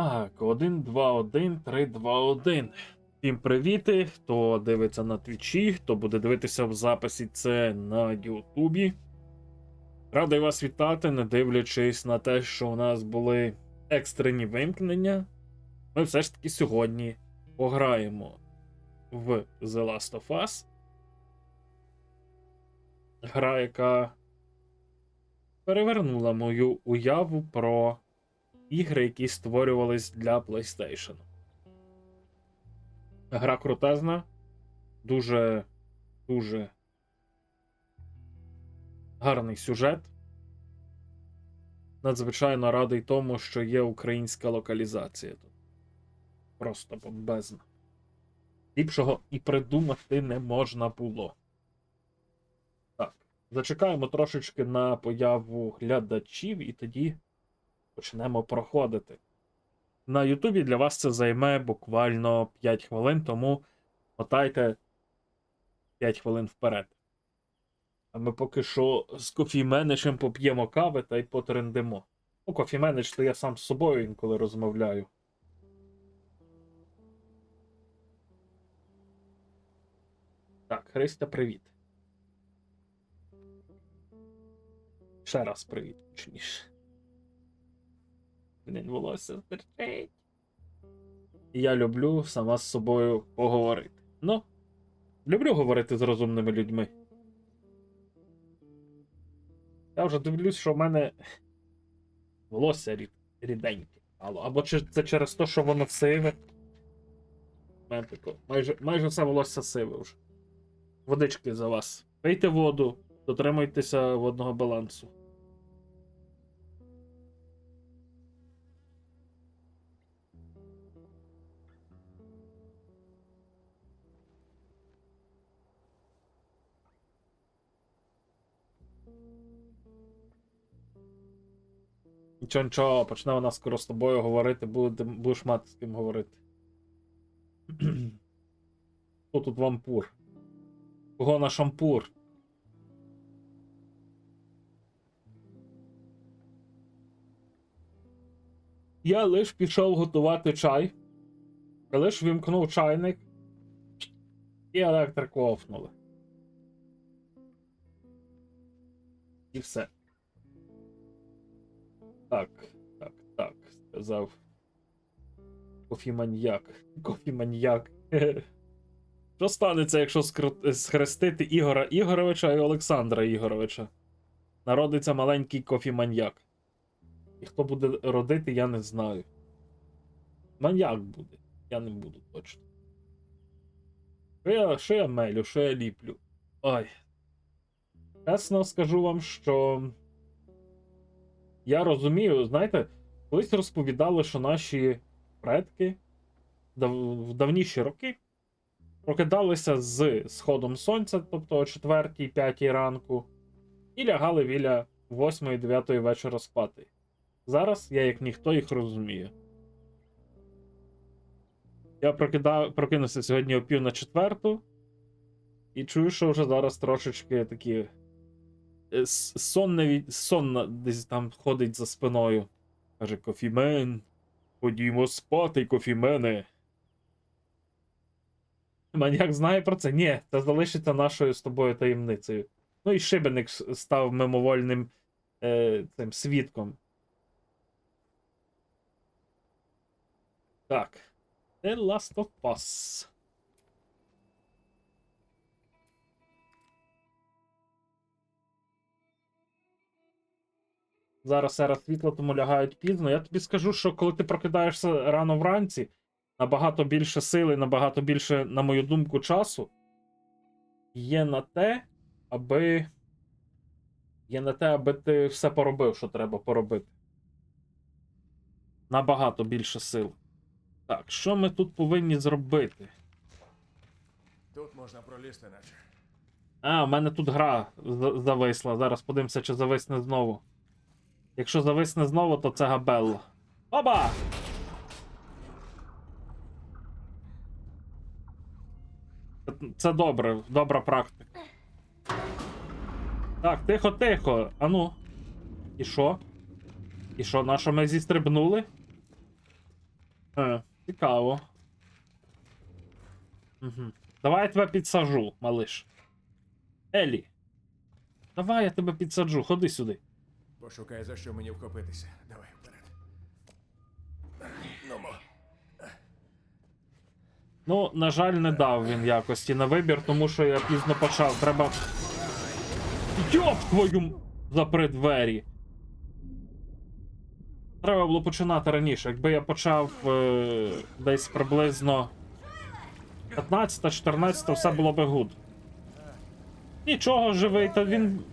Так, 1, 2, 1, 3, 2, 1. Всім привіти, хто дивиться на Твічі, хто буде дивитися в записі це на Ютубі. Радий вас вітати, не дивлячись на те, що у нас були екстрені вимкнення. Ми все ж таки сьогодні пограємо в The Last of Us. Гра, яка перевернула мою уяву про ігри, які створювались для PlayStation. Гра крутезна, дуже гарний сюжет. Надзвичайно радий тому, що є українська локалізація тут. Просто бомбезна. Ліпшого і придумати не можна було. Так, зачекаємо трошечки на появу глядачів і тоді почнемо проходити. На Ютубі для вас це займе буквально 5 хвилин, тому мотайте 5 хвилин вперед. А ми поки що з кофійменеджем поп'ємо кави та й потрендимо. Ну, кофійменедж, то я сам з собою інколи розмовляю. Так, Христя, привіт. Ще раз привіт, точніше. Блін, волосся стирчить. Я люблю сама з собою поговорити. Ну, люблю говорити з розумними людьми. Я вже дивлюсь, що в мене волосся ріденьке. Або це через те, що воно сиве. Майже все волосся сиве вже. Водички за вас. Пийте воду, дотримуйтеся водного балансу. Нічого, почне вона скоро з тобою говорити, будеш мати з ким говорити. Хто тут вампур? Кого на шампур? Я лиш пішов готувати чай. Я лиш вимкнув чайник. І електрику офнули. І все. Так, сказав. Кофіманьяк. Що станеться, якщо схрестити Ігора Ігоровича і Олександра Ігоровича? Народиться маленький кофіманьяк. І хто буде родити, я не знаю. Маньяк буде. Я не буду точно. Що я мелю, що я ліплю? Ой. Чесно скажу вам, що я розумію, знаєте, колись розповідали, що наші предки в давніші роки прокидалися з сходом сонця, тобто о 4-5 ранку, і лягали біля 8-9 вечора спати. Зараз я, як ніхто, їх розумію. Я прокинувся сьогодні о 3:45 і чую, що вже зараз трошечки такі сонна десь там ходить за спиною. Каже: кофімен, ходімо спати, кофімене. Маньяк знає про це? Ні, це залишиться нашою з тобою таємницею. Ну і Шибеник став мимовольним цим свідком. Так. The Last of Us. Зараз ера світла, тому лягають пізно. Я тобі скажу, що коли ти прокидаєшся рано вранці, набагато більше сили, набагато більше, на мою думку, часу є на те, аби ти все поробив, що треба поробити. Набагато більше сил. Так, що ми тут повинні зробити? Тут можна пролізти, наче. А, у мене тут гра зависла. Зараз подивимося, чи зависне знову. Якщо зависне знову, то це габелла. Оба! Це добре, добра практика. Так, тихо. Ану. І що? І що, на що ми зістрибнули? Цікаво. Угу. Давай я тебе підсажу, малиш. Елі. Давай я тебе підсаджу, ходи сюди. Пошукай, за що мені вхопитися. Давай вперед. Нумо. Ну, на жаль, не дав він якості на вибір, тому що я пізно почав. Треба. Йоп твою запри двері. Треба було починати раніше. Якби я почав десь приблизно 15-14, все було би гуд. Нічого, живий, та він.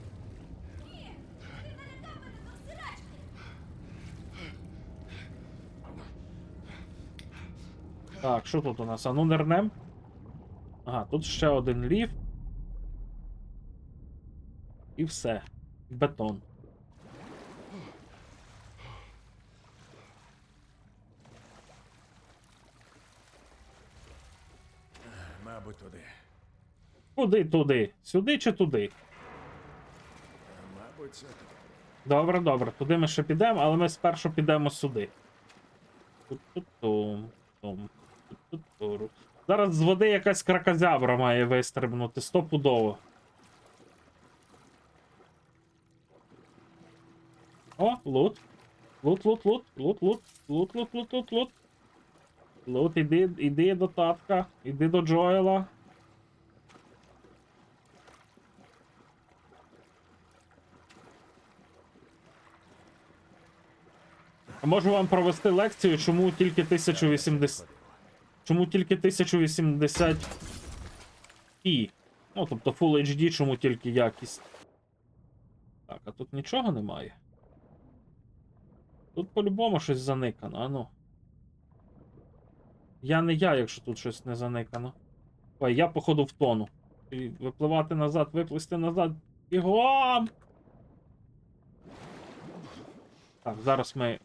Так, що тут у нас? А ну нирнем? Ага, тут ще один ліфт. І все. Бетон. Мабуть, туди. Куди туди? Сюди чи туди? Мабуть, це туди. Добре, добре. Туди ми ще підемо, але ми спершу підемо сюди. Тут-тут-тум. Тут-тут-туру. Зараз з води якась кракозябра має вистрибнути. Стопудово. О, лут. Лут, лут, лут, лут, лут, лут, лут, лут, лут, лут. Лут, іди до татка, іди до Джоела. А можу вам провести лекцію, чому тільки 1080... Чому тільки 1080 і. Ну, тобто Full HD, чому тільки якість. Так, а тут нічого немає. Тут по-любому щось заникано, а ну. Я не я, якщо тут щось не заникано. Ой, я походу втону. І випливати назад, виплисти назад. Бігом! Так, зараз ми.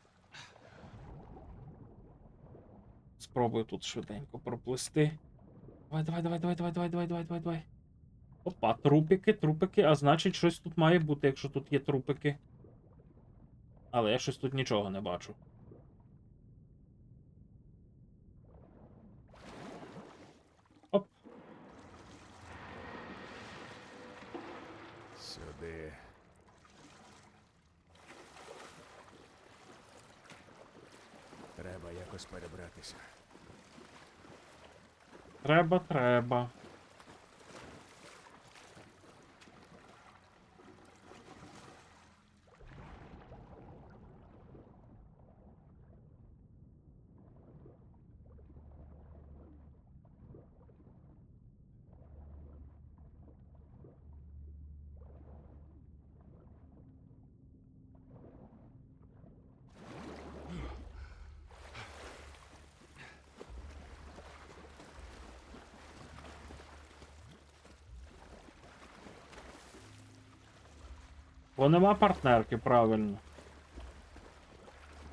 Спробую тут швиденько проплисти. Давай, давай, давай, давай, давай, давай, давай, давай, давай, давай. Опа, трупики, трупики, а значить щось тут має бути, якщо тут є трупики. Але я щось тут нічого не бачу. Оп. Сюди. Треба якось перебратися. Треба, треба. Бо нема партнерки, правильно.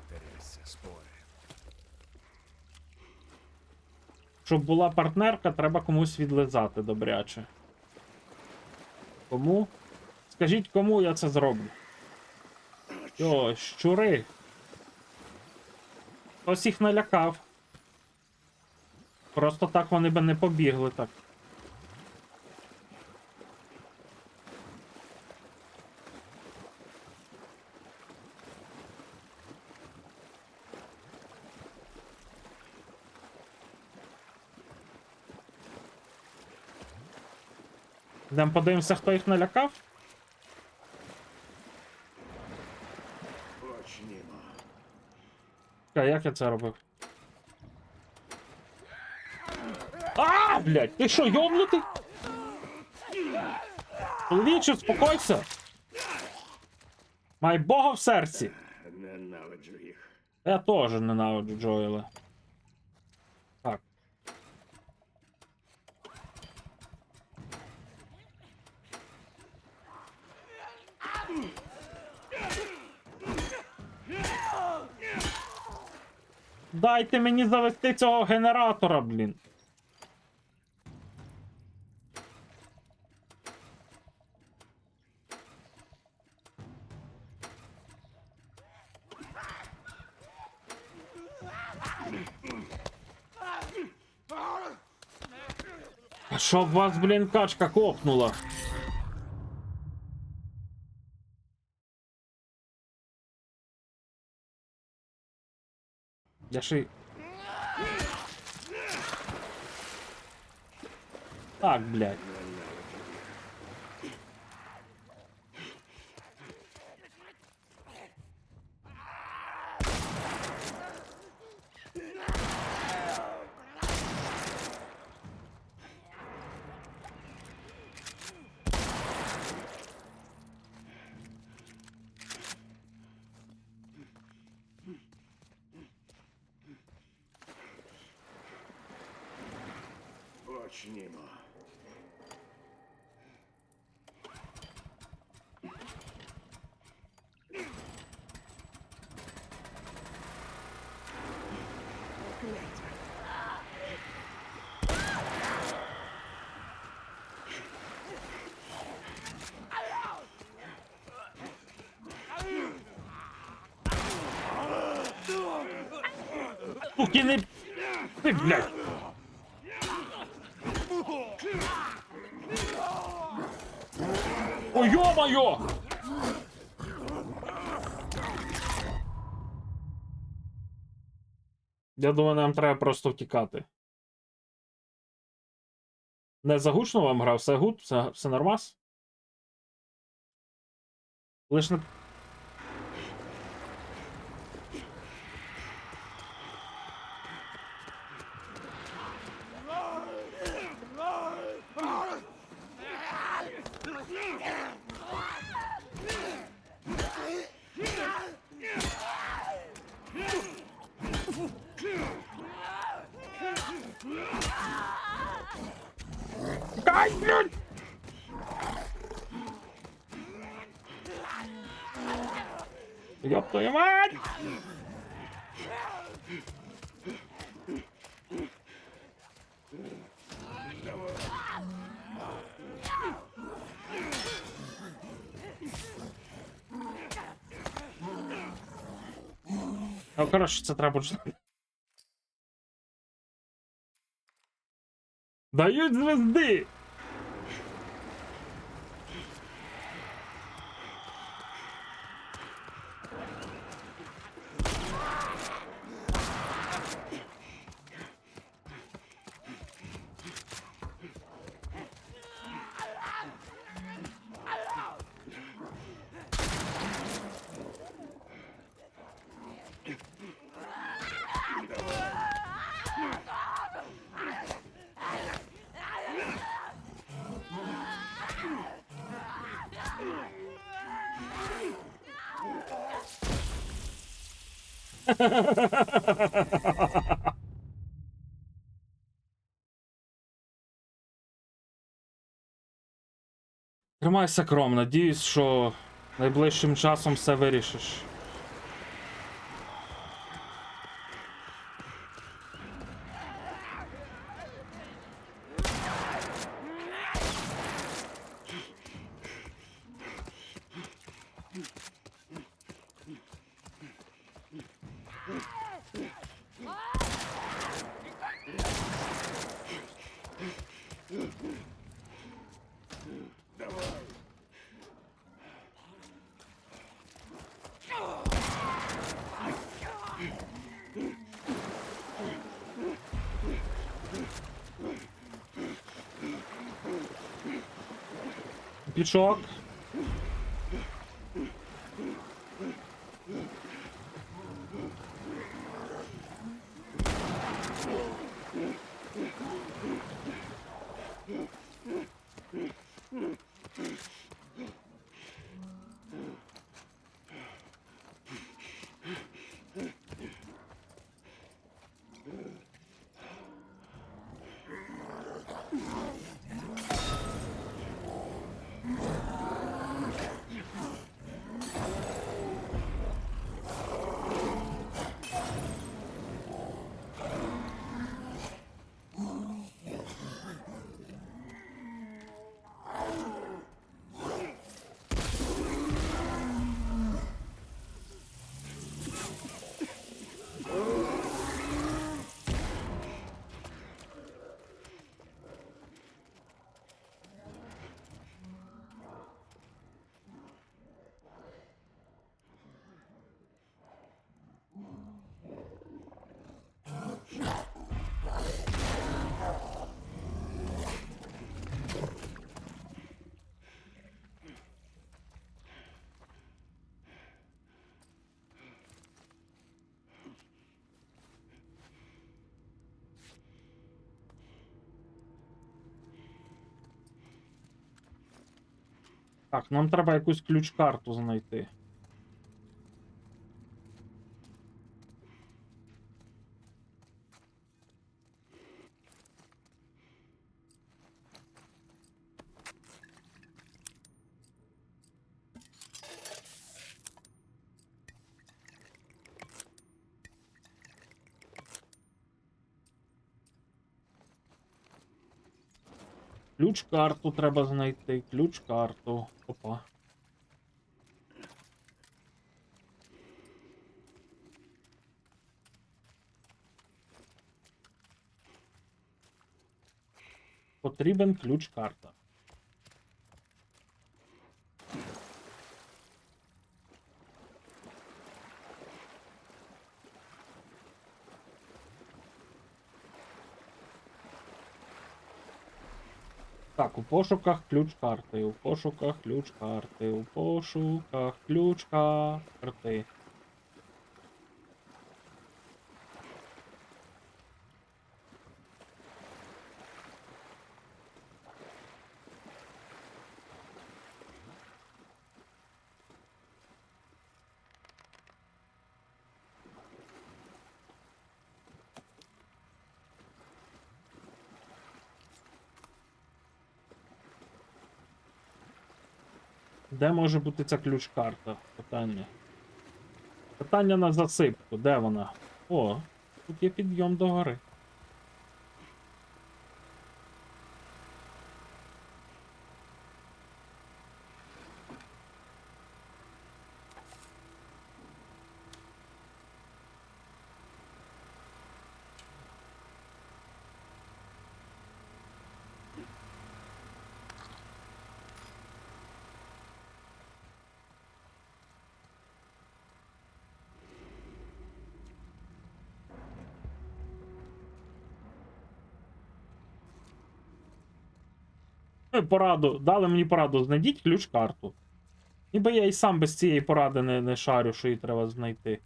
Трясся, спори. Щоб була партнерка, треба комусь відлизати добряче. Кому? Скажіть, кому я це зроблю? Йо, щури. Хтось їх налякав. Просто так вони би не побігли так. Йдемо подивимося, хто їх налякав. Почнімо. Чекай, як я це робив? А, блядь, ти що, йобнутий? Чоловіче, успокойся. Май Бога в серці. Ненавиджу їх. Я теж ненавиджу Джоела. Так. Дайте мені завести цього генератора, блін. Щоб вас, блін, качка копнула. Я ще й... Так, блядь. Почнімо. Суки, не... Ти, блядь. Ой, ё-моё! Я думаю, нам треба просто втікати. Не загучно вам грав? Все гуд? Все нормас? Лиш не... Ай, блядь! Ёб твою мать! Ну, коротше, це треба починати. Дають звезди! Тримайся, Кром, надіюсь, що найближчим часом все вирішиш. Пічок. Так, нам треба якусь ключ-карту знайти. Ключ-карту треба знайти. Ключ-карту. Опа. Потрібен ключ-карта. Так, у пошуках ключ-карти, у пошуках ключ-карти, у пошуках ключ-карти. Де може бути ця ключ-карта? Питання. Питання на засипку. Де вона? О, тут є підйом до гори. Пораду. Дали мені пораду. Знайдіть ключ-карту. Ніби я і сам без цієї поради не шарю, що її треба знайти.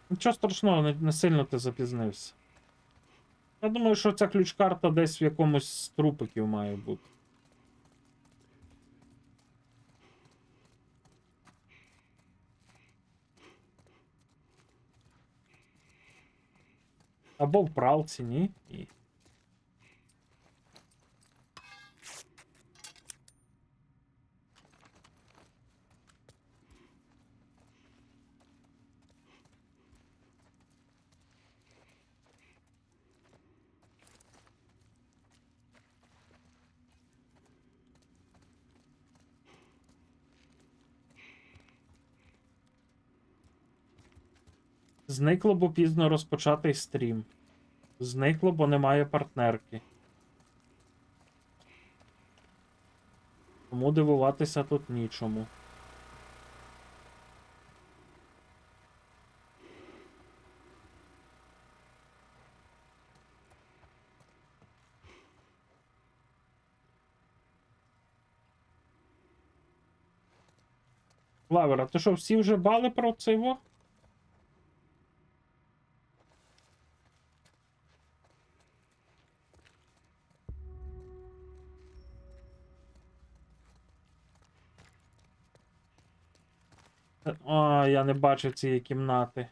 Нічого страшного, не сильно ти запізнився. Я думаю, що ця ключ-карта десь в якомусь з трупиків має бути. Або в пралці, ні? Ні. Зникло, бо пізно розпочатий стрім. Зникло, бо немає партнерки. Тому дивуватися тут нічому. Лавер, а ти що, всі вже бали про цей во? А, я не бачив цієї кімнати.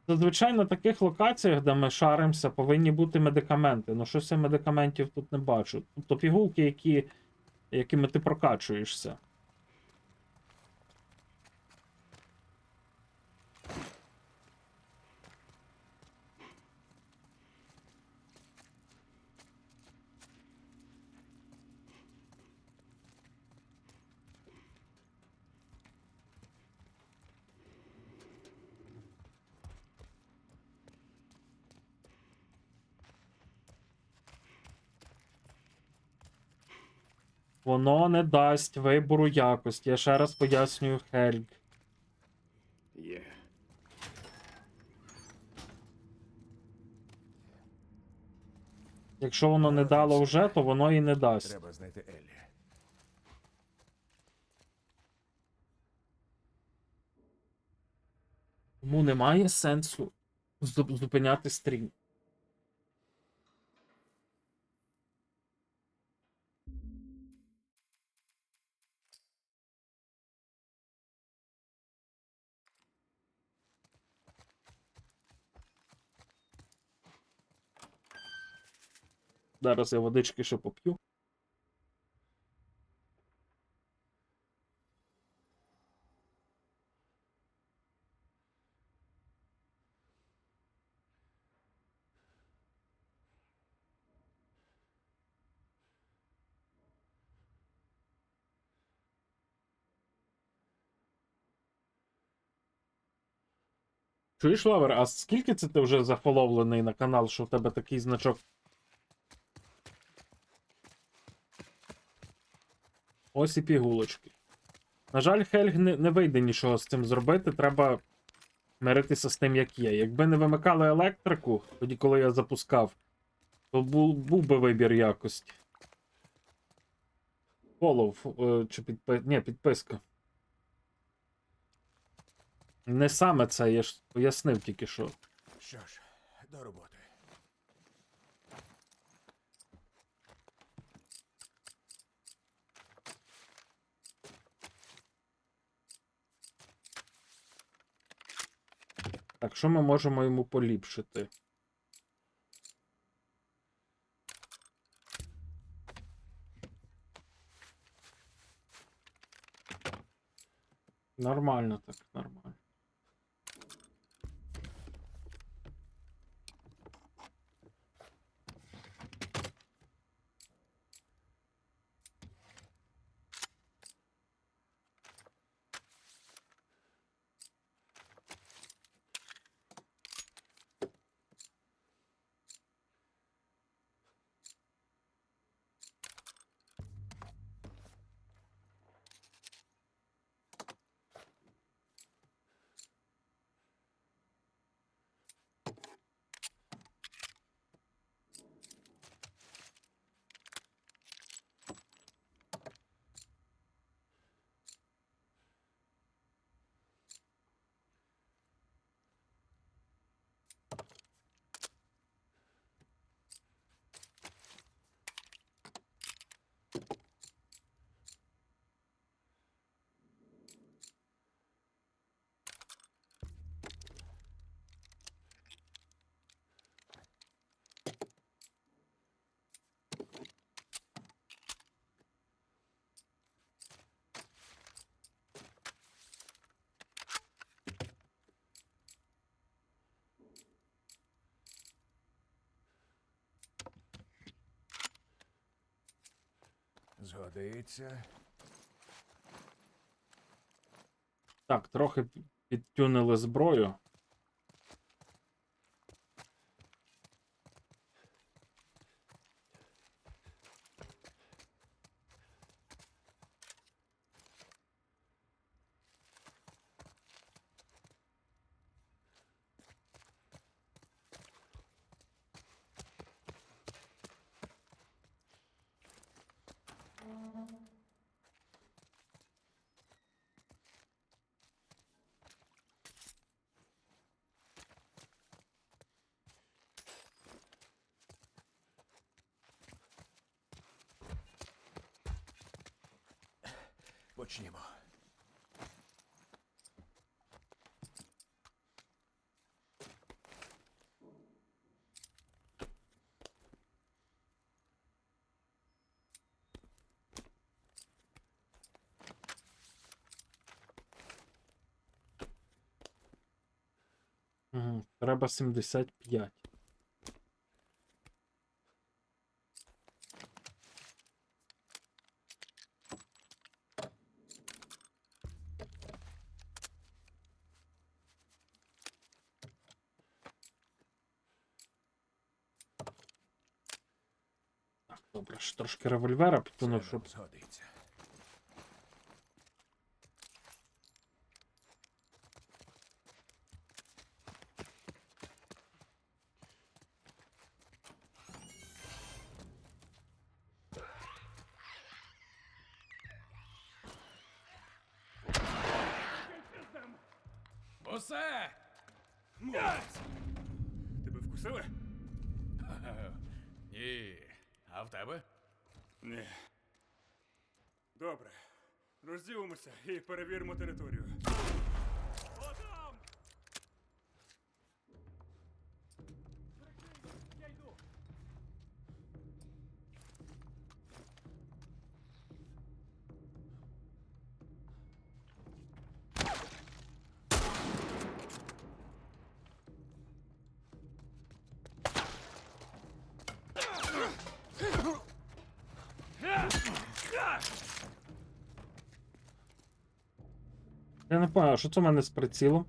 Зазвичай на таких локаціях, де ми шаримося, повинні бути медикаменти. Ну, щось я медикаментів тут не бачу. Тобто пігулки, якими ти прокачуєшся. Воно не дасть вибору якості. Я ще раз пояснюю, Хельг. Є. Якщо воно не дало вже, то воно і не дасть. Треба знайти Еллі. Тому немає сенсу зупиняти стрім. Зараз я водички ще поп'ю. Чуєш, Лавер, а скільки це ти вже зафоловлений на канал, що в тебе такий значок? Ось і пігулочки. На жаль, Хельг не вийде нічого з цим зробити, треба миритися з тим, як є. Якби не вимикали електрику, тоді коли я запускав, то був би вибір якості. Фолов, чи Ні, підписка. Не саме це, я ж пояснив тільки що. Що ж, до роботи. Так, що ми можемо йому поліпшити? Нормально так, нормально. Згодиться. Так, трохи підтюнили зброю. Почнімо. Угу. Треба 75. Добре, ще трошки револьвера підтягнув, Це щоб. нам згодиться. Усе! Молодець! Тебе вкусили? Ні. А в тебе? Ні. Добре. Розділимося і перевіримо територію. Отам! Я йду. Я не пам'ятаю, що це в мене з прицілом?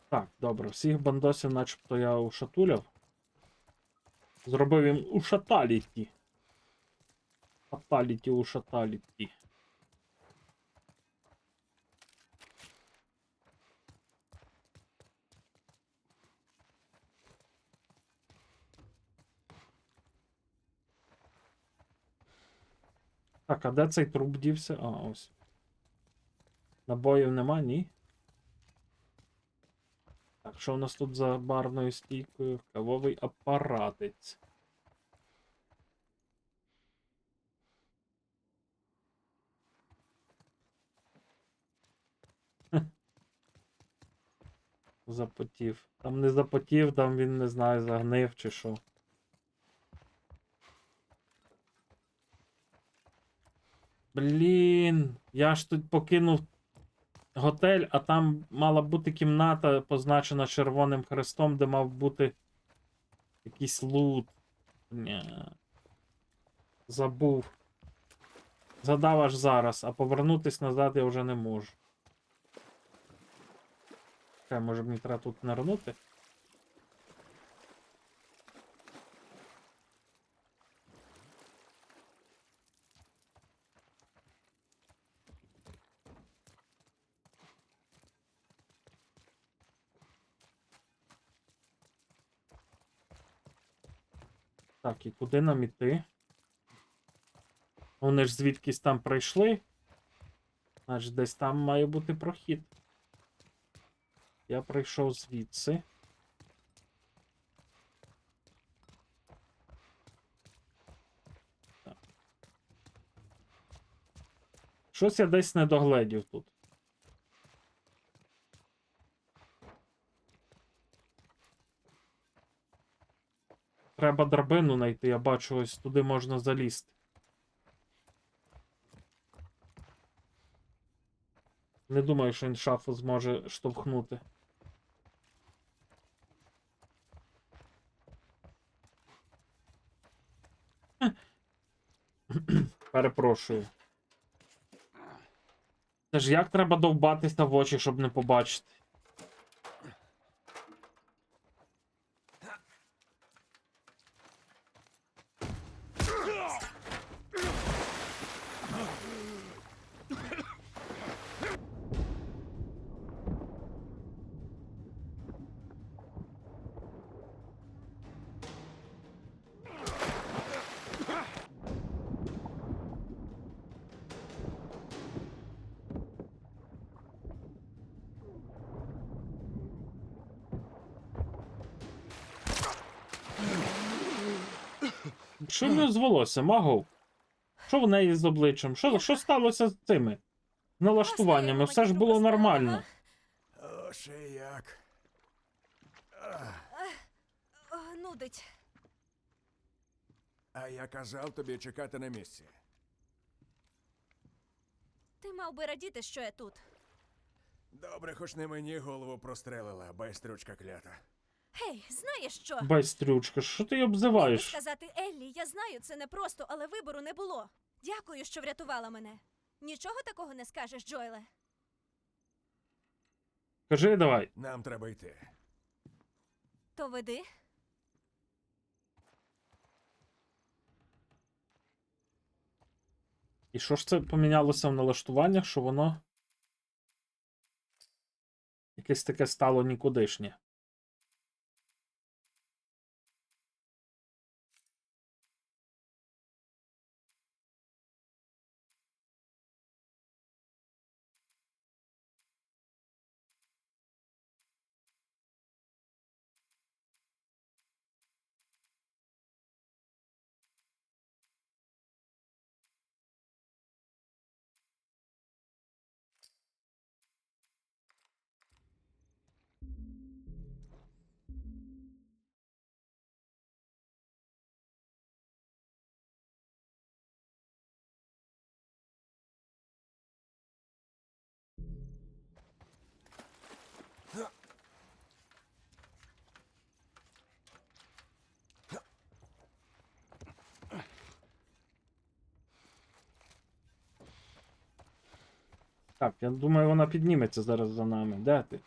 Так, добре, всіх бандосів начебто я ушатуляв. Зробив їм ушаталіті. Фаталіті, ушаталіті. Так, а де цей труп дівся? А, ось. Набоїв нема, ні? Так, що у нас тут за барною стійкою? Кавовий апаратець. Хе. Запотів. Там не запотів, там він, не знаю, загнив чи що. Блін, я ж тут покинув готель, а там мала бути кімната, позначена червоним хрестом, де мав бути якийсь лут. Ня. Забув. Згадав аж зараз, а повернутись назад я вже не можу. Чекай, може мені треба тут нирнути? Так, і куди нам іти? Вони ж звідкись там прийшли. Значить, десь там має бути прохід. Я прийшов звідси. Так. Щось я десь не догледів тут. Треба драбину знайти, я бачу, ось туди можна залізти. Не думаю, що він шафу зможе штовхнути. Перепрошую. Це ж як треба довбатися в очі, щоб не побачити? Що в нього з волоссям, Агов? Що в неї з обличчям? Що сталося з цими налаштуваннями? Все ж було нормально. О, ще як. Нудить. А я казав тобі чекати на місці. Ти мав би радіти, що я тут. Добре, хоч не мені голову прострелила, байстрючка клята. Гей, знаєш що? Байстрючка, що ти її Міг би обзиваєш? сказати Еллі, я знаю, це непросто, але вибору не було. Дякую, що врятувала мене. Нічого такого не скажеш, Джойле? Кажи давай. Нам треба йти. То веди. І що ж це помінялося в налаштуваннях, що воно якесь таке стало нікудишнє? Так, я думаю, вона підніметься зараз за нами. Де ти?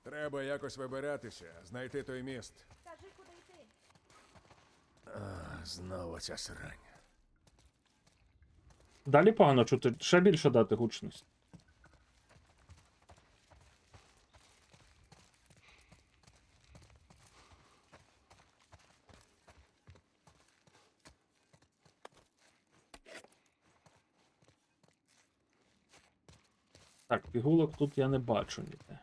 Треба якось вибиратися, знайти той міст. Скажи, куди йти. Знову ця срань. Далі погано чути, ще більше дати гучність. Так, пігулок тут я не бачу ніде.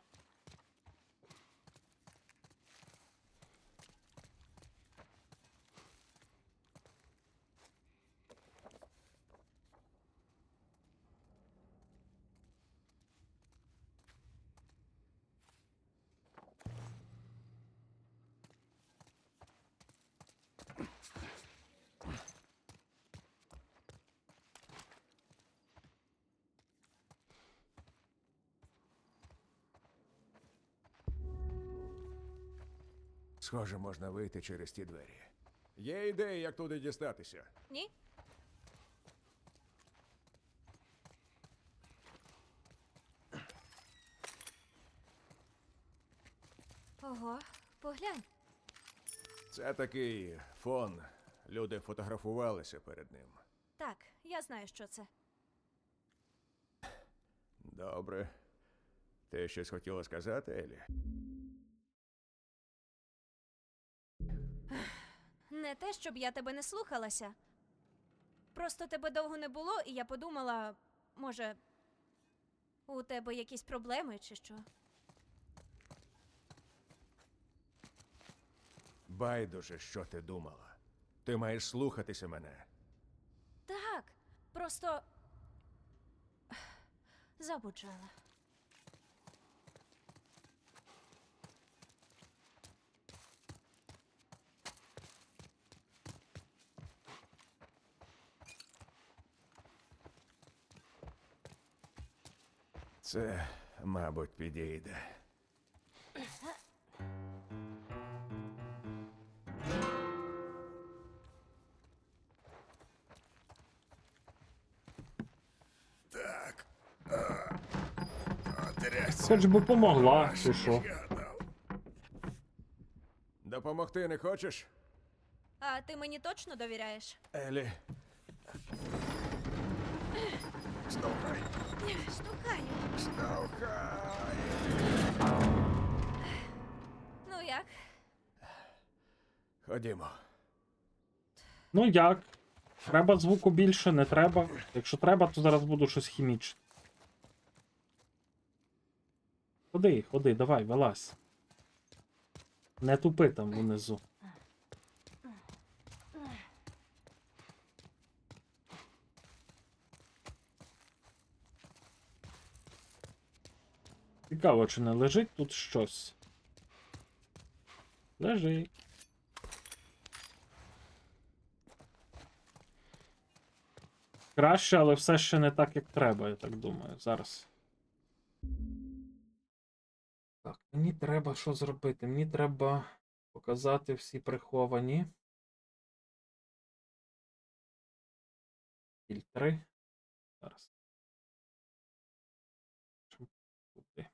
Схоже, можна вийти через ті двері. Є ідеї, як туди дістатися. Ні? Ого, поглянь. Це такий фон. Люди фотографувалися перед ним. Так, я знаю, що це. Добре. Ти щось хотіла сказати, Елі? Не те, щоб я тебе не слухалася. Просто тебе довго не було, і я подумала, може, у тебе якісь проблеми чи що? Байдуже, що ти думала. Ти маєш слухатися мене. Так, просто забуджала. Це, мабуть, підійде. Так. Хоч би помогла, чи що. Допомогти не хочеш? А ти мені точно довіряєш? Елі. Штовхай. Штукаю. Штовхай. Ходімо. Ну як? Треба звуку більше, не треба. Якщо треба, то зараз буду щось хімічне. Ходи, ходи, давай, вилазь. Не тупи там внизу. Цікаво, чи не лежить тут щось? Лежить. Краще, але все ще не так, як треба, я так думаю. Зараз. Так, мені треба що зробити? Мені треба показати всі приховані фільтри. Зараз. Туди.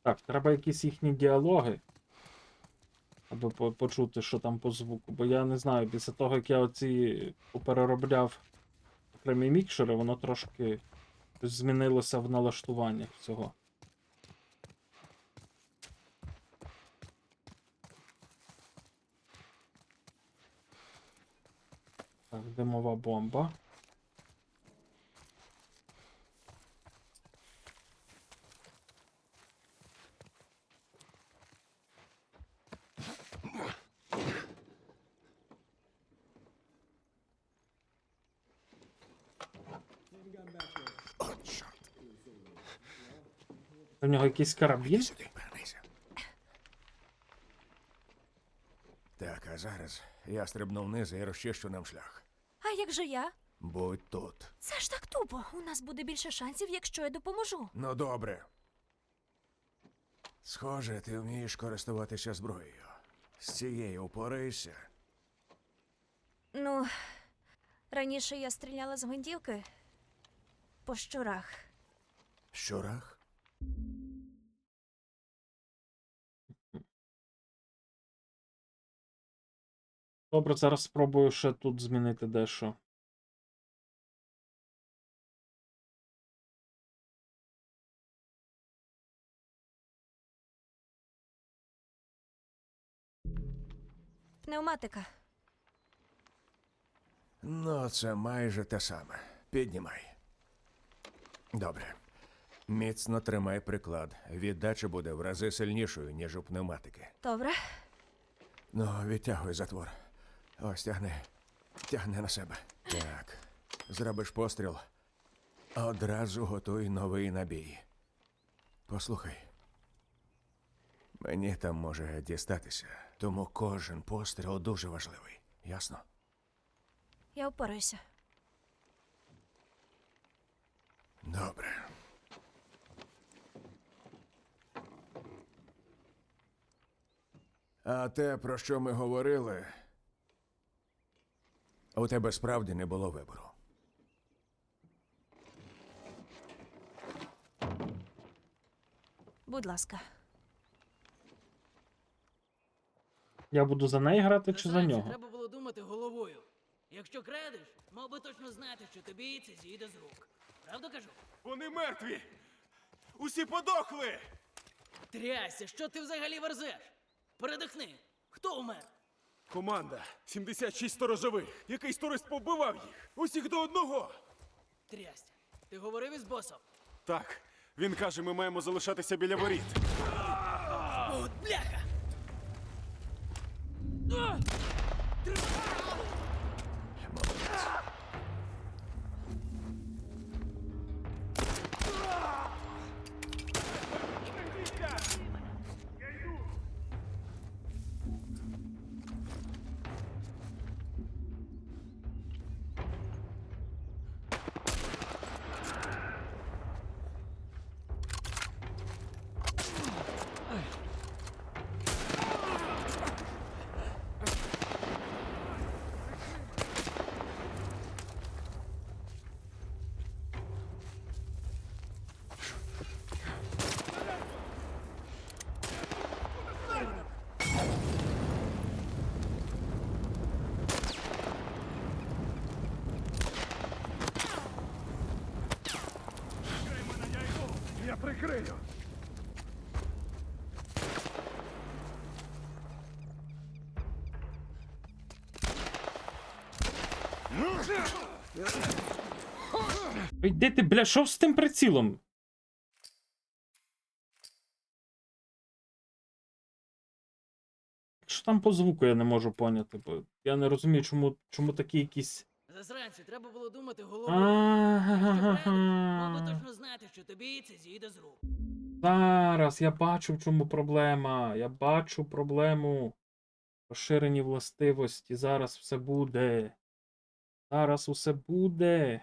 Так, треба якісь їхні діалоги. Аби почути, що там по звуку. Бо я не знаю, після того, як я оці попереробляв окремі мікшери, воно трошки щось змінилося в налаштуваннях цього. Так, димова бомба. У нього якийсь карабін? Сюди, повернися. Так, а зараз я стрибну вниз і розчищу нам шлях. А як же я? Будь тут. Це ж так тупо. У нас буде більше шансів, якщо я допоможу. Ну, добре. Схоже, ти вмієш користуватися зброєю. З цією упораєшся. Ну, раніше я стріляла з гвинтівки по щурах. Щурах? Добре, зараз спробую ще тут змінити дещо. Пневматика. Ну, це майже те саме. Піднімай. Добре. Міцно тримай приклад. Віддача буде в рази сильнішою, ніж у пневматики. Добре. Ну, відтягуй затвор. Ось тягни. Тягни на себе. Так. Зробиш постріл. Одразу готуй новий набій. Послухай. Мені там може дістатися, тому кожен постріл дуже важливий. Ясно? Я впораюся. Добре. А те, про що ми говорили, У тебе справді не було вибору. Будь ласка. Я буду за неї грати чи за Засранці, нього? треба було думати головою. Якщо крадеш, мав би точно знати, що тобі це зійде з рук. Правду кажу? Вони мертві! Усі подохли! Трясся, що ти взагалі верзеш? Передихни. Хто умер? Команда, 76 сторожових. Якийсь турист повбивав їх. Усіх до одного. Трясся. Ти говорив із босом? Так, він каже, ми маємо залишатися біля воріт. От бляха! Я прикрию. Йди ти, бля, що з тим прицілом? Що там по звуку, я не можу поняти, бо я не розумію, чому такі якісь. Засранці, треба було думати головою. Якщо крадеш, мав би Ага. точно знати, що тобі це зійде з рук. Зараз я бачу, в чому проблема. Я бачу проблему. Розширені властивості. Зараз все буде. Зараз усе буде.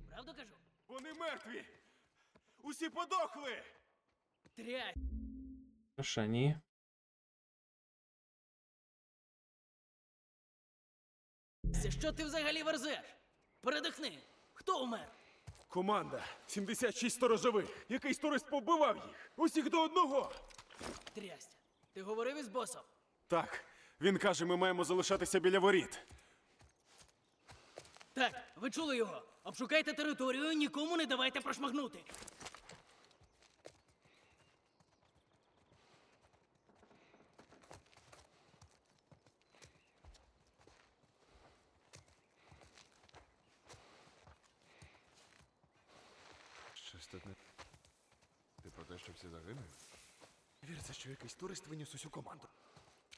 Правду кажу? Вони мертві! Усі подохли! Трясся, Ну ще ні. що ти взагалі верзеш? Передихни. Хто умер? Команда, 76 сторожових. Якийсь турист повбивав їх. Усіх до одного. Трясся. Ти говорив із босом? Так, він каже, ми маємо залишатися біля воріт. Так, ви чули його. Обшукайте територію, нікому не давайте прошмагнути. Щось тут не... Ти про те, що всі загинули? Віриться, що якийсь турист виніс усю команду.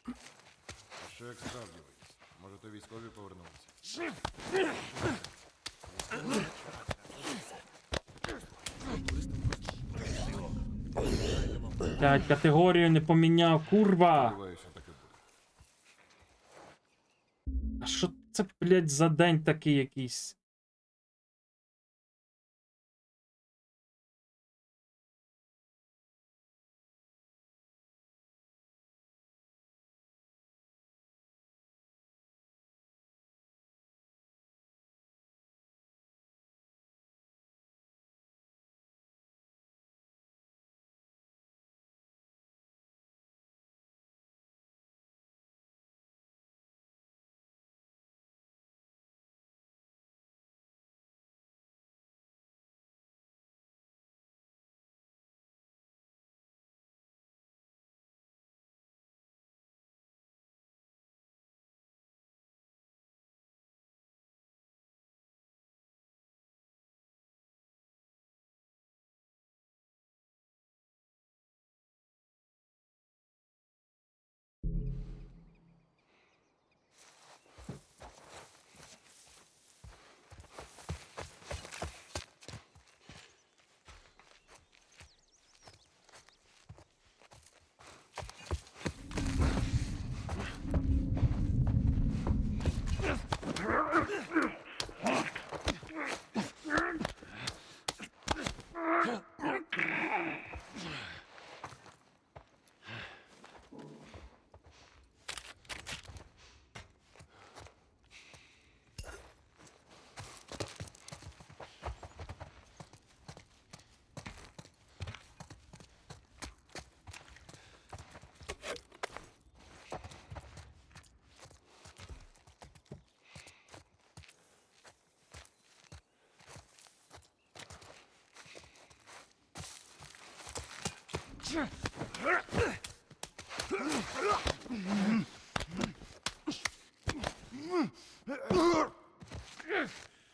А що як справді виїзд? Може, то військові повернулися? Блядь, категорію не поміняв, курва! Сподіваюся, таки буде. А що це, блядь, за день такий якийсь?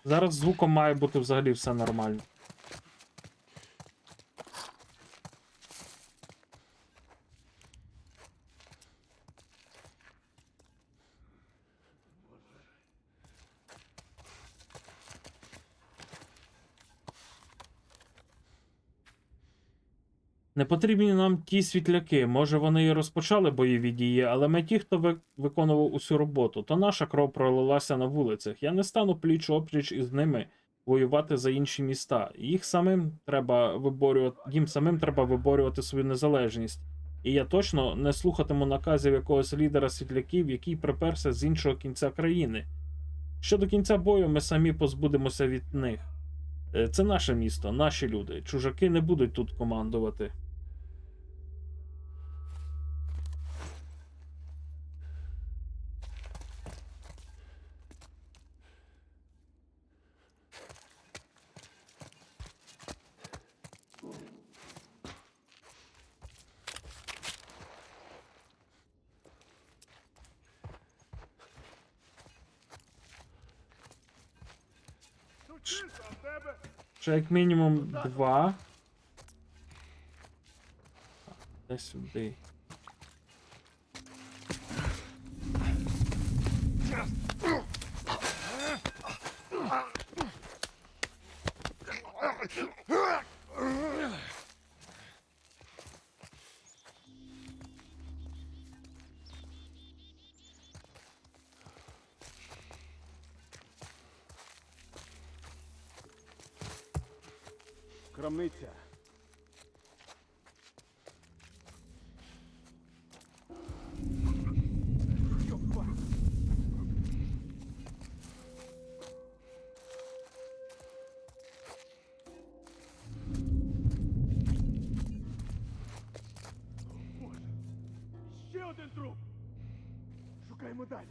Зараз з звуком має бути взагалі все нормально. Не потрібні нам ті світляки. Може, вони і розпочали бойові дії, але ми ті, хто виконував усю роботу. То наша кров пролилася на вулицях. Я не стану пліч-опліч із ними воювати за інші міста. Їм самим треба виборювати свою незалежність. І я точно не слухатиму наказів якогось лідера світляків, який приперся з іншого кінця країни. Що до кінця бою ми самі позбудемося від них. Це наше місто, наші люди. Чужаки не будуть тут командувати. Ще як мінімум 2. Де сюди. Крамниця. Ще один труп. Шукаємо далі.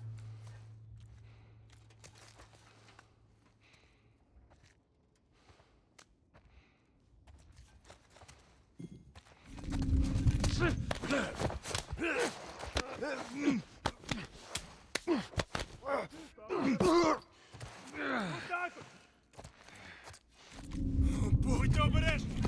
Будь обережні!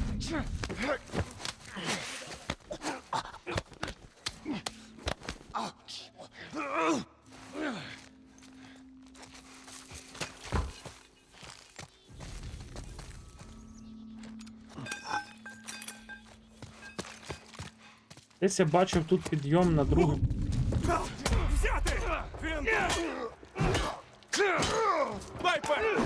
Десь я бачив тут підйом на другу. Взяти! Він... Пайпер!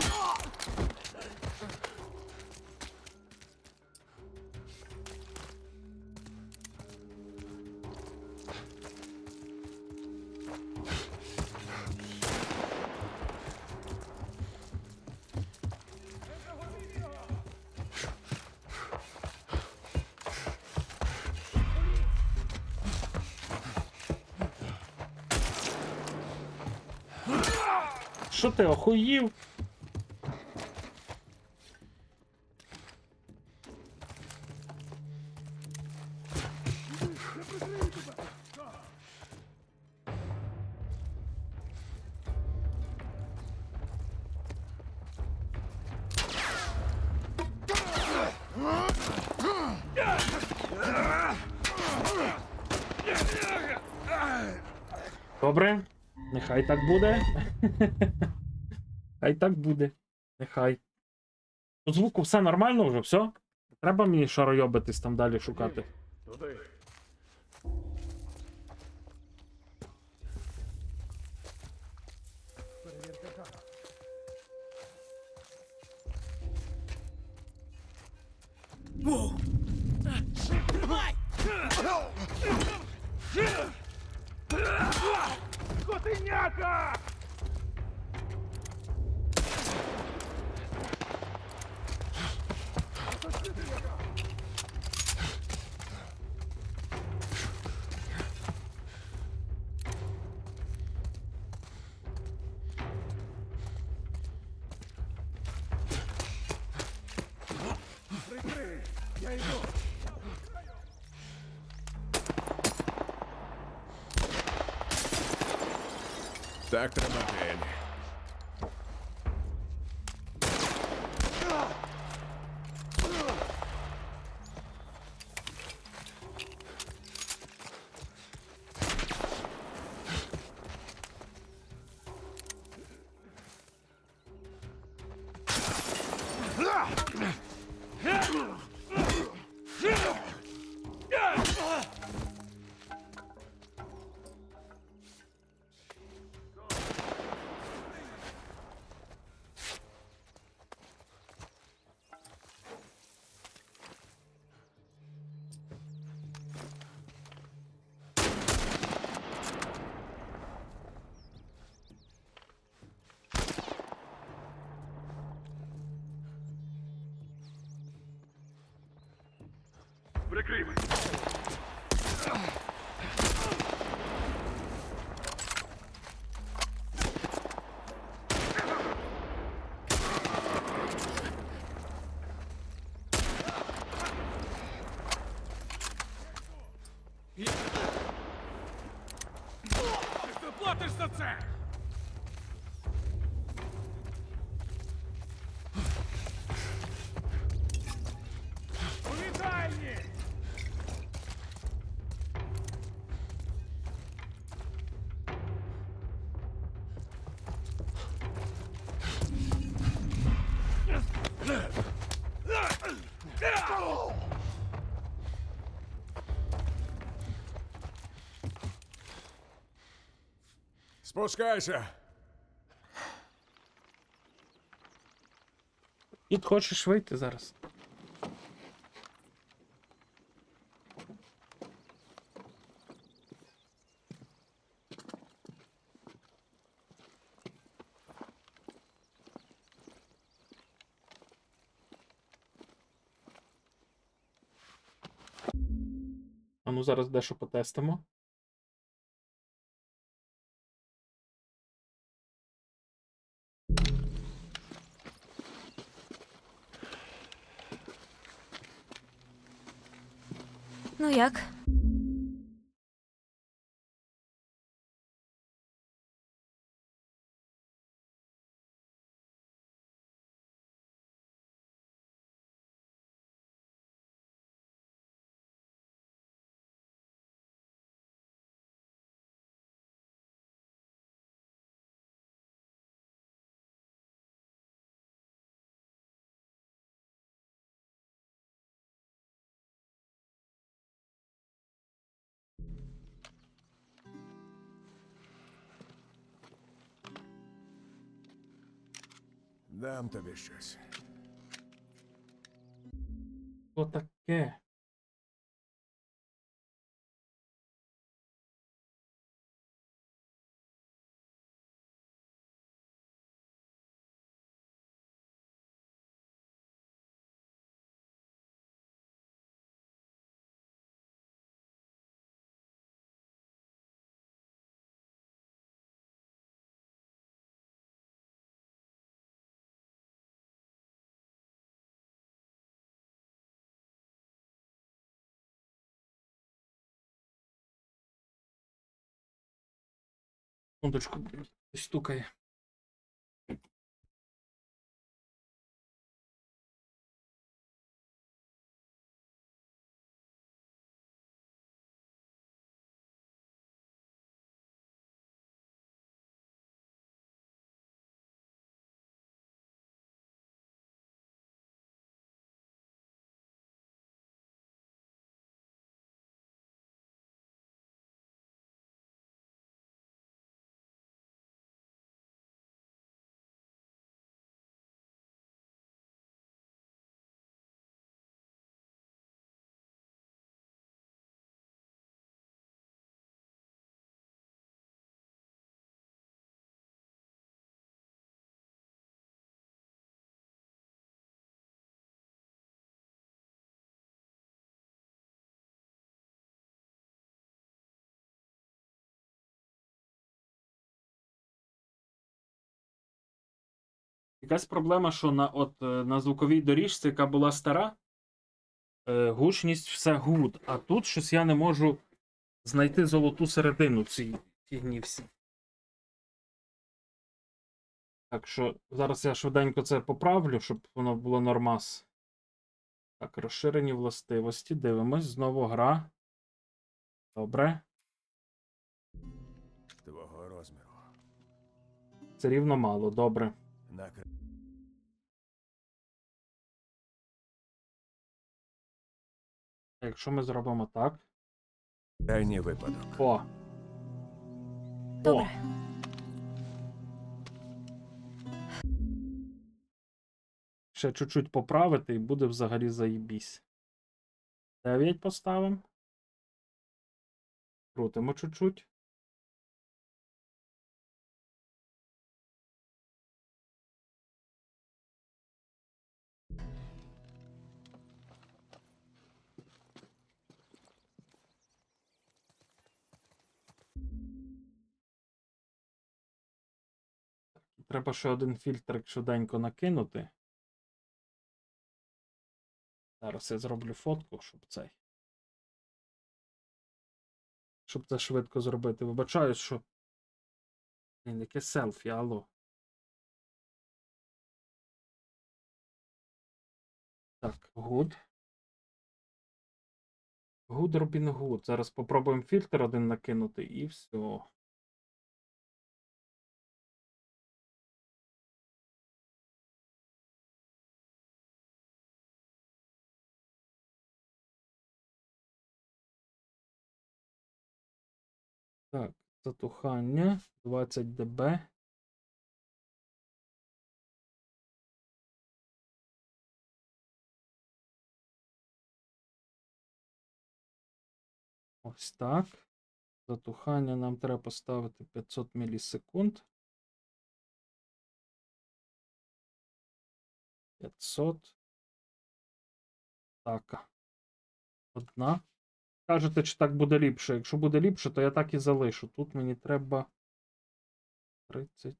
Що ти охуїв? Добре, нехай так буде. Хай так буде. Нехай. По звуку все нормально вже, все? Треба мені шаройобитись там далі шукати. Туди. Воу! Тримай! Котеняка! Прикрий! Я йду! Так тримати, Елі. Ти платиш за це! У вітальні! Спускайся. І хочеш вийти зараз? А ну зараз дещо потестимо. Ну як? Дам тобі щось. Що таке? Секундочку, хтось стукає. Якась проблема, що на звуковій доріжці, яка була стара, гучність все гуд, а тут щось я не можу знайти золоту середину цій фігні всі. Так що зараз я швиденько це поправлю, щоб воно було нормас. Так, розширені властивості. Дивимось. Знову гра. Добре. Твого розміру. Це рівно мало. Добре. Накр... Якщо ми зробимо так. Крайній випадок. О! Добре. Ще чуть-чуть поправити і буде взагалі заєбісь. 9 поставимо. Крутимо чуть-чуть. Треба ще один фільтр швиденько накинути. Зараз я зроблю фотку, щоб це швидко зробити. Вибачаюсь, що. Блін, яке селфі, алло. Так, good. Good, Robin Hood. Зараз попробуємо фільтр один накинути і все. Так, затухання 20 дБ. Ось так. Затухання нам треба поставити 500 мілісекунд. 500. Так. Одна. Кажете, чи так буде ліпше. Якщо буде ліпше, то я так і залишу. Тут мені треба 30.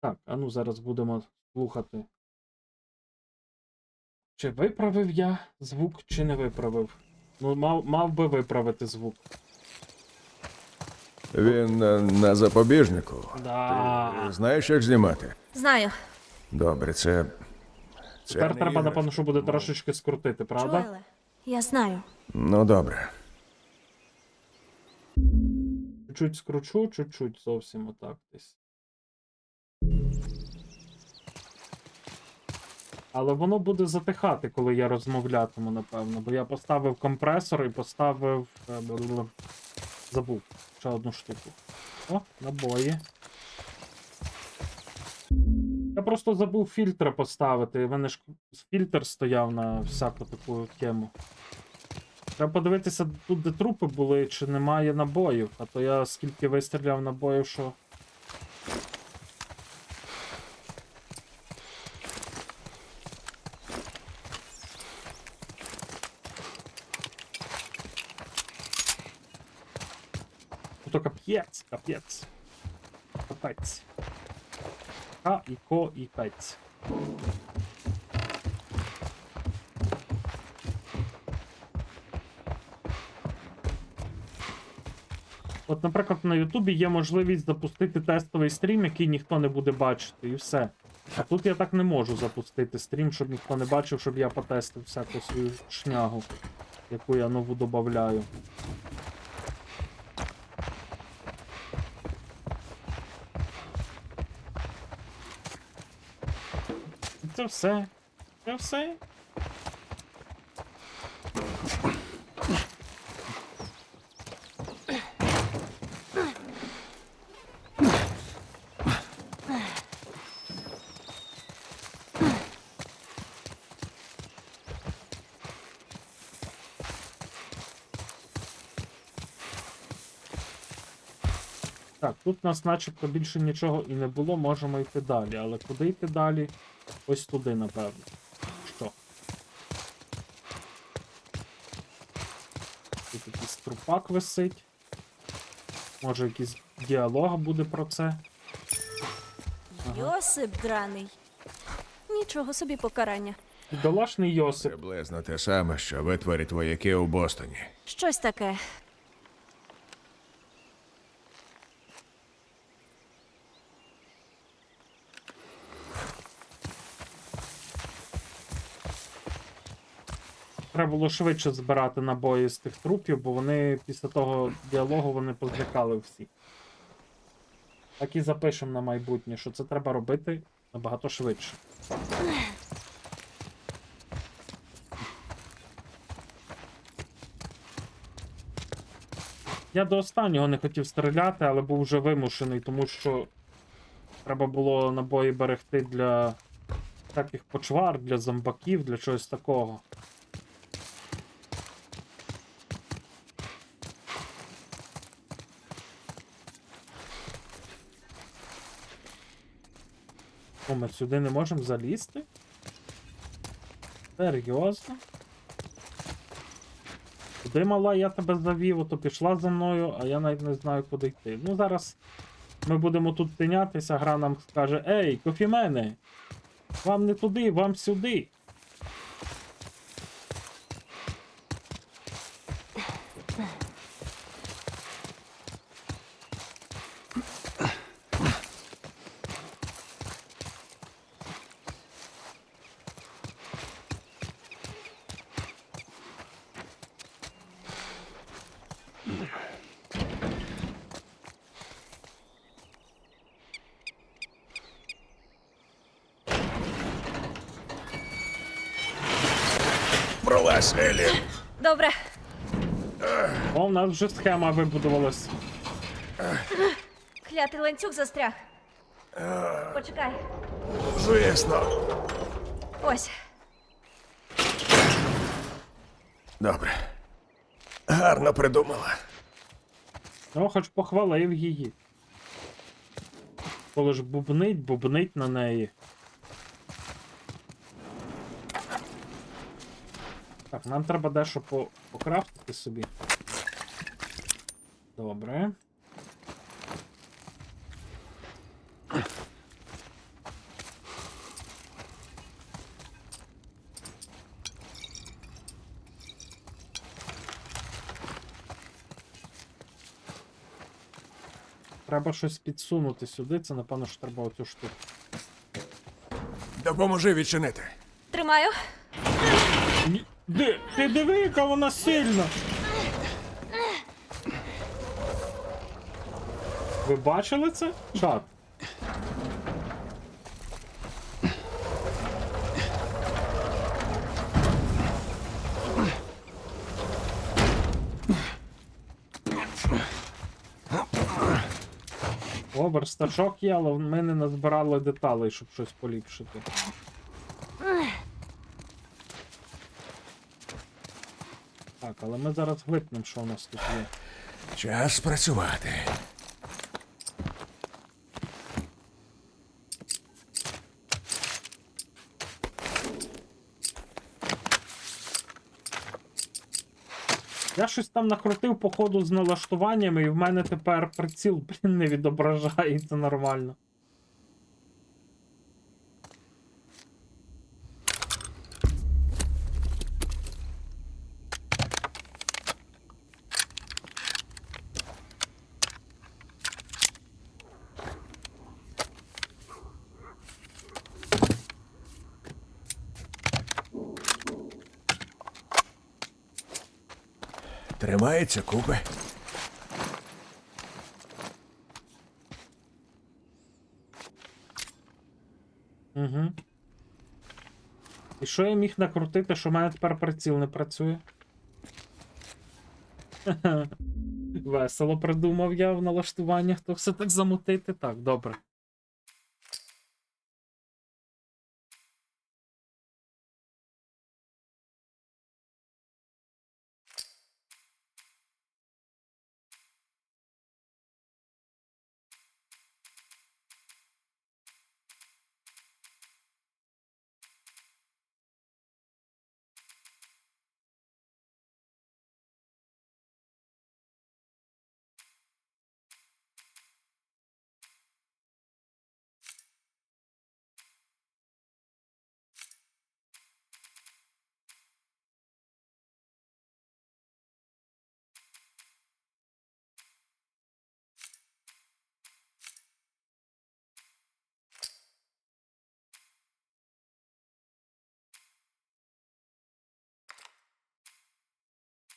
Так, а ну зараз будемо слухати. Чи виправив я звук, чи не виправив? Ну, мав би виправити звук. Він на запобіжнику. Да. Ти знаєш, як знімати? Знаю. Добре, це Тепер не треба, іграшка. напевно, що буде трошечки скрутити, правда? Джоеле, я знаю. Ну, добре. Чуть-чуть скручу, чуть-чуть зовсім отак десь. Але воно буде затихати, коли я розмовлятиму, напевно. Бо я поставив компресор і поставив. Забув ще одну штуку. О, набої. Я просто забув фільтри поставити. В мене ж фільтр стояв на всяку таку тему. Треба подивитися, тут де трупи були, чи немає набоїв. А то я скільки вистріляв набоїв, що. То капець, капець. Капець. Ка і ко і пець. От, наприклад, на Ютубі є можливість запустити тестовий стрім, який ніхто не буде бачити, і все. А тут я так не можу запустити стрім, щоб ніхто не бачив, щоб я потестив всяку свою шнягу, яку я нову додаю. Це все. Це все. Так, тут у нас начебто більше нічого і не було, можемо йти далі. Але куди йти далі? Ось туди, напевно. Що? Тут якийсь трупак висить. Може якийсь діалог буде про це. Йосип драний. Нічого собі покарання. Бідолашний Йосип. Приблизно те саме, що витворять вояки у Бостоні. Щось таке. Треба було швидше збирати набої з тих трупів, бо вони після того діалогу вони позлякали всі. Так і запишемо на майбутнє, що це треба робити набагато швидше. Я до останнього не хотів стріляти, але був вже вимушений, тому що треба було набої берегти для всяких почвар, для зомбаків, для чогось такого. О, ми сюди не можемо залізти? Серйозно? Куди, мала, я тебе завів, ото пішла за мною, а я навіть не знаю, куди йти. Ну, зараз ми будемо тут тинятися, гра нам скаже: ей, кофімени! Вам не туди, вам сюди. Пролазь, Елі! Добре. О, в нас вже схема вибудувалась. Клятий ланцюг застряг. Почекай. Звісно. Ось. Добре. Гарно придумала. Ну, хоч похвалив її. Коли ж бубнить на неї. Так, нам треба дещо покрафтити собі. Добре. Треба щось підсунути сюди, це напевно що треба оцю штуку. Допоможи відчинити. Тримаю. Де? Ти диви, яка вона сильна! Ви бачили це? Чат? О, верстачок є, але ми не назбирали деталей, щоб щось поліпшити. Так, але ми зараз глипнемо, що у нас тут є. Час працювати. Я щось там накрутив по ходу з налаштуваннями, і в мене тепер приціл, блін, не відображається нормально. Тримається купи. Угу. І що я міг накрутити, що в мене тепер приціл не працює? Весело придумав я в налаштуваннях, то все так замутити. Так, добре.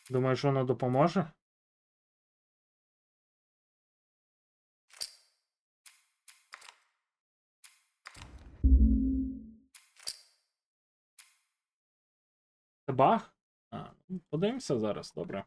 Думаєш, воно допоможе? Це баг? Ну, подивимося зараз, добре.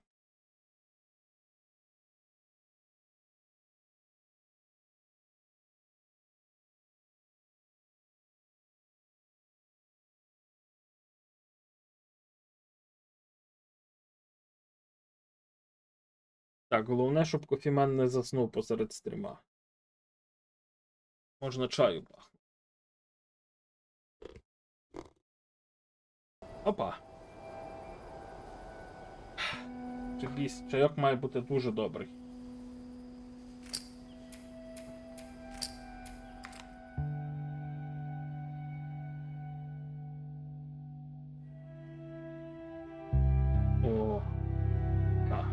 Так, головне, щоб кофімен не заснув посеред стріма. Можна чаю бахнути. Опа. Чайок має бути дуже добрий. О, так.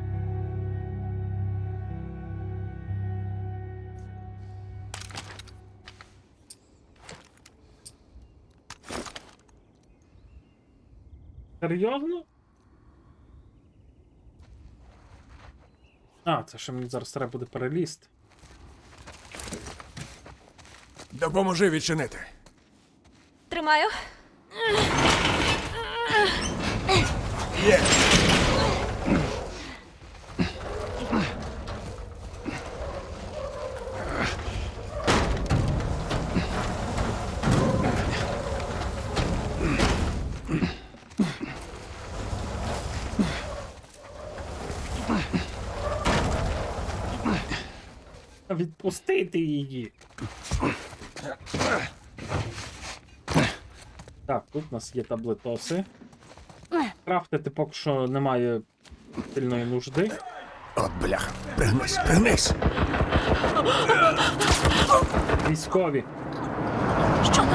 Серйозно? Це ще мені зараз треба буде перелізти. Допоможи відчинити. Тримаю. Є! Відпустити її. Так, тут у нас є таблетоси. Крафтити поки що немає сильної нужди. От бляха, пригнись. Військові. Нічого.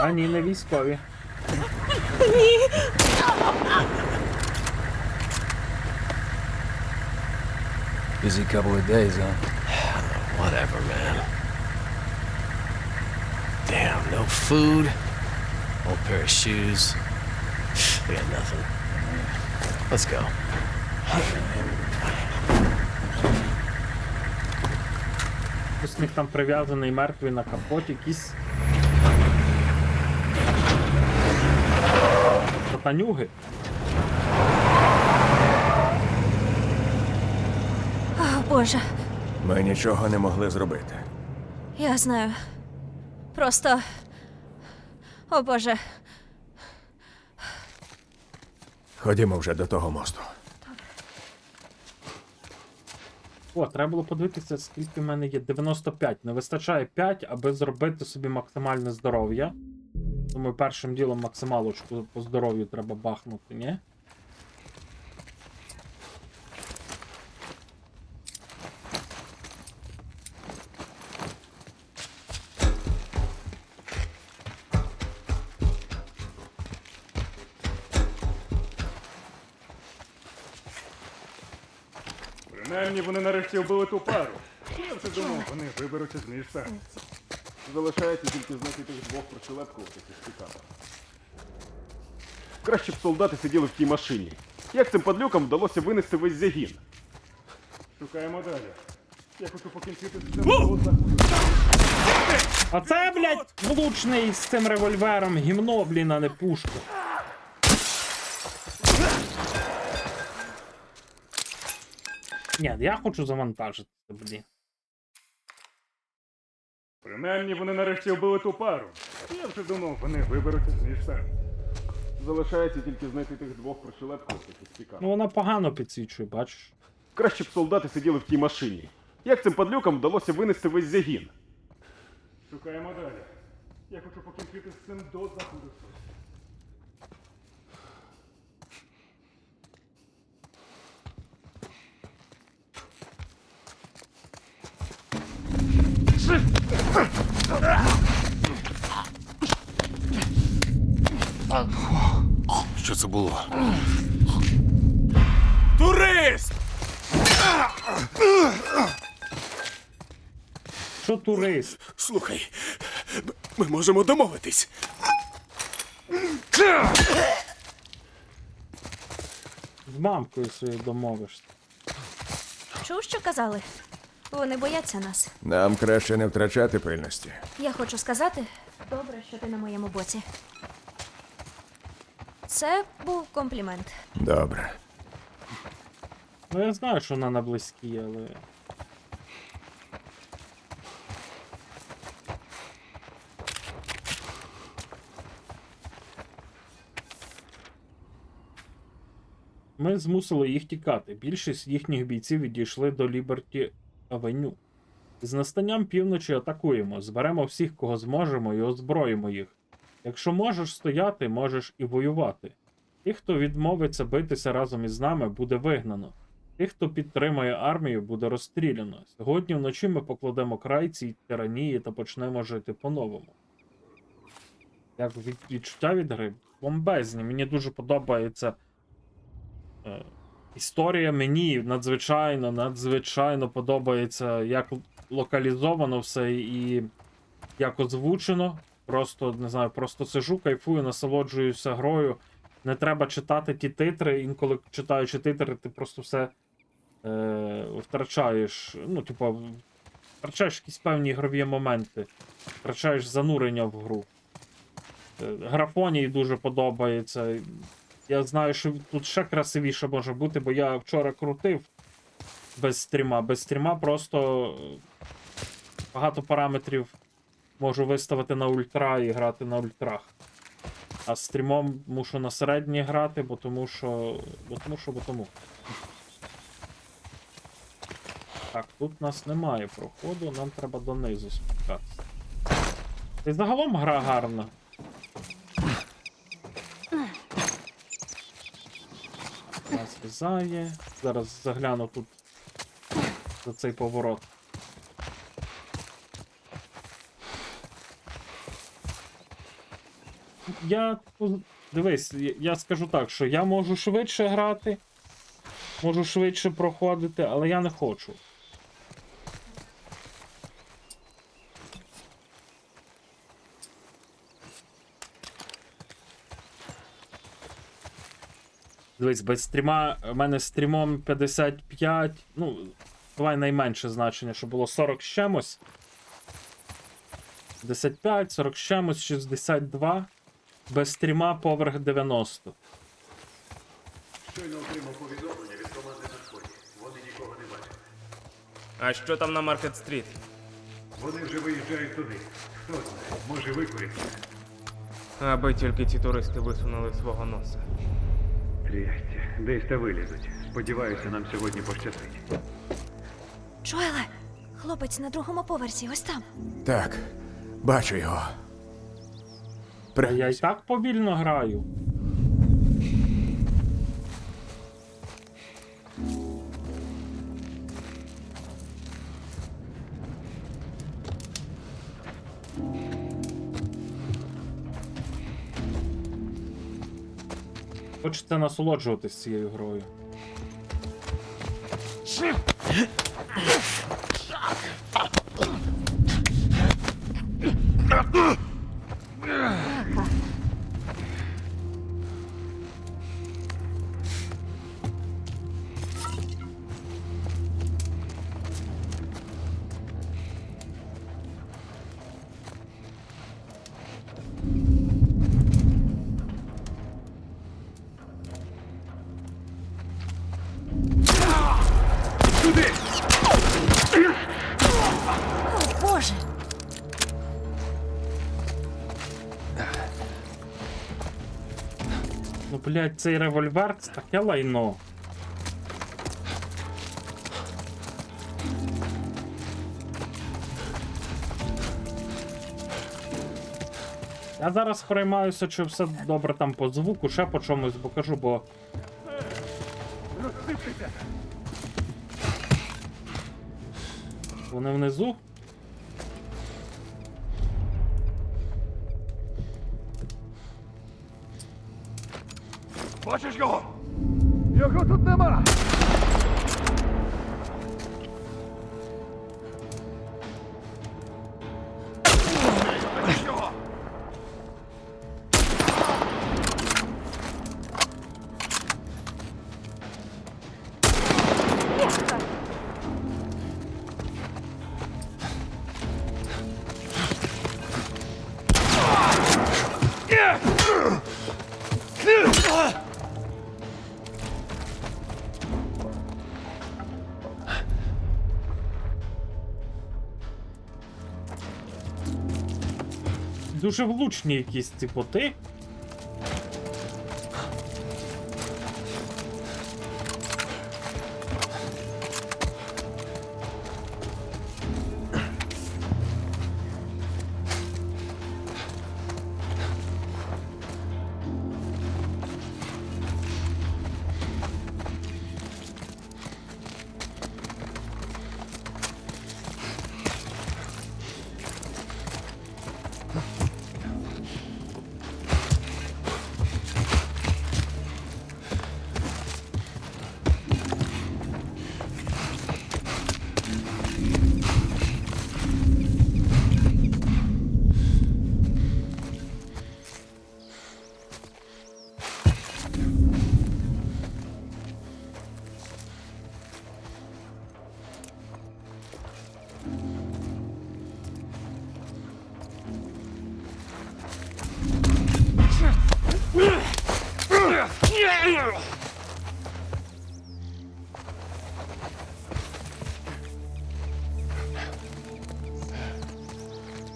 А ні, не військові. Busy couple of days, huh? Whatever, man. Damn, no food, old pair of shoes. We got nothing. Let's go. Ось у них там прив'язаний мертвий на капоті якісь сатанюги. О, Боже, Ми нічого не могли зробити. я знаю. Просто. О Боже. Ходімо вже до того мосту. О, треба було подивитися, скільки в мене є. 95. Не вистачає 5, аби зробити собі максимальне здоров'я. Думаю, першим ділом максималочку по здоров'ю треба бахнути, ні? Принаймні вони нарешті вбили ту пару. Я вже думав, вони виберуться з міста. Залишається тільки знайти тих двох пришелепкуватих із пікапа. Краще б солдати сиділи в тій машині. Як цим падлюкам вдалося винести весь загін? Шукаємо далі. Я хочу покінчити з цим заходом. А це, блядь, влучний з цим револьвером гімно, блін, а не пушка. Ні, я хочу завантажити, блін. Принаймні вони нарешті вбили ту пару. Я вже думав, вони виберуться з міста. Залишається тільки знайти тих двох пришелепкуватих із пікапа. Ну вона погано підсвічує, бачиш. Краще б солдати сиділи в тій машині. Як цим падлюкам вдалося винести весь загін? Шукаємо далі. Я хочу покінчити з цим до заходу сонця. Що це було? Турист! Що турист? Слухай, ми можемо домовитись. З мамкою своєю домовишся. Чув, що казали? Вони бояться нас. Нам краще не втрачати пильності. Я хочу сказати, добре, що ти на моєму боці. Це був комплімент. Добре. Ну я знаю, що вона на близькій, але. Ми змусили їх тікати. Більшість їхніх бійців відійшли до Ліберті Авеню. З настанням півночі атакуємо, зберемо всіх, кого зможемо, і озброїмо їх. Якщо можеш стояти, можеш і воювати. Тих, хто відмовиться битися разом із нами, буде вигнано. Тих, хто підтримує армію, буде розстріляно. Сьогодні вночі ми покладемо край цій тиранії та почнемо жити по-новому. Як відчуття від гри? Бомбезні. Мені дуже подобається історія. Мені надзвичайно подобається, як локалізовано все і як озвучено. Просто, не знаю, просто сижу, кайфую, насолоджуюся грою. Не треба читати ті титри. Інколи читаючи титри, ти просто все втрачаєш. Ну, типу, втрачаєш якісь певні ігрові моменти. Втрачаєш занурення в гру. Графоній дуже подобається. Я знаю, що тут ще красивіше може бути, бо я вчора крутив без стріма. Без стріма просто багато параметрів можу виставити на ультра і грати на ультрах. А з стрімом мушу на середній грати, бо тому. Так, тут у нас немає проходу, нам треба донизу спускатися. І загалом гра гарна. Нас злізає. Зараз загляну тут за цей поворот. Дивись, я скажу так, що я можу швидше грати, можу швидше проходити, але я не хочу. Дивись, без стріма, у мене стрімом 55, ну, давай найменше значення, щоб було 40 з чимось. 55, 40 з чимось, 62. Без стріма поверх 90. Щойно отримав повідомлення від команди на сході. Вони нікого не бачать. А що там на Маркет-стріт? Вони вже виїжджають туди. Хто знає, може викуриться. Аби тільки ці туристи висунули свого носа. Трясця, десь та вилізуть. Сподіваюся, нам сьогодні пощастить. Джоеле, хлопець на другому поверсі, ось там. Так, бачу його. А я і так повільно граю. Хочеться насолоджуватись цією грою. О, Боже! Ну, блядь, цей револьвер це таке лайно. Я зараз переймаюся, чи все добре там по звуку, ще по чомусь покажу, бо... Вони внизу? Бачиш його? Його тут нема! Бачиш його? Дуже влучні якісь ці боти.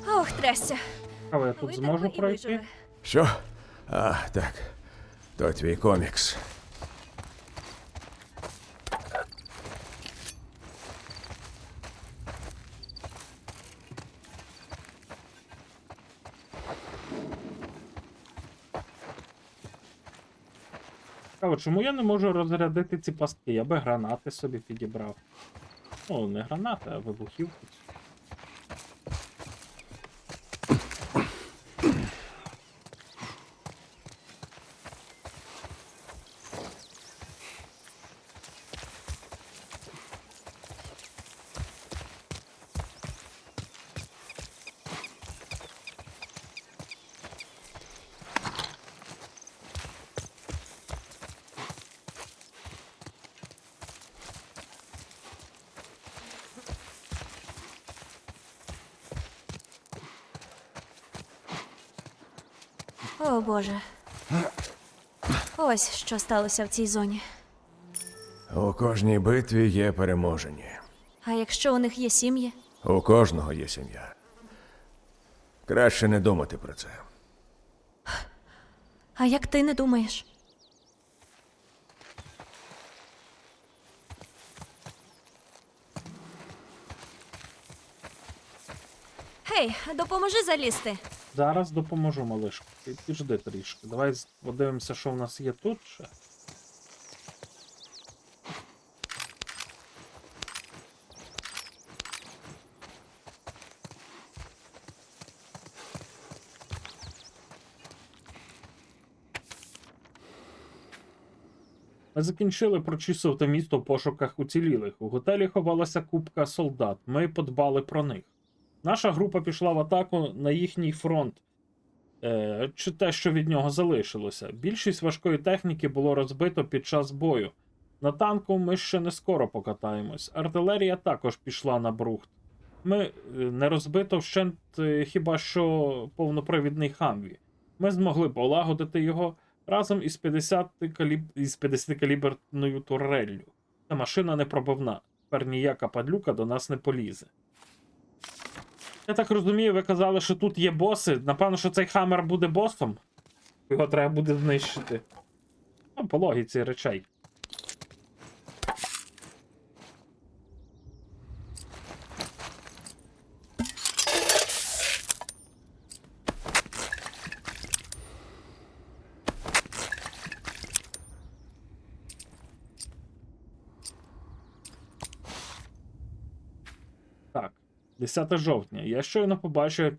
Ох, трясся. Але я тут Витерпи зможу і пройти? виживе. Що? А, так. То твій комікс. Цікаво, чому я не можу розрядити ці пастки? Я би гранати собі підібрав. Ну, не гранати, а вибухівку. О, Боже. Ось що сталося в цій зоні. У кожній битві є переможені. А якщо у них є сім'ї? У кожного є сім'я. Краще не думати про це. А як ти не думаєш? Гей, допоможи залізти. Зараз допоможу, малишку. Ти піджди трішки. Давай подивимося, що в нас є тут ще. Ми закінчили прочісувати місто в пошуках уцілілих. У готелі ховалася купка солдат. Ми подбали про них. Наша група пішла в атаку на їхній фронт, чи те, що від нього залишилося. Більшість важкої техніки було розбито під час бою. На танку ми ще не скоро покатаємось. Артилерія також пішла на брухт. Ми не розбито вщент хіба що повнопривідний Хамві. Ми змогли полагодити його разом із 50-каліберною туреллю. Та машина непробивна. Тепер ніяка падлюка до нас не полізе. Я так розумію, ви казали, що тут є боси. Напевно, що цей Хаммер буде босом. Його треба буде знищити. Ну, по логіці речей. Так. 10 жовтня. Я щойно побачив,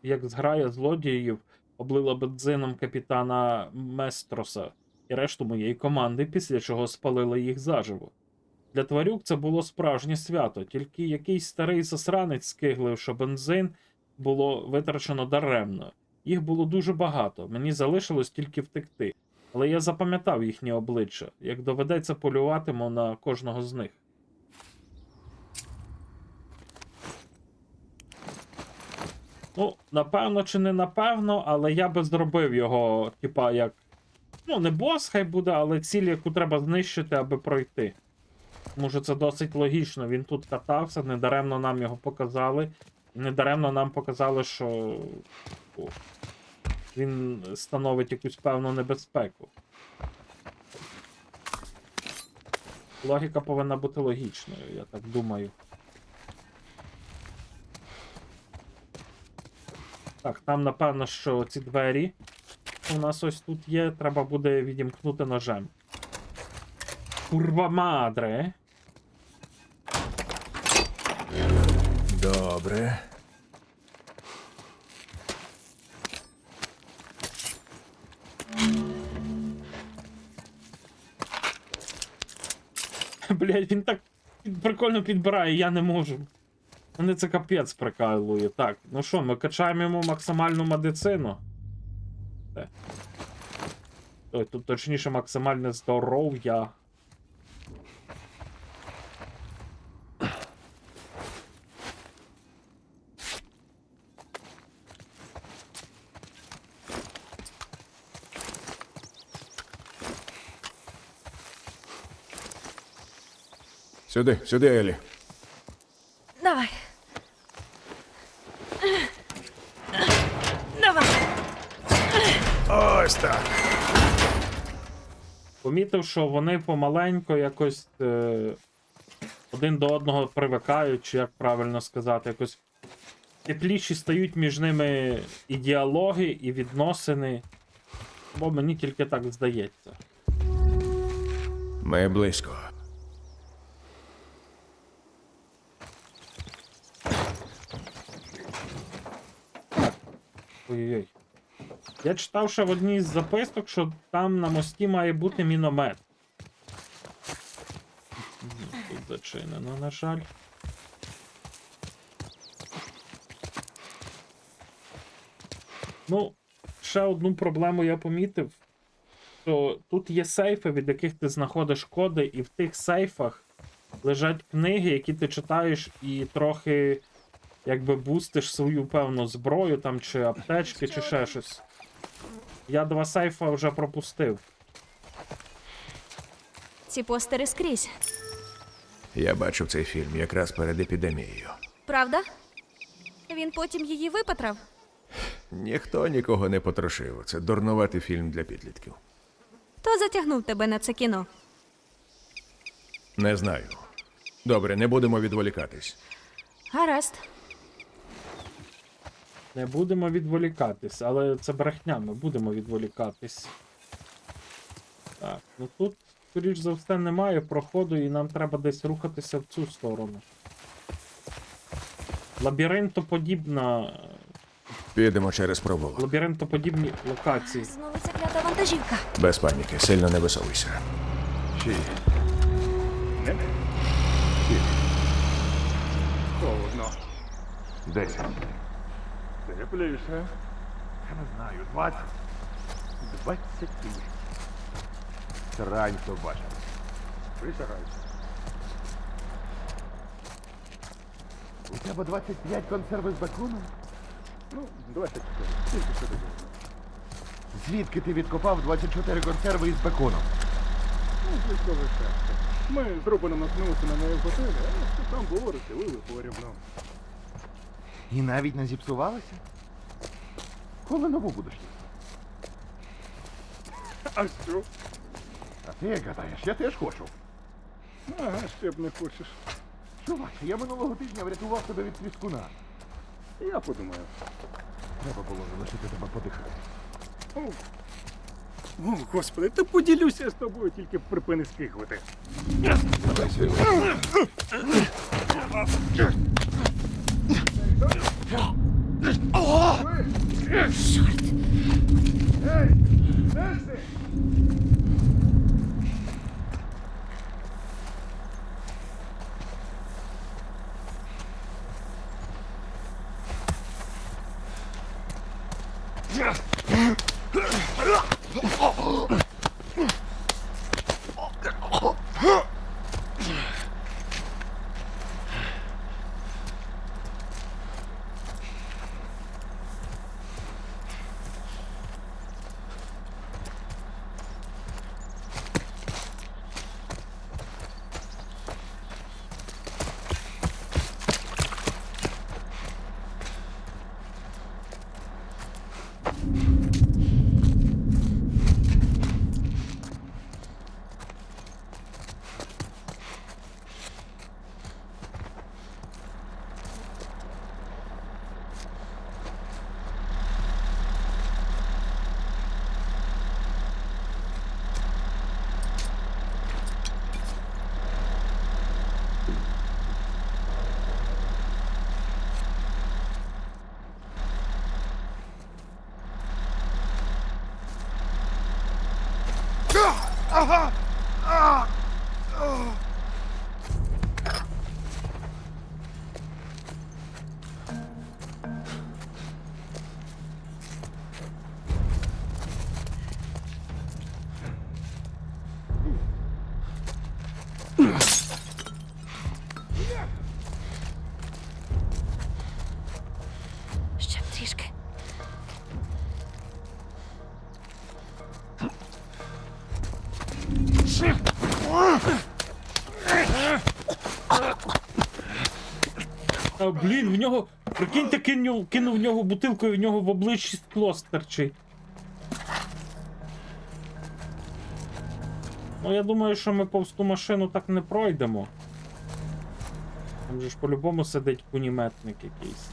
як зграя злодіїв облила бензином капітана Местроса і решту моєї команди, після чого спалили їх заживо. Для тварюк це було справжнє свято, тільки якийсь старий засранець скиглив, що бензин було витрачено даремно. Їх було дуже багато, мені залишилось тільки втекти. Але я запам'ятав їхні обличчя. Як доведеться, полюватиму на кожного з них. Ну, напевно чи не напевно, але я би зробив його, типа, як. Ну, не бос хай буде, але ціль, яку треба знищити, аби пройти. Тому що це досить логічно. Він тут катався, недаремно нам його показали. Недаремно нам показали, що він становить якусь певну небезпеку. Логіка повинна бути логічною, я так думаю. Так, там напевно, що ці двері у нас ось тут є, треба буде відімкнути ножем. Курва мадре. Добре. Блять, він так прикольно підбирає, я не можу. Мене це капець прикалує. Так, ну що, ми качаємо йому максимальну медицину. Ой, тут точніше максимальне здоров'я. Сюди, сюди, Елі. Давай. Давай. Ось так. Помітив, що вони помаленько якось один до одного привикають, чи як правильно сказати, якось тепліші стають між ними і діалоги, і відносини. Бо мені тільки так здається. Ми близько. Ой-ой-ой. Я читав ще в одній з записок, що там на мості має бути міномет. Тут зачинено, на жаль. Ну, ще одну проблему я помітив, що тут є сейфи, від яких ти знаходиш коди, і в тих сейфах лежать книги, які ти читаєш і трохи якби бустиш свою певну зброю там, чи аптечки, чи ще щось. Я 2 сейфа вже пропустив. Ці постери скрізь. Я бачив цей фільм якраз перед епідемією. Правда? Він потім її випатрав? Ніхто нікого не потрошив. Це дурнуватий фільм для підлітків. Хто затягнув тебе на це кіно? Не знаю. Добре, не будемо відволікатись. Гаразд. Не будемо відволікатись, але це брехня, ми будемо відволікатись. Так, ну тут, скоріш за все, немає проходу, і нам треба десь рухатися в цю сторону. Лабіринтоподібна. Підемо через провулок. Лабіринтоподібні локації. Знову ця клята вантажівка. Без паніки, сильно не висовуйся. Холодно. 10. Тепліше. Я не знаю, 20. 20. Срань собача. Присягаюся. У тебе 25 консерви з беконом? Ну, 24. Тільки що тоді. Звідки ти відкопав 24 консерви із беконом? Ну, звідкове щастя. Ми з Рубаном наткнулися на неї в готелі, а що там було, розселили порівно. І навіть не зіпсувалися? Коли нову будеш їсти? А що? А ти як гадаєш, я теж хочу. Ага, ще б не хочеш. Чувак, я минулого тижня врятував тебе від тріскуна. Я подумаю. Треба було залишити тебе подихати. О, господи, та поділюся з тобою, тільки припини скихувати. Ще б трішки. А, блін, в нього. Прикиньте, кинув в нього бутилку і в нього в обличчі скло стерчить. Ну, я думаю, що ми повз ту машину так не пройдемо. Там же ж по-любому сидить куніметник якийсь.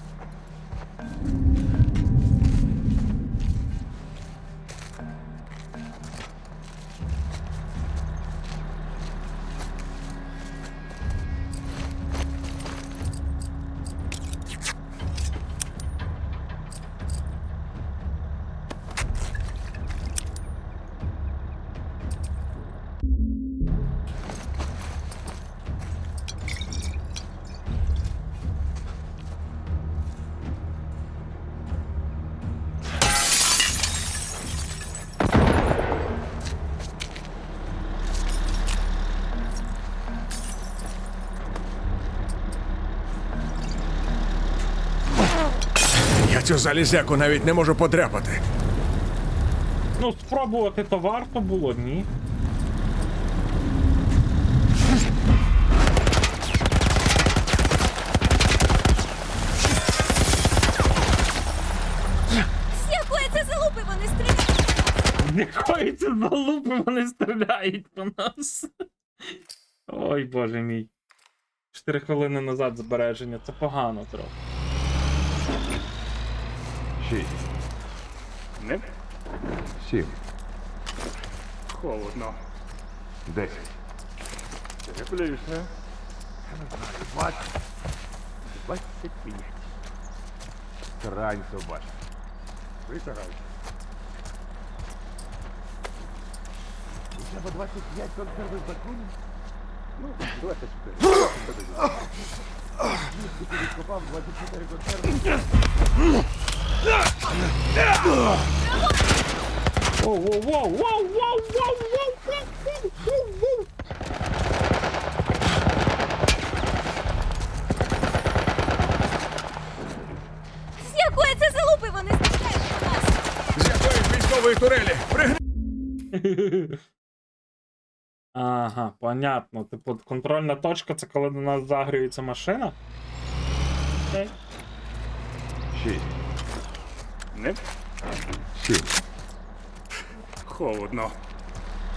Я цю залізяку навіть не можу подряпати. Ну, спробувати то варто було, ні. З якої це залупи вони стріляють? З якої це залупи вони стріляють по нас? Ой, боже мій. 4 хвилини назад збереження, це погано трохи. 6. Не? 7. Холодно. 10. Тепліше. 20. 25. Срань собача. Витягай. У тебе 25 консерви з бакуном? Ну, 24. Звідки ти відкопав 24 консерви? Воу-воу-воу-воу-воу-воу-воу-воу-воу-воу-воу! З якої це залупи вони стріляють по нас? З якоїсь військової турелі. Ага, понятно. Типу, контрольна точка це коли до нас загрюється машина? Окей. 6. Не? 7. Холодно.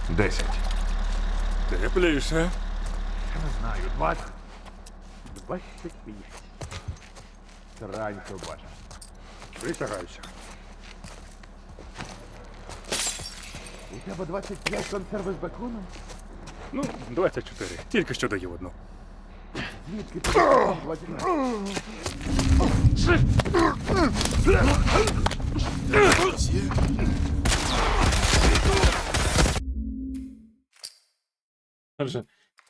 10. Тепліше. Я не знаю, 20. 25. Срань собача. Витягайся. У тебе 25 консерви з бакуном? Ну, 24. Тільки що даю одну. Звідки ти відкопав 25? Каже,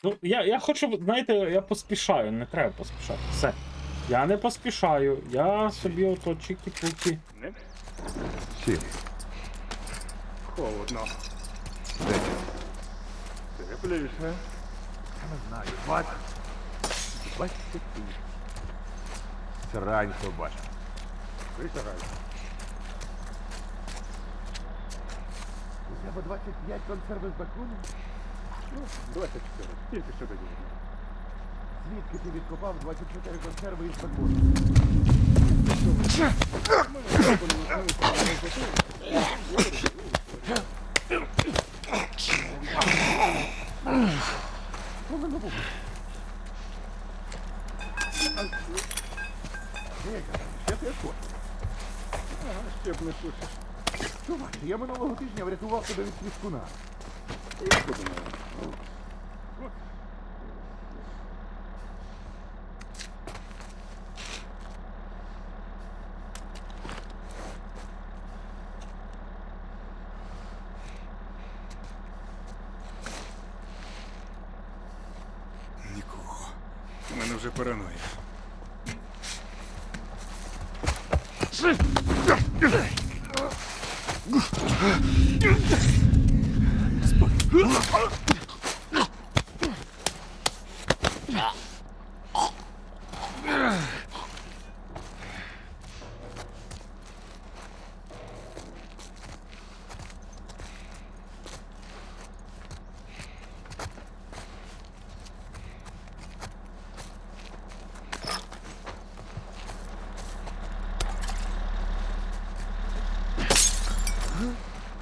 ну, я хочу, знаєте, я поспішаю, не треба поспішати. Все. Я не поспішаю, я собі ото чікі-пукі. Не? 7. Холодно. 10. Тепліше. Я не знаю, 20. 25. Срань собача. Витягайся. У тебе 25 консерви з бакуном? Ну, 24. Тільки що даю одну. Звідки ти відкопав 24 консерви із бакуном? Ще ти хочеш? Ага, ще б не хочеш. Чувак, я минулого тижня врятував тебе від свіскуна. мене вже параноя.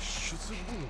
Що це було?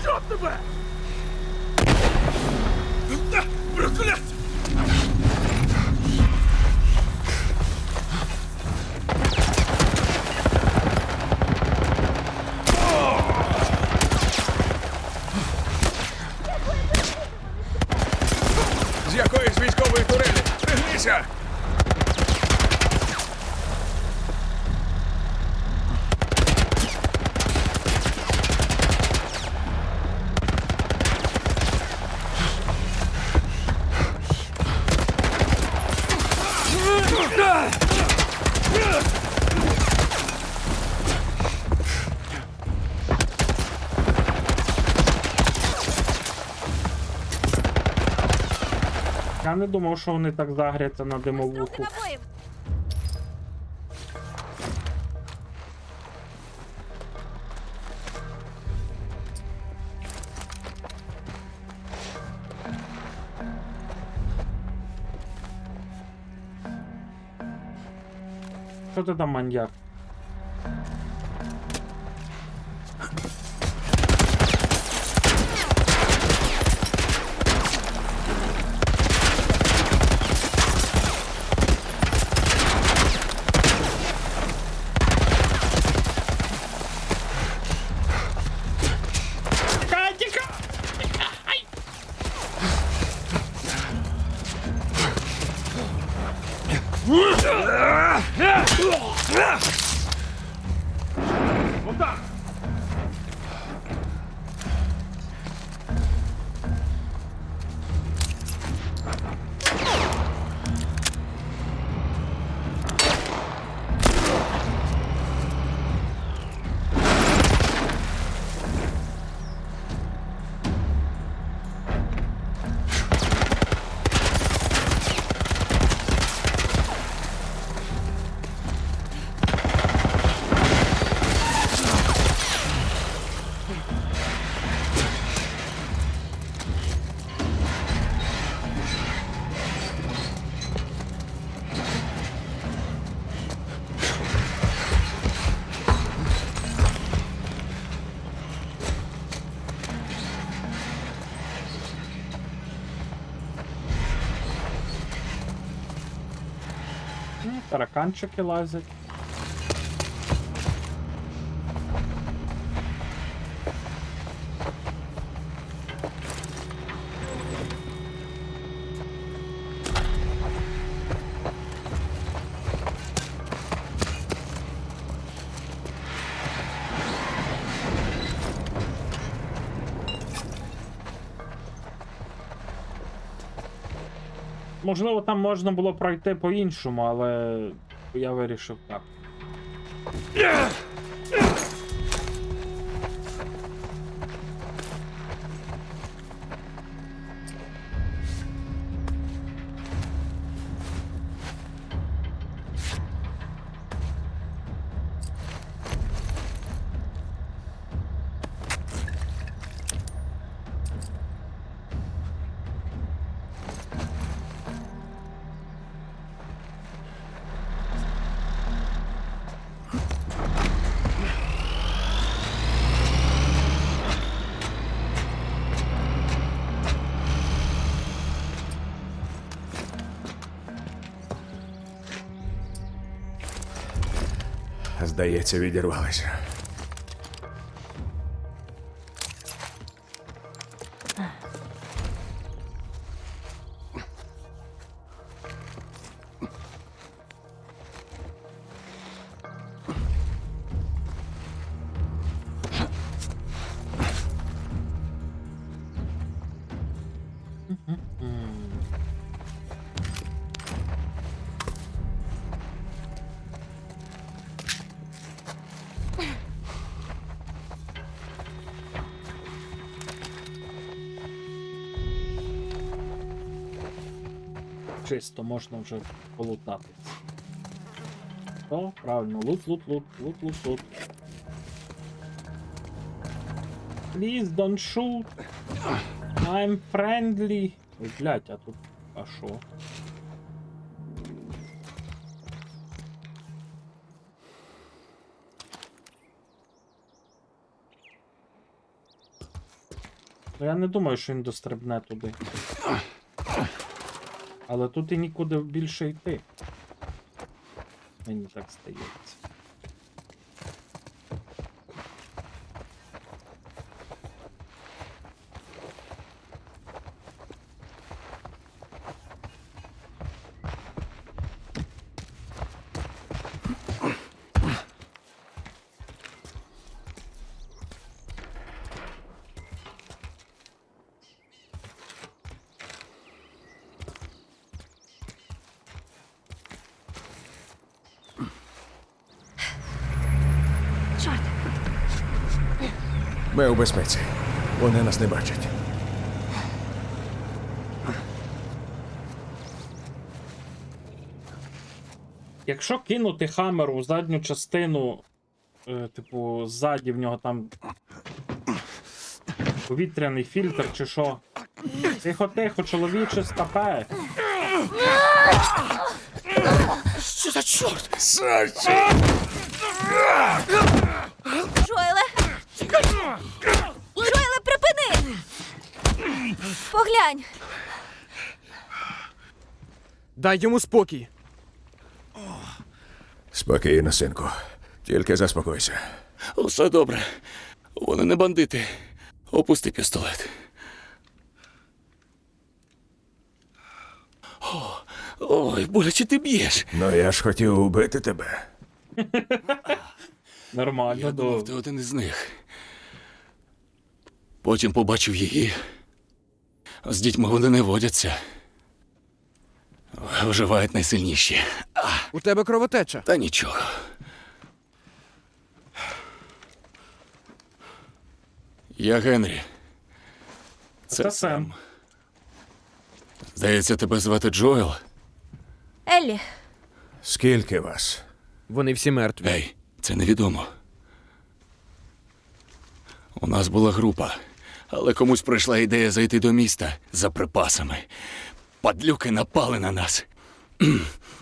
Що тебе? Прокляття! З якоїсь військової турелі! Пригнися! Я не думав, що вони так загряться на Трохи димовуху. набоїв. Що ти там, маньяк? Тараканчики лазять. Можливо, там можна було пройти по-іншому, але я вирішив так. Здається, відірвалися. Чисто можна вже полутатись. О, правильно, лут. Please don't shoot. I'm friendly. Ой, блядь, а тут... А шо? Ну, я не думаю, що він дострибне туди. Але тут і нікуди більше йти. Мені так здається. Чорт, Ми у безпеці. Вони нас не бачать. Якщо кинути Хаммер у задню частину, типу, ззаді в нього там повітряний фільтр чи що. Тихо, чоловіче, стапе. Що за чорт? Джоеле! Джоеле, припини! Поглянь! Дай йому спокій. Спокійно, синку. Тільки заспокойся. Усе добре. Вони не бандити. Опусти пістолет. Ой, боляче ти б'єш. Ну я ж хотів убити тебе. Нормально, Я думав, ти один із них. Потім побачив її. З дітьми вони не водяться. Виживають найсильніші. У тебе кровотеча. Та нічого. Я Генрі. Це Сем. Здається, тебе звати Джоел. Еллі, Скільки вас? Вони всі мертві. Ей, це невідомо. У нас була група, але комусь прийшла ідея зайти до міста за припасами. Падлюки напали на нас.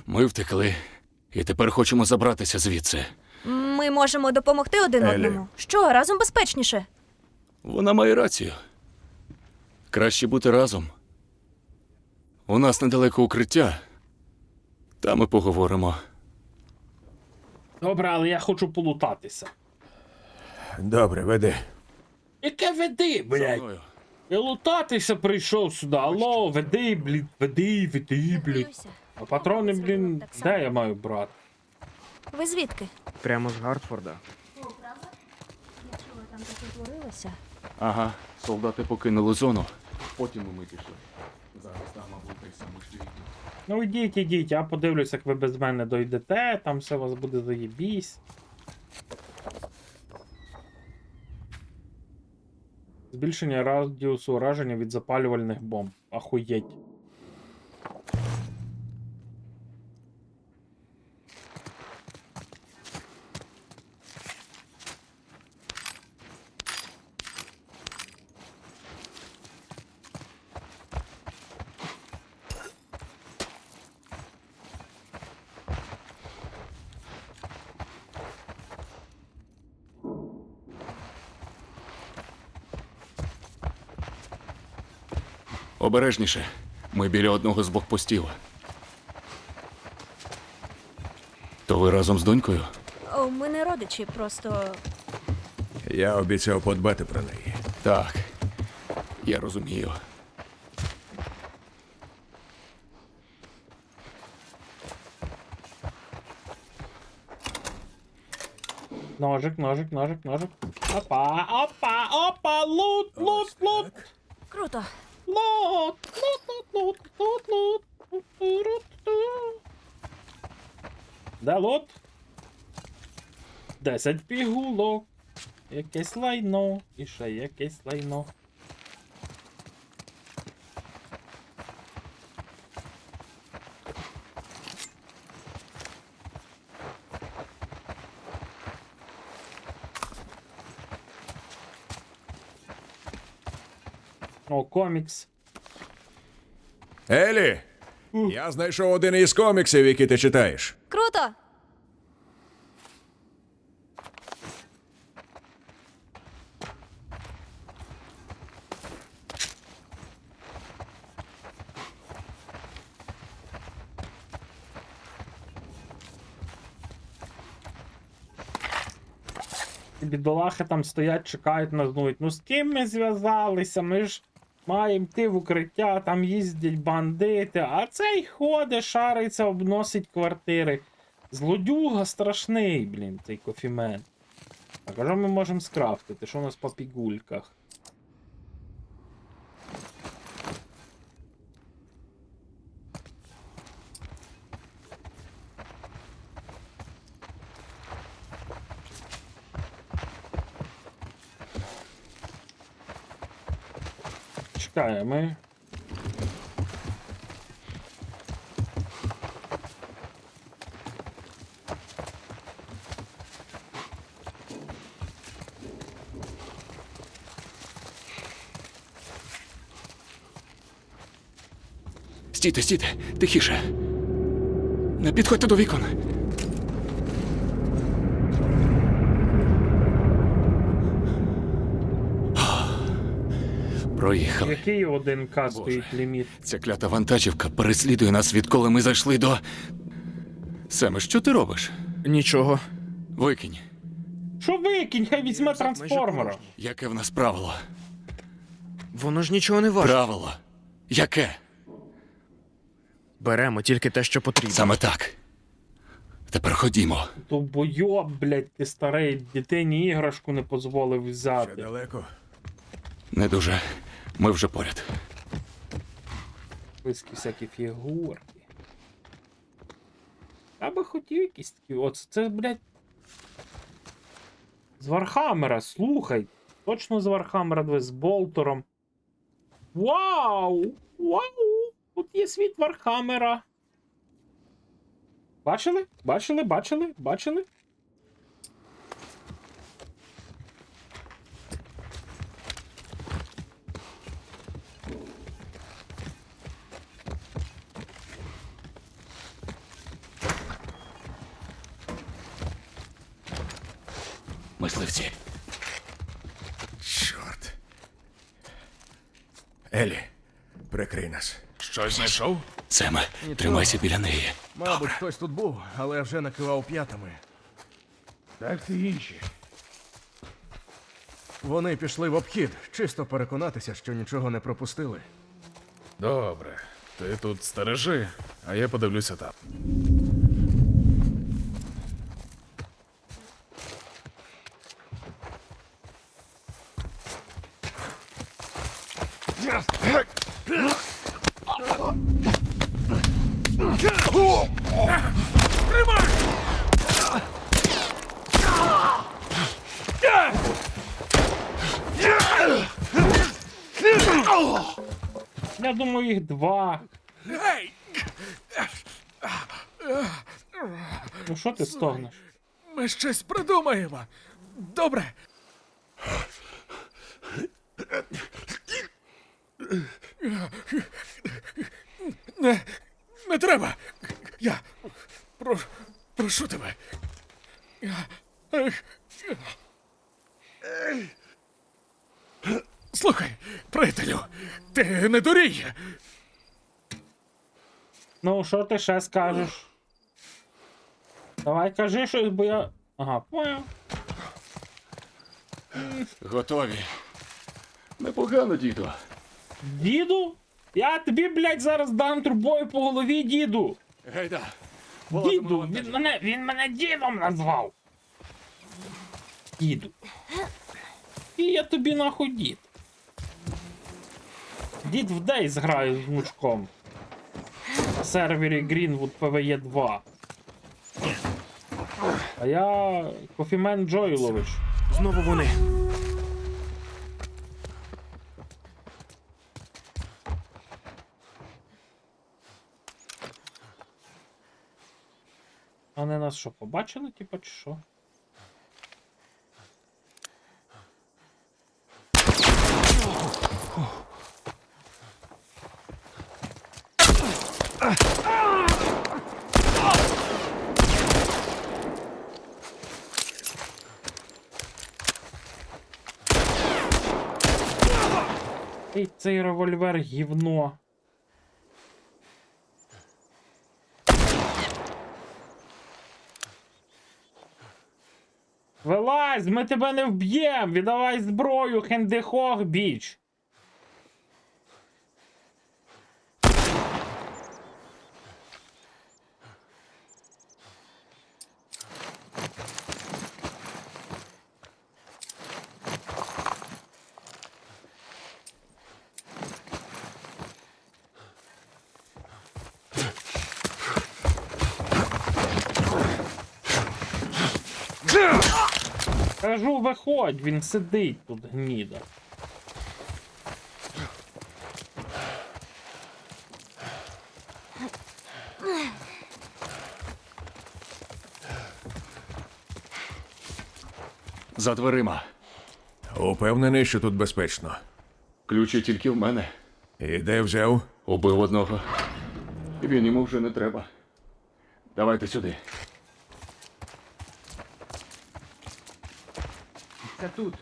Ми втекли, і тепер хочемо забратися звідси. ми можемо допомогти один Еллі. одному. Що, разом безпечніше? Вона має рацію. Краще бути разом. У нас недалеко укриття. Та ми поговоримо. Добре, але я хочу полутатися. Добре, веди. Яке веди, За блядь? мною. Я лутатися прийшов сюди. Алло, веди, блін, веди, Не блін. боюся. А патрони, Я зробила блін, так само. де я маю брати? Ви звідки? Прямо з Гартфорда. О, правда? Я чула, там таке творилося. Ага, солдати покинули зону. Потім і ми пішли. Зараз там, мабуть, той самий шлях. Ну ідіть, я подивлюсь, як ви без мене дойдете, там все у вас буде заєбісь. Збільшення радіусу ураження від запалювальних бомб. Ахуєть. Обережніше. Ми біля одного з блокпостів. То ви разом з донькою? О, ми не родичі, просто. Я обіцяв подбати про неї. Так. Я розумію. Ножик. Опа, лут. Круто! Лут. Де лут? 10 пігулок. Якесь лайно. І ще якесь лайно. О, комікс. Елі! Я знайшов один із коміксів, які ти читаєш. Круто! Ці бідолахи там стоять, чекають нас, думають, ну з ким ми зв'язалися? Ми ж маємо йти в укриття, там їздять бандити, а цей ходить, шариться, обносить квартири. Злодюга страшний, блін, цей кофімен. Так, а що ми можемо скрафтити? Що у нас по пігульках? Чекай, ми. Стійте, тихіше. Не підходьте до вікон. Проїхали. Який 1К стоїть ліміт? Ця клята вантажівка переслідує нас, відколи ми зайшли до. Семе, що ти робиш? Нічого. Викинь. Що викинь? Хай візьме трансформера. Яке в нас правило? Воно ж нічого не важить. Правило. Яке? Беремо тільки те, що потрібно. Саме так. Тепер ходімо. Довбойоб, блядь, ти старий, дитині іграшку не дозволив Ще взяти. далеко. Не дуже. Ми вже поряд. Списки всякі фігурки. Я би хотів якісь такі. От це, блядь. З Вархаммера, слухай. Точно з Вархаммера 2 з Болтором. Вау! Вау! Тут є світ Вархаммера. Бачили? Бачили? Мисливці. Чорт. Елі, Прикрий нас. Щось знайшов? Семе, тримайся біля неї. Мабуть, хтось тут був, але вже накивав п'ятами. Так це інші. Вони пішли в обхід, чисто переконатися, що нічого не пропустили. Добре. Ти тут стережи, а я подивлюся там. Я думаю, їх два. Ну що ти стогнеш? Ми щось придумаємо. Добре. Не треба. Я прошу тебе. Слухай, приятелю, ти не дурій. Ну, що ти ще скажеш? Давай кажи щось, бо я. Ага, поняв. Готові. Непогано, діду. Діду? Я тобі, блядь, зараз дам трубою по голові, діду. Гайда. Діду, він мене дідом назвав. Діду. І я тобі нахуй дід. Дід в Дейс грає з внучком. На сервері Greenwood PvE 2. А я Кофімен Джойлович. Знову вони. Вони нас що, побачили, типа, чи що? Ей, цей револьвер гівно. Вилазь, ми тебе не вб'єм! Віддавай зброю, хендехох, біч! Кажу, виходь, він сидить тут, гніда. За дверима. Упевнений, що тут безпечно. Ключі тільки в мене. І де взяв? Убив одного. Він йому вже не треба. Давайте сюди. Це тут.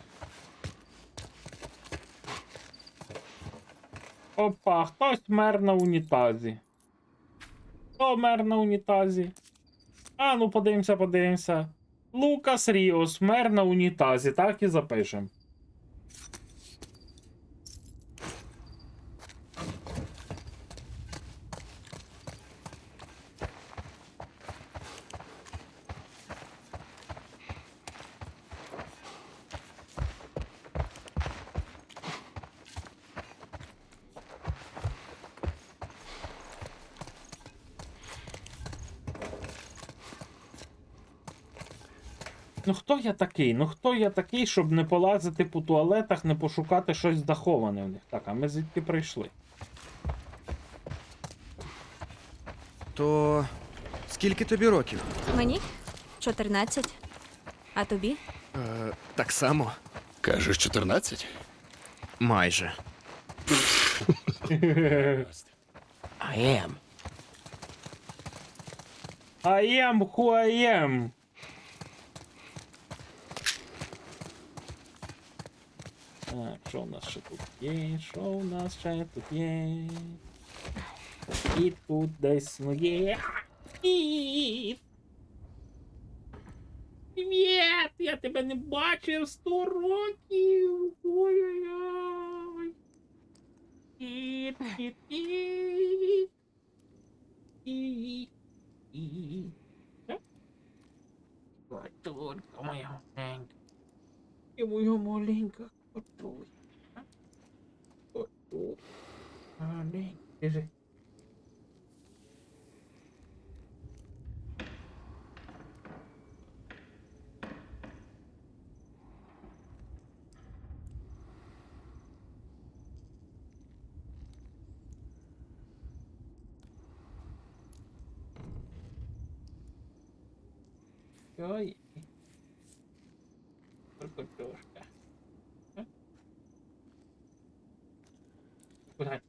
Опа, хтось мер на унітазі. Хто мер на унітазі? А, ну подивимося. Лукас Ріос, мер на унітазі, так і запишемо. Ну хто я такий? Ну хто я такий, щоб не полазити по туалетах, не пошукати щось заховане в них? Так, а ми звідки прийшли? То скільки тобі років? Мені 14. А тобі? Так само. Кажеш, 14? Майже. I am. I am who I am. Так, що у нас ще тут є? Що у нас ще тут є? І тут десь ну є. Кіт! Привіт! Я тебе не бачив 100 років! Ой-ой-ой! Кіт, кіт, кіт! Кіт, кіт! Котулька моя маленька! І моя маленька котулька! Котулька! Маленька! Біжи! Ой. Картошка. Кусай.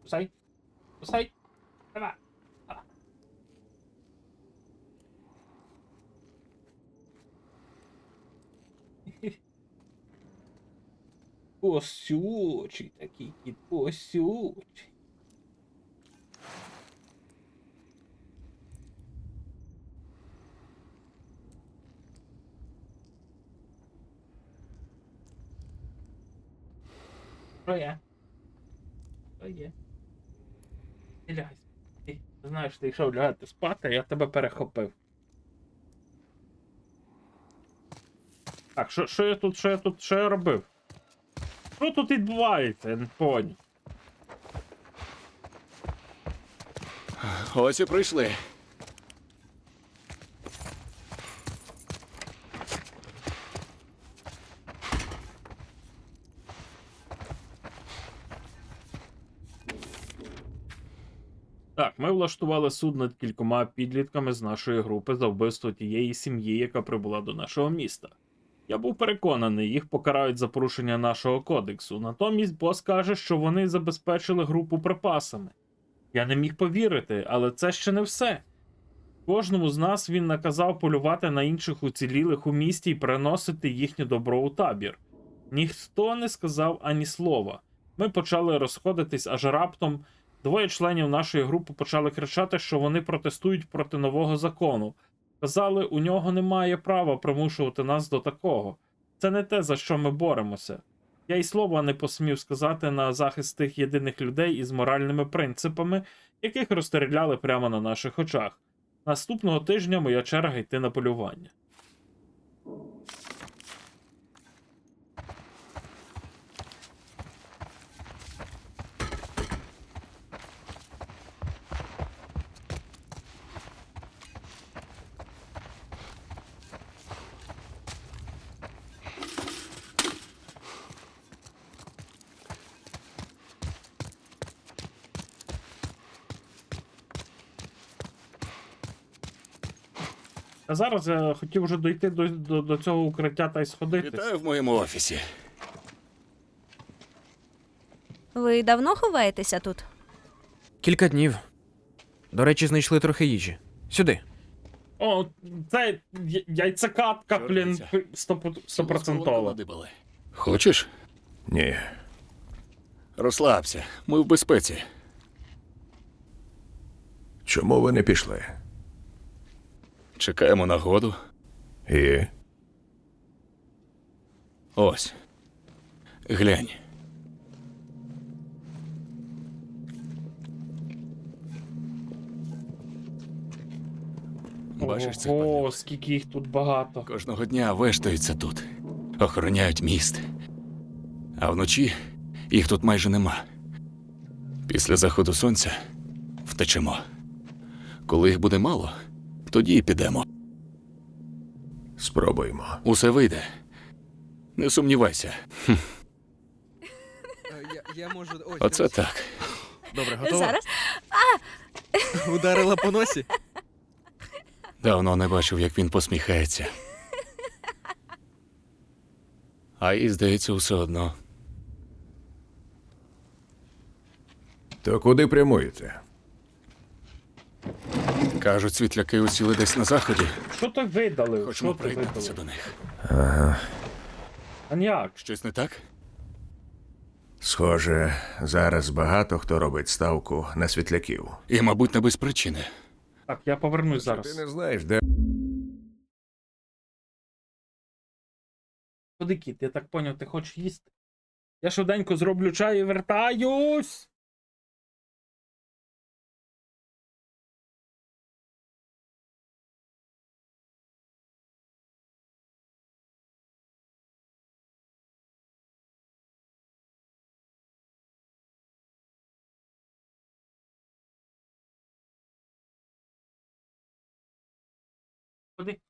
Кусай. Кусай. Давай. Давай. Посючий такий кіт, посючий. Що є? Що є? Ти лягай. Ти знаєш, ти йшов лягати спати, а я тебе перехопив. Так, що я робив? Що тут відбувається? Я не поняв. Ось і прийшли. Так, ми влаштували суд над кількома підлітками з нашої групи за вбивство тієї сім'ї, яка прибула до нашого міста. Я був переконаний, їх покарають за порушення нашого кодексу. Натомість бос каже, що вони забезпечили групу припасами. Я не міг повірити, але це ще не все. Кожному з нас він наказав полювати на інших уцілілих у місті і приносити їхнє добро у табір. Ніхто не сказав ані слова. Ми почали розходитись, аж раптом двоє членів нашої групи почали кричати, що вони протестують проти нового закону. Казали, у нього немає права примушувати нас до такого. Це не те, за що ми боремося. Я й слова не посмів сказати на захист тих єдиних людей із моральними принципами, яких розстріляли прямо на наших очах. Наступного тижня моя черга йти на полювання. А зараз я хотів вже дойти до цього укриття та й сходити. Вітаю в моєму офісі. Ви давно ховаєтеся тут? Кілька днів. До речі, знайшли трохи їжі. Сюди. О, це яйцекатка, блін, Чорниця. 100%. Надибали. Хочеш? Ні. Розслабся, ми в безпеці. Чому ви не пішли? Чекаємо нагоду. І? Ось. Глянь. Бачиш цих Ого, падлюк? скільки їх тут багато. Кожного дня вештаються тут. Охороняють міст. А вночі їх тут майже нема. Після заходу сонця втечемо. Коли їх буде мало, тоді і підемо. Спробуємо. Усе вийде. Не сумнівайся. Я можу. Ось, Оце так. Добре, готова? Зараз. Ударила по носі. Давно не бачив, як він посміхається. А їй, здається, все одно. То куди прямуєте? Кажуть, світляки усіли десь на заході. Що ти видали? Хочемо Що ти приєднатися видали? до них. Ага. А ніяк. Щось не так? Схоже, зараз багато хто робить ставку на світляків. І, мабуть, не без причини. Так, я повернусь Ти зараз. не знаєш, де Куди кіт? Я так поняв, ти хочеш їсти? Я швиденько зроблю чай і вертаюсь. Куди?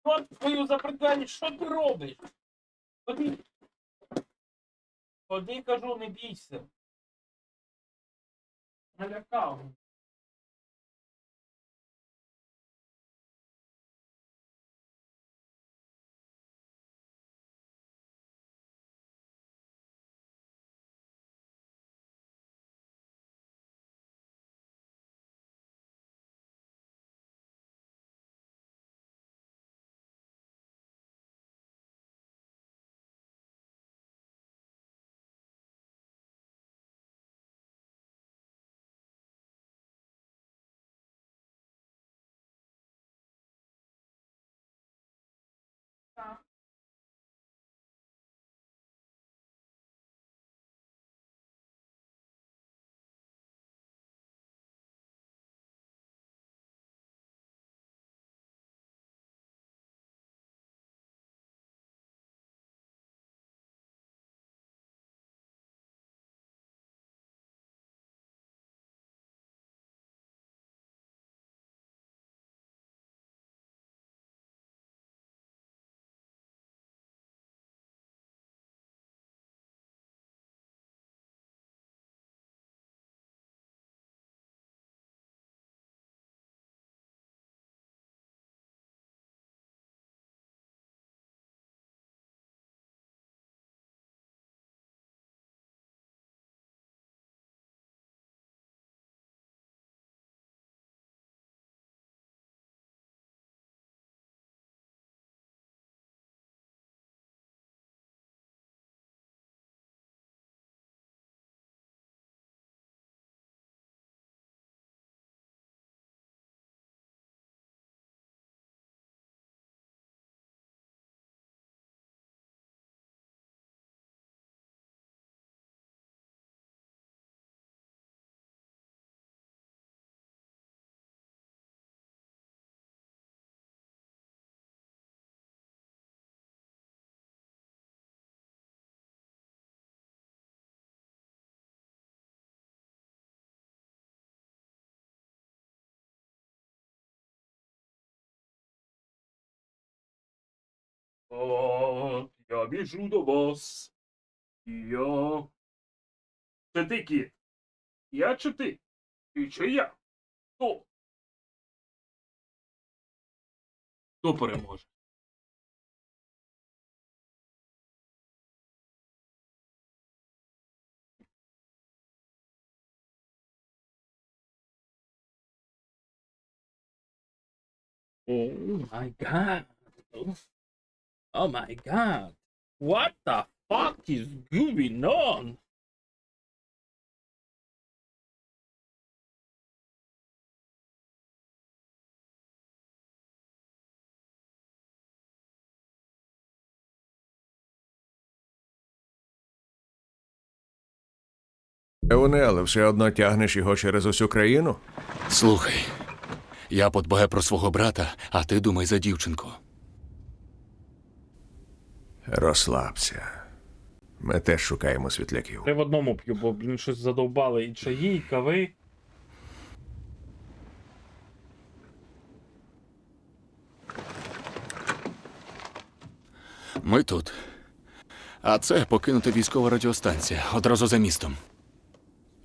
От твою запитання, що ти робиш? Ходи. Ходи, кажу, не бійся. Налякав. От, я біжу до вас. Я. Чи ти, кіт? Я чи ти? Ти чи я? Хто? Хто переможе? Oh my god. Oh my god. What the fuck is going on? Вони, але все одно тягнеш його через усю країну? Слухай, я подбаю про свого брата, а ти думай за дівчинку. Розслабся. Ми теж шукаємо світляків. Три в одному п'ю, бо, блін, щось задовбали і чаї, і кави. Ми тут. А це покинута військова радіостанція одразу за містом.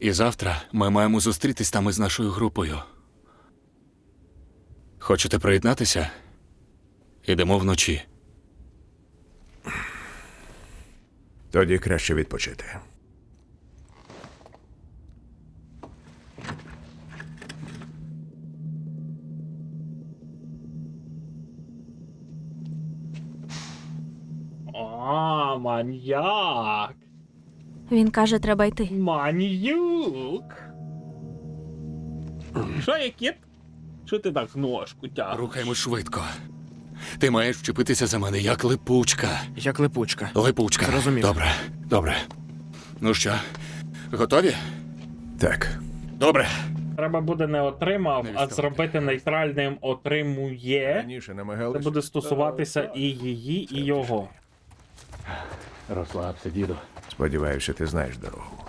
І завтра ми маємо зустрітись там із нашою групою. Хочете приєднатися? Ідемо вночі. Тоді краще відпочити. А, маньяк. Він каже, треба йти. Маньюк. Що є, кіт? Що ти так ножку тягнеш? Рухаємось швидко. Ти маєш вчепитися за мене як липучка. Як липучка. Липучка. Зрозумів. Добре, добре. Ну що, готові? Так. Добре. Треба буде не отримав, Не а відставайте. зробити нейтральним отримує. Раніше Це намагалися. буде стосуватися і її, і його. Розслабся, діду. Сподіваюся, ти знаєш дорогу.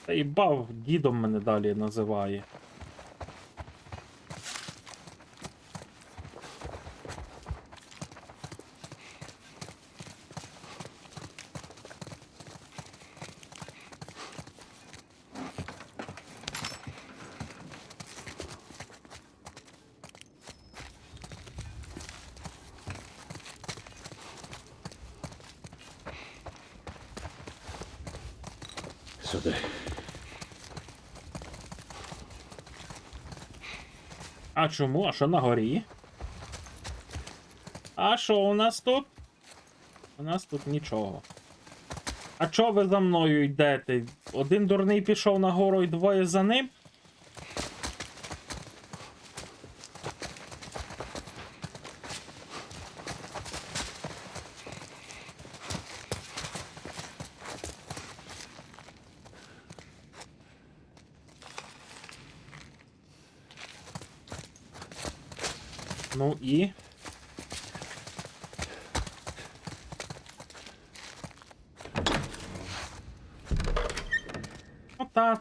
Та їбав, дідом мене далі називає. Сюди. А чому? А що на горі? А що у нас тут? У нас тут нічого. А чо ви за мною йдете? Один дурний пішов нагору і двоє за ним? Ну і.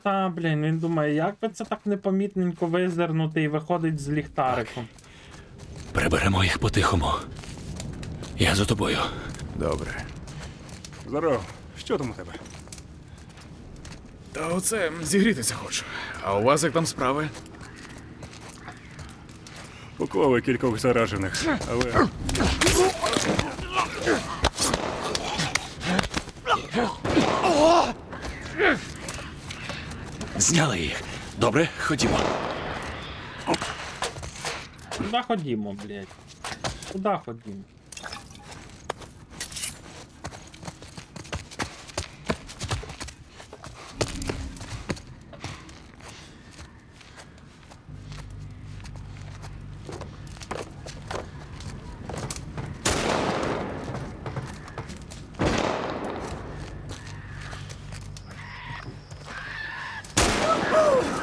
Та, блін, він думає, як би це так непомітненько визирнути і виходить з ліхтариком. Приберемо їх по-тихому. Я за тобою. Добре. Здоров, що там у тебе? Та оце зігрітися хочу. А у вас як там справи? Поклали кількох заражених, але. Зняли їх. Добре, ходімо. Куда ходімо, блядь? Куда ходімо?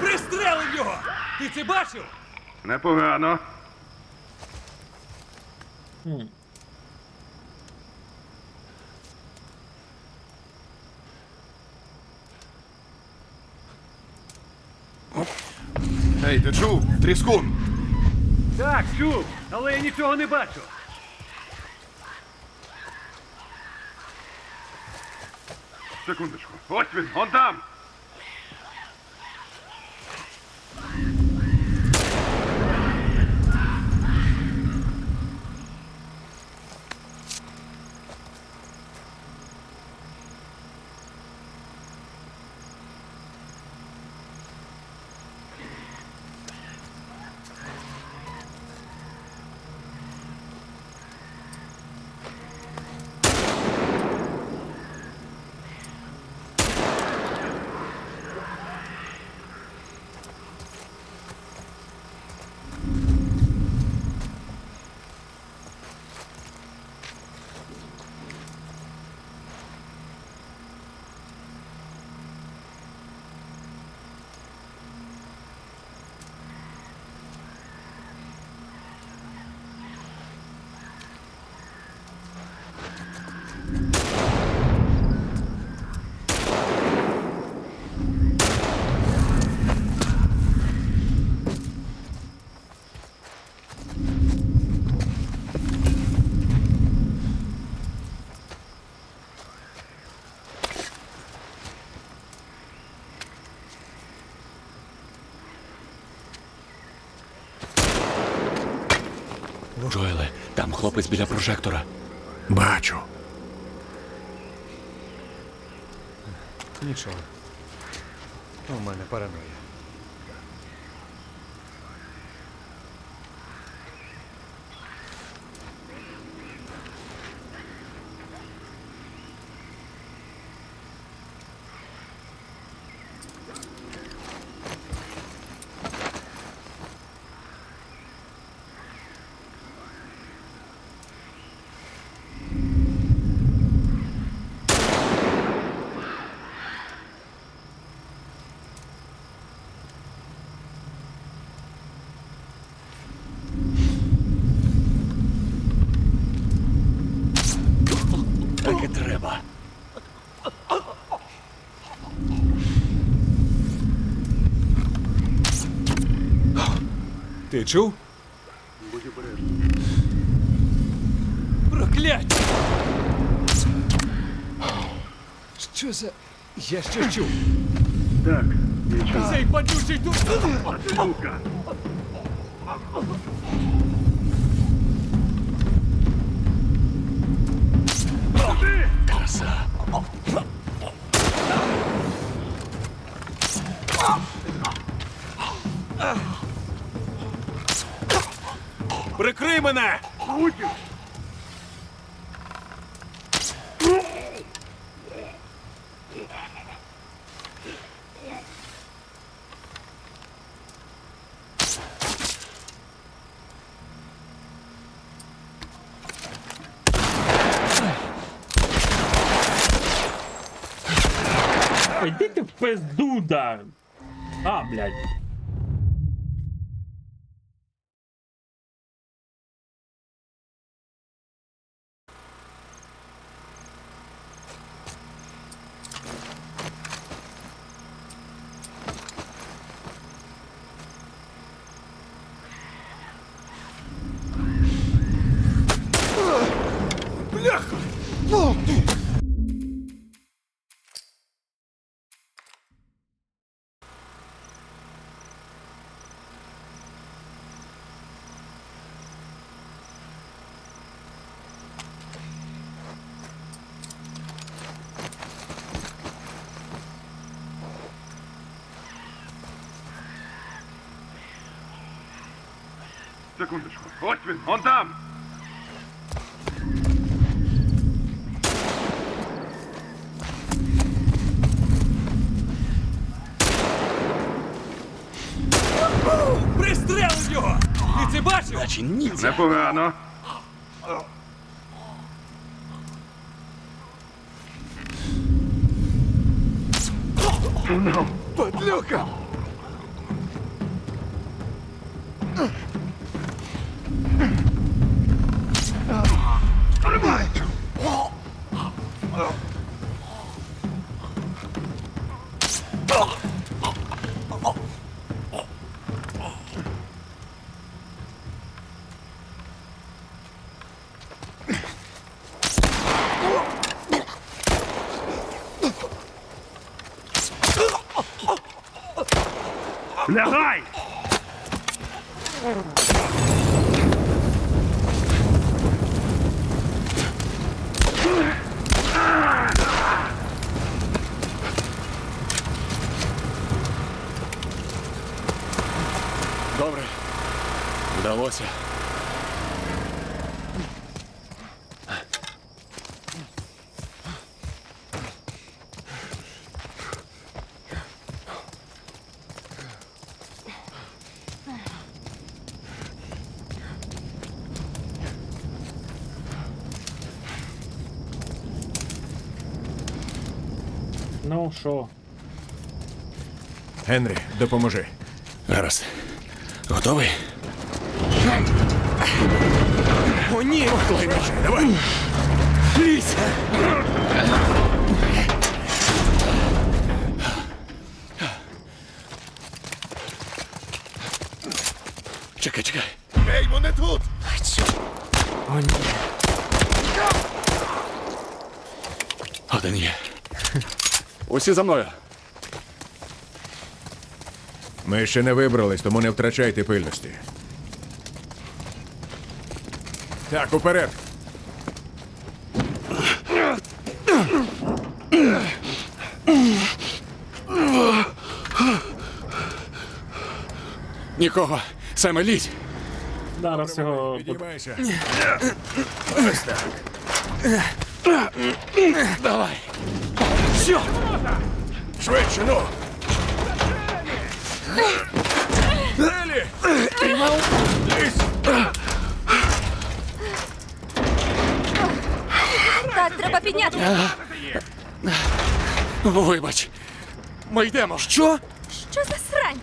Пристрелив його! Ти це бачив? Непогано. Хм. Ей, ти чув? Тріскун! Так, чув, але я нічого не бачу. Секундочку. Ось він, он там! Джоеле, там хлопець біля прожектора. Бачу. Нічого. У мене параноя. Так і треба. Ти чув? Прокляття! Що за... Я що чув? Так, нічого. Цей падючий тут... Краса. Прикрий мене! Ой, йди ти в пизду, да. А, блядь. Секундочку. Ось він, он там! Пристрелив його! Ти це бачив? Наче ніндзя. Непогано. Падлюка! Лягай! Добре. Вдалося. Ну, що? Генрі, допоможи. Гаразд. Готовий? О, ні! Давай! Лізь! Чекай, чекай. Ей, вони тут! О, ні. Один є. Усі за мною. Ми ще не вибрались, тому не втрачайте пильності. Так, уперед. Нікого. Саме лізь. Зараз його. Підіймайся. Давай. Швидше, ну. Елі! Лізь! Так, треба підняти. Вибач. Ми йдемо. Що? Що за срань?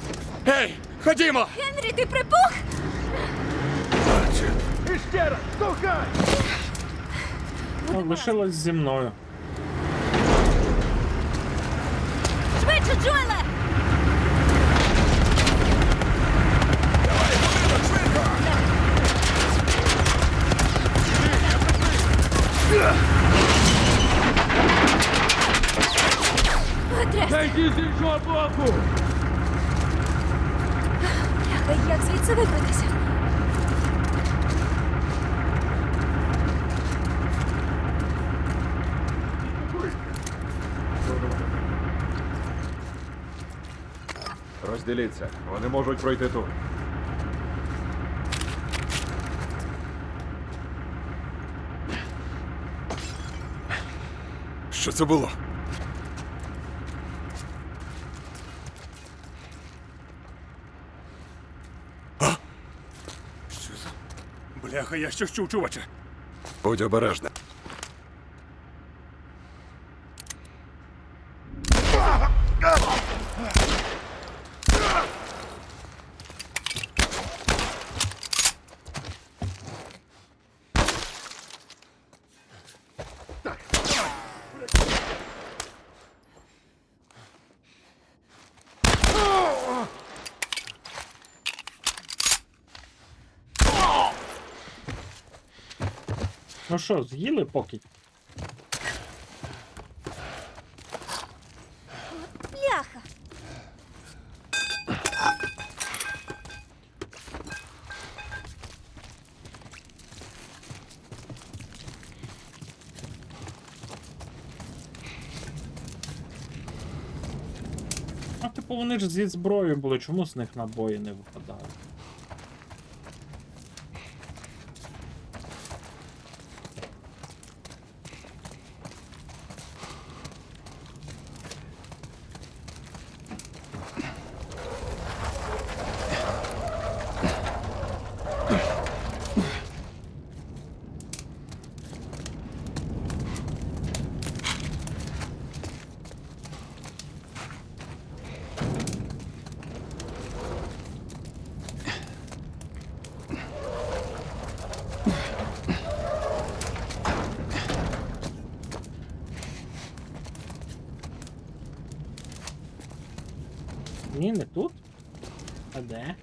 Ей, ходімо! Генрі, ти припух? Ну, лишилась зі мною. Швидше, Джоеле! Зайди з іншого боку! Як звідси вибратися? Розділіться. Вони можуть пройти тут. Що це було? Що за... Бляха, я щось чув, чуваче. Будь обережна. Ну що, з'їли поки? Бляха! А типу вони ж зі зброєю були, чому з них набої не випадають? Ні, не тут. А де?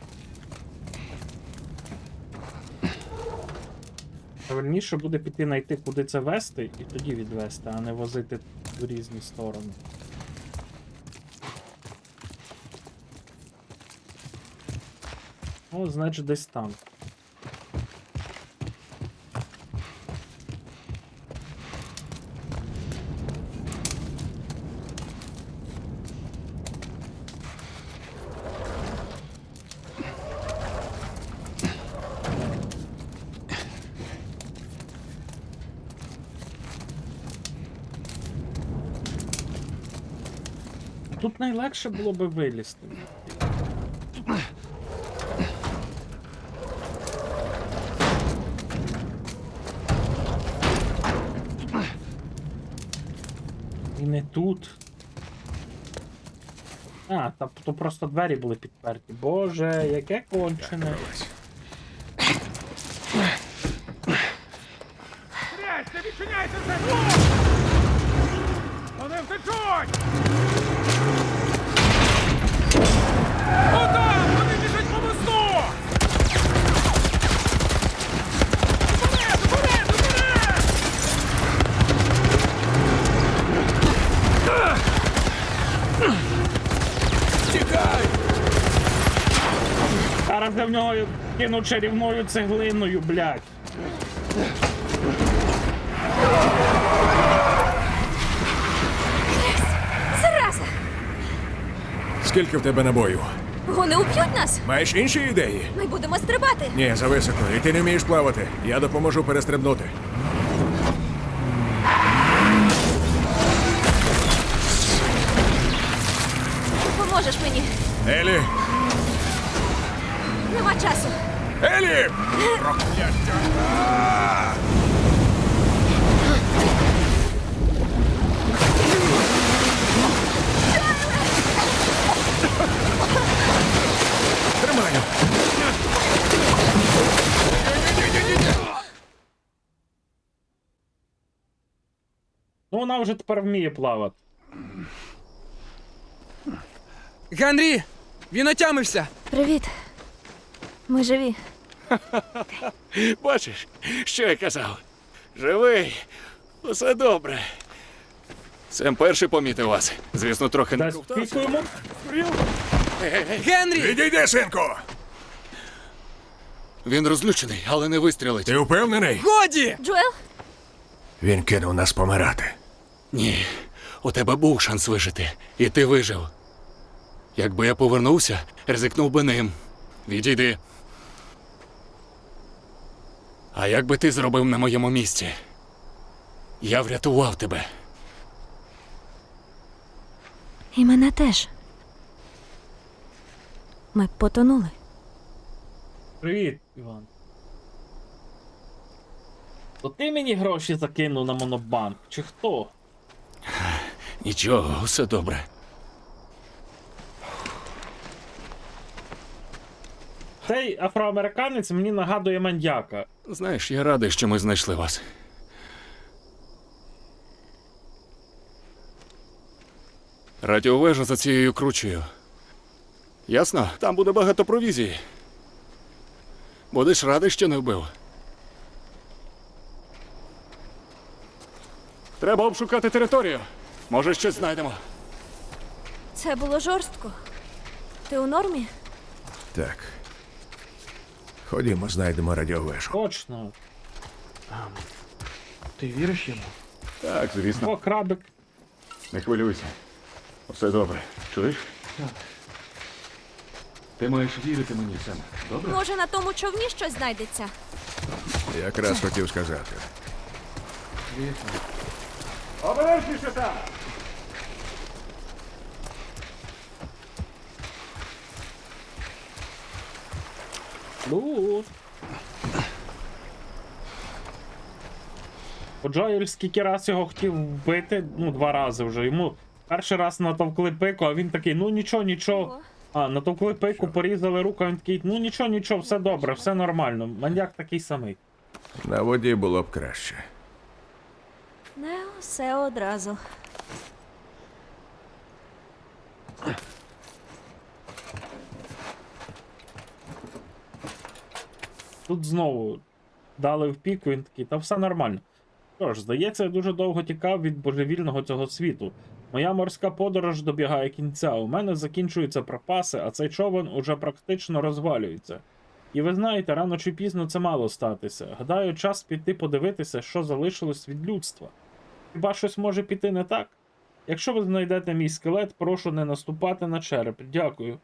Правильніше буде піти знайти, куди це вести, і тоді відвести, а не возити в різні сторони. О, значить десь там. Тут найлегше було би вилізти. І не тут. А, там то просто двері були підперті. Боже, яке кончене. Трясся, відчиняйте вже! Вони втечуть! Отам! Вони біжать по мосту! Уперед, уперед, уперед! Тікай! Зараз я в нього Кину чарівною цеглиною, блядь. Зараза! Скільки в тебе набоїв? Вони уб'ють нас! Маєш інші ідеї? Ми будемо стрибати! Ні, зависоко. І ти не вмієш плавати. Я допоможу перестрибнути. Поможеш мені! Елі! Нема часу! Елі! Прокляття! Тримаю! Ну вона вже тепер вміє плавати. Генрі! Він отямився! Привіт! Ми живі. Бачиш, що я казав? Живий, усе добре. Сем перший помітив вас. Звісно, трохи не Дасть ковтався. піку йому? Генрі! Відійди, синку! Він розлючений, але не вистрілить. Ти впевнений? Годі! Джоел? Він кинув нас помирати. Ні, у тебе був шанс вижити, і ти вижив. Якби я повернувся, ризикнув би ним. Відійди. А як би ти зробив на моєму місці? Я врятував тебе. І мене теж. Ми потонули. Привіт, Іван. То ти мені гроші закинув на монобанк, чи хто? Нічого, усе добре. Цей афроамериканець мені нагадує маньяка. Знаєш, я радий, що ми знайшли вас. Радіовежа за цією кручею. Ясно? Там буде багато провізії. Будеш радий, що не вбив. Треба обшукати територію. Може, щось знайдемо. Це було жорстко. Ти у нормі? Так. Ходімо, знайдемо радіовежу. Точно. Ти віриш йому? Так, звісно. О, крабик. Не хвилюйся. Все добре. Чуєш? Так. Ти маєш вірити мені, Сем. Добре? Може, на тому човні щось знайдеться? Якраз хотів сказати. Обережніше там! Плюс. Джоель скільки раз його хотів вбити, ну, 2 рази вже. Йому перший раз натовкли пику, а він такий, ну нічого. А, натовкли пику, порізали руку, а він такий, ну нічого, все добре, все нормально. Маньяк такий самий. На воді було б краще. Не все одразу. Тут знову дали в піку, він такий, та все нормально. Що ж, здається, я дуже довго тікав від божевільного цього світу. Моя морська подорож добігає кінця, у мене закінчуються припаси, а цей човен уже практично розвалюється. І ви знаєте, рано чи пізно це мало статися. Гадаю, час піти подивитися, що залишилось від людства. Хіба щось може піти не так? Якщо ви знайдете мій скелет, прошу не наступати на череп. Дякую.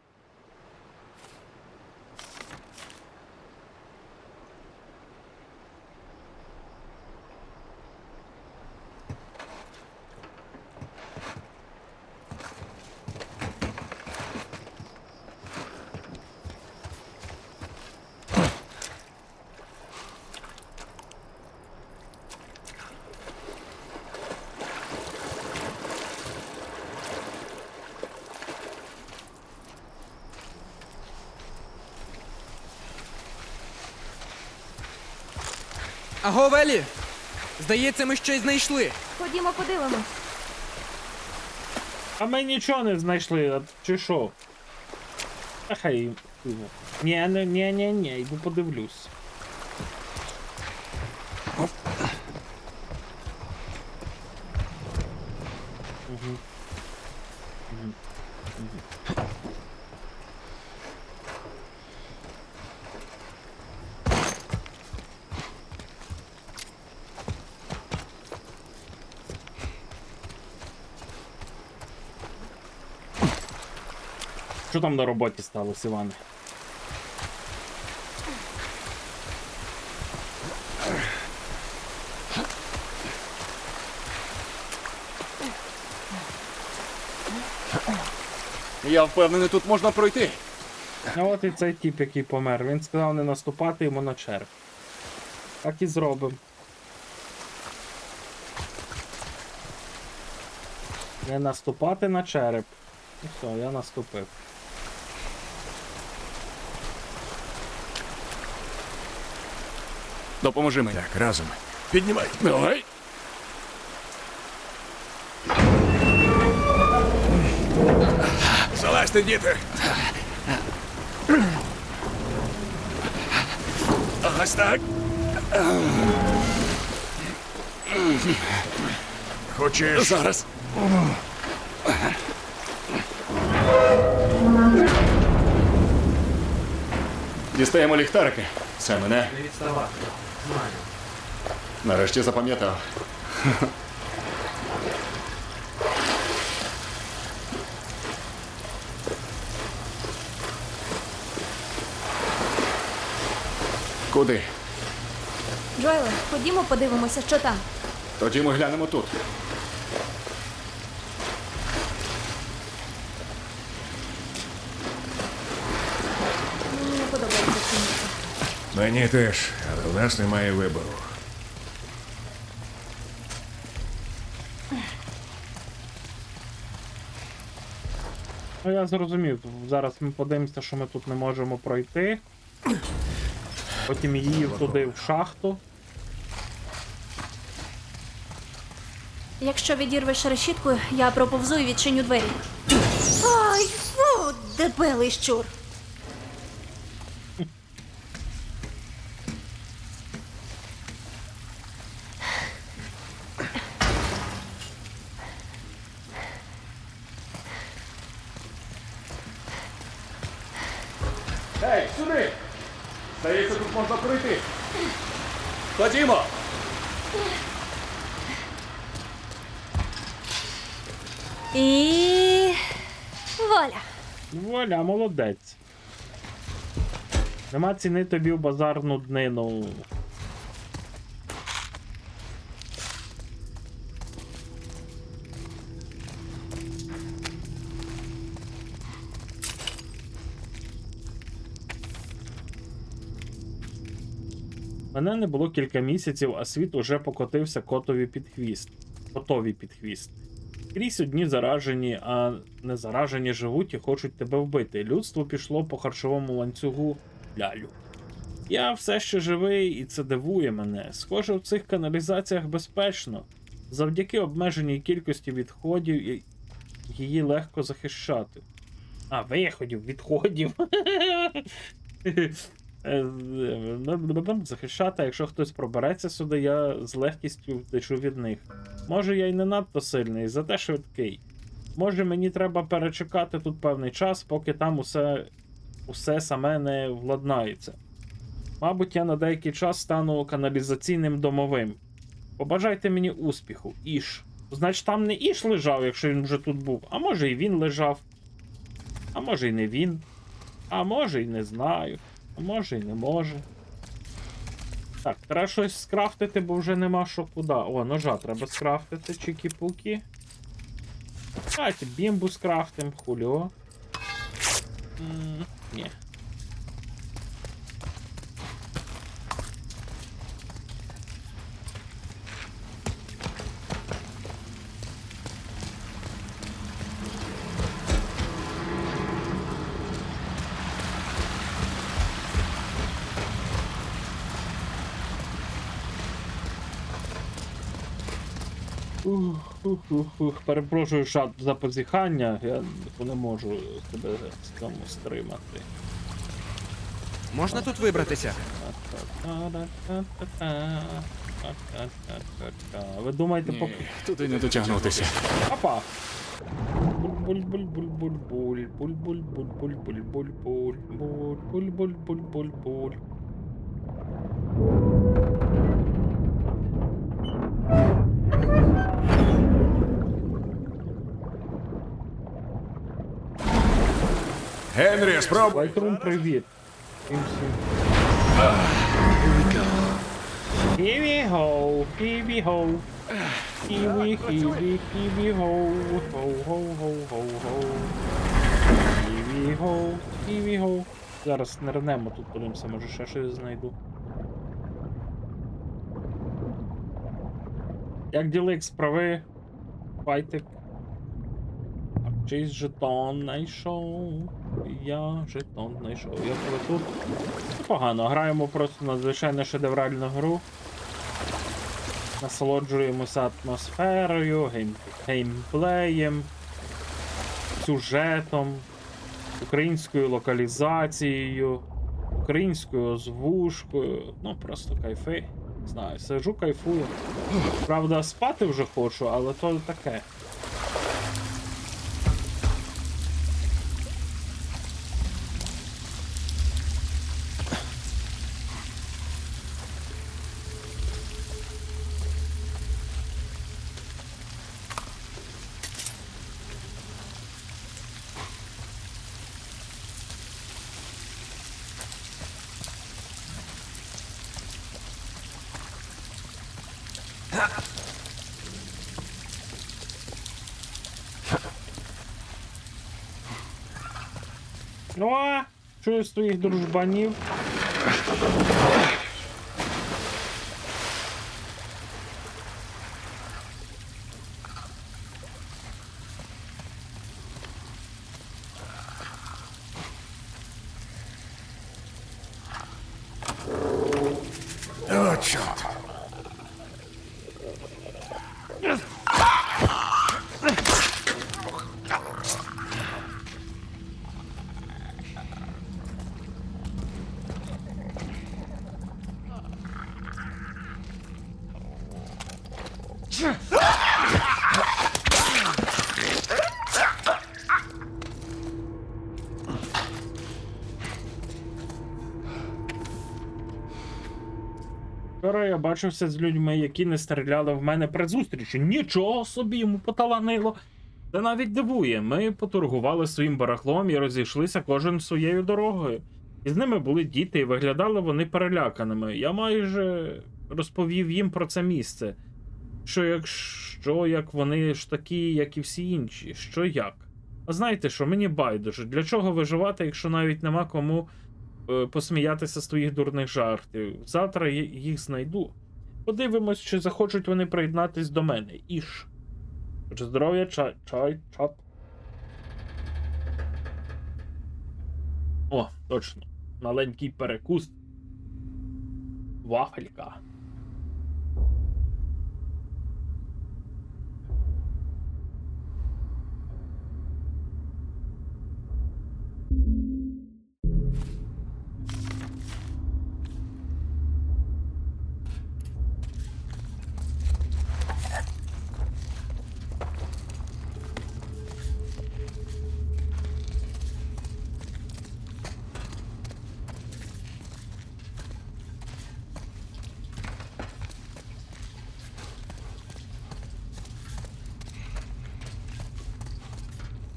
Аго, Велі! Здається, ми щось знайшли. Ходімо подивимось. А ми нічого не знайшли, а чи що? Та хай. Ні, йду подивлюсь. Угу. Що там на роботі сталося, Іване? Я впевнений, тут можна пройти. А от і цей тип, який помер. Він сказав не наступати йому на череп. Так і зробимо. Не наступати на череп. Ну все, я наступив. Допоможи мені. Так, разом. Піднімай. Давай. Залазьте, діти. Ось так. Хочеш? Зараз. Дістаємо ліхтарики. Це мене. Не відставати. Знаю. Нарешті запам'ятав. Куди? Джоеле, ходімо подивимося, що там. Тоді ми глянемо тут. Мені не подобається це місце. Мені теж, але в нас немає вибору. Ну я зрозумів. Зараз ми подивимося, що ми тут не можемо пройти. Потім її туди в шахту. Якщо відірвеш решітку, я проповзу і відчиню двері. Ай, фу, дебелий щур. Ей, сюди! Здається, тут можна пройти. Ходімо! І... вуаля. Вуаля, молодець. Нема ціни тобі в базарну днину. Мене не було кілька місяців, а світ уже покотився котові під хвіст. Котові під хвіст. Крізь одні заражені, а не заражені живуть і хочуть тебе вбити. Людство пішло по харчовому ланцюгу лялю. Я все ще живий, і це дивує мене. Схоже, в цих каналізаціях безпечно. Завдяки обмеженій кількості відходів її легко захищати. А, виходів, відходів. Захищати, якщо хтось пробереться сюди, я з легкістю втечу від них. Може, я й не надто сильний, зате швидкий. Може, мені треба перечекати тут певний час, поки там усе саме не владнається. Мабуть, я на деякий час стану каналізаційним домовим. Побажайте мені успіху, Іш. Значить, там не Іш лежав, якщо він вже тут був, а може і він лежав. А може і не він. А може і не знаю. А може і не може. Так, треба щось скрафтити, бо вже нема що куди. О, ножа треба скрафтити, чікі-пукі. Давайте бімбу скрафтим, хульо. Ні. Перепрошую за позіхання, я не можу тебе з цьому стримати. Можна тут вибратися? Ви думаєте, Ні, поки... туди не дотягнутися. Опа! Буль-буль-буль-буль-буль-буль, буль-буль-буль-буль-буль-буль, буль-буль-буль-буль-буль. Генрі, спробуй. Лайтрун, привіт. Всім. Here we go, here we go. Here we go. Ho, ho, ho, ho, ho. Here we go. Зараз нернемо тут, подивимося, може ще щось знайду. Як діли справи? Файтик. Чийсь жетон знайшов. Я жетон знайшов. Я коли тут. Непогано. Граємо просто надзвичайно шедевральну гру. Насолоджуємося атмосферою, геймплеєм, сюжетом, українською локалізацією, українською озвучкою. Ну, просто кайфи. Не знаю, сиджу, кайфую. Правда, спати вже хочу, але то таке. Ну а, чую з твоїх дружбанів. О, чорт. Вчора я бачився з людьми, які не стріляли в мене при зустрічі. Нічого собі, йому поталанило. Це навіть дивує. Ми поторгували своїм барахлом і розійшлися кожен своєю дорогою. І з ними були діти, і виглядали вони переляканими. Я майже розповів їм про це місце. Що як вони ж такі, як і всі інші. Що як? А знаєте що, мені байдуже. Для чого виживати, якщо навіть нема кому посміятися з твоїх дурних жартів? Завтра їх знайду. Подивимось, чи захочуть вони приєднатись до мене. Іш. Отже, здоров'я, чат. О, точно. Маленький перекус. Вафелька.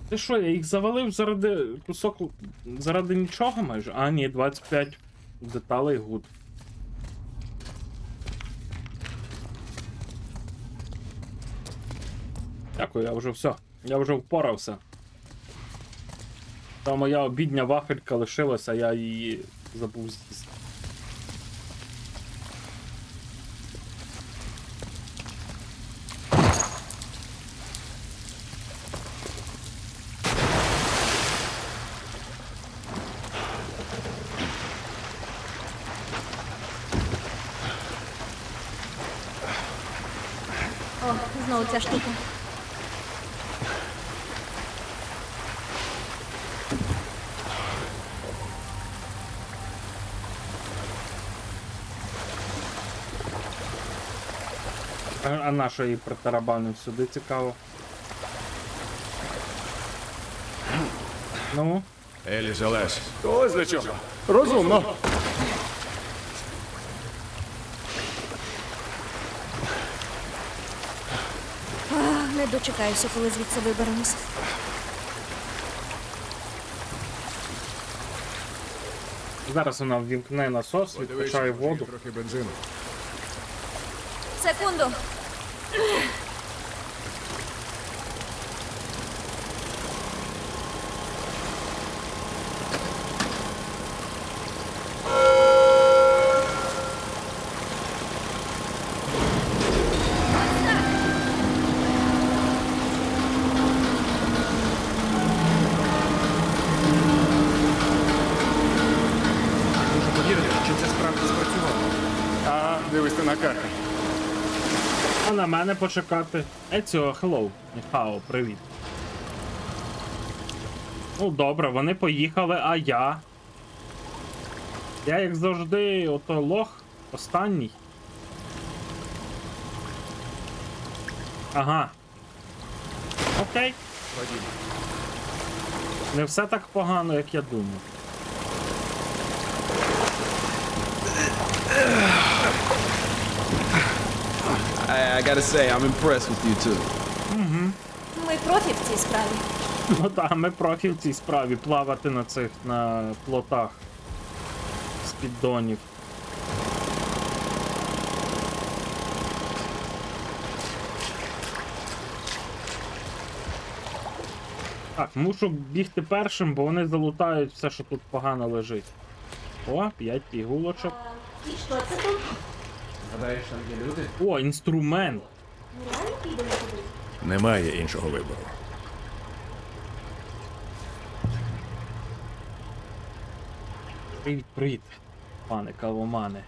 Ти що, я їх завалив заради кусок, заради нічого майже? А, ні, 25 деталей гуд. Дякую, я вже все. Я вже впорався. Та моя обідня вафелька лишилася, я її забув з'їсти. О, знову ця штука. А на що її притарабанив сюди, цікаво. Ну? Елі, залазь. Ось для чого. Розумно. Не дочекаюся, коли звідси виберемося. Зараз вона ввімкне насос, відкачає воду. Трохи бензину. Секунду. Можу повірити, що це справді спрацювало. А, дивись ти на карті. А на мене почекати. Еціо, хеллоу. Ніхао, привіт. Ну добре, вони поїхали, а я. Я, як завжди, ото лох останній. Ага. Окей. Не все так погано, як я думав. I gotta say, I'm impressed with you too. Ми профі в цій справі. Ну так, ми профі в цій справі плавати на плотах з піддонів. Так, мушу бігти першим, бо вони залутають все, що тут погано лежить. О, 5 пігулочок. І що це тут? Гадаєш, там є люди? О, інструмент. Реально підемо туди? Немає іншого вибору. Привіт, привіт, пане кавомане.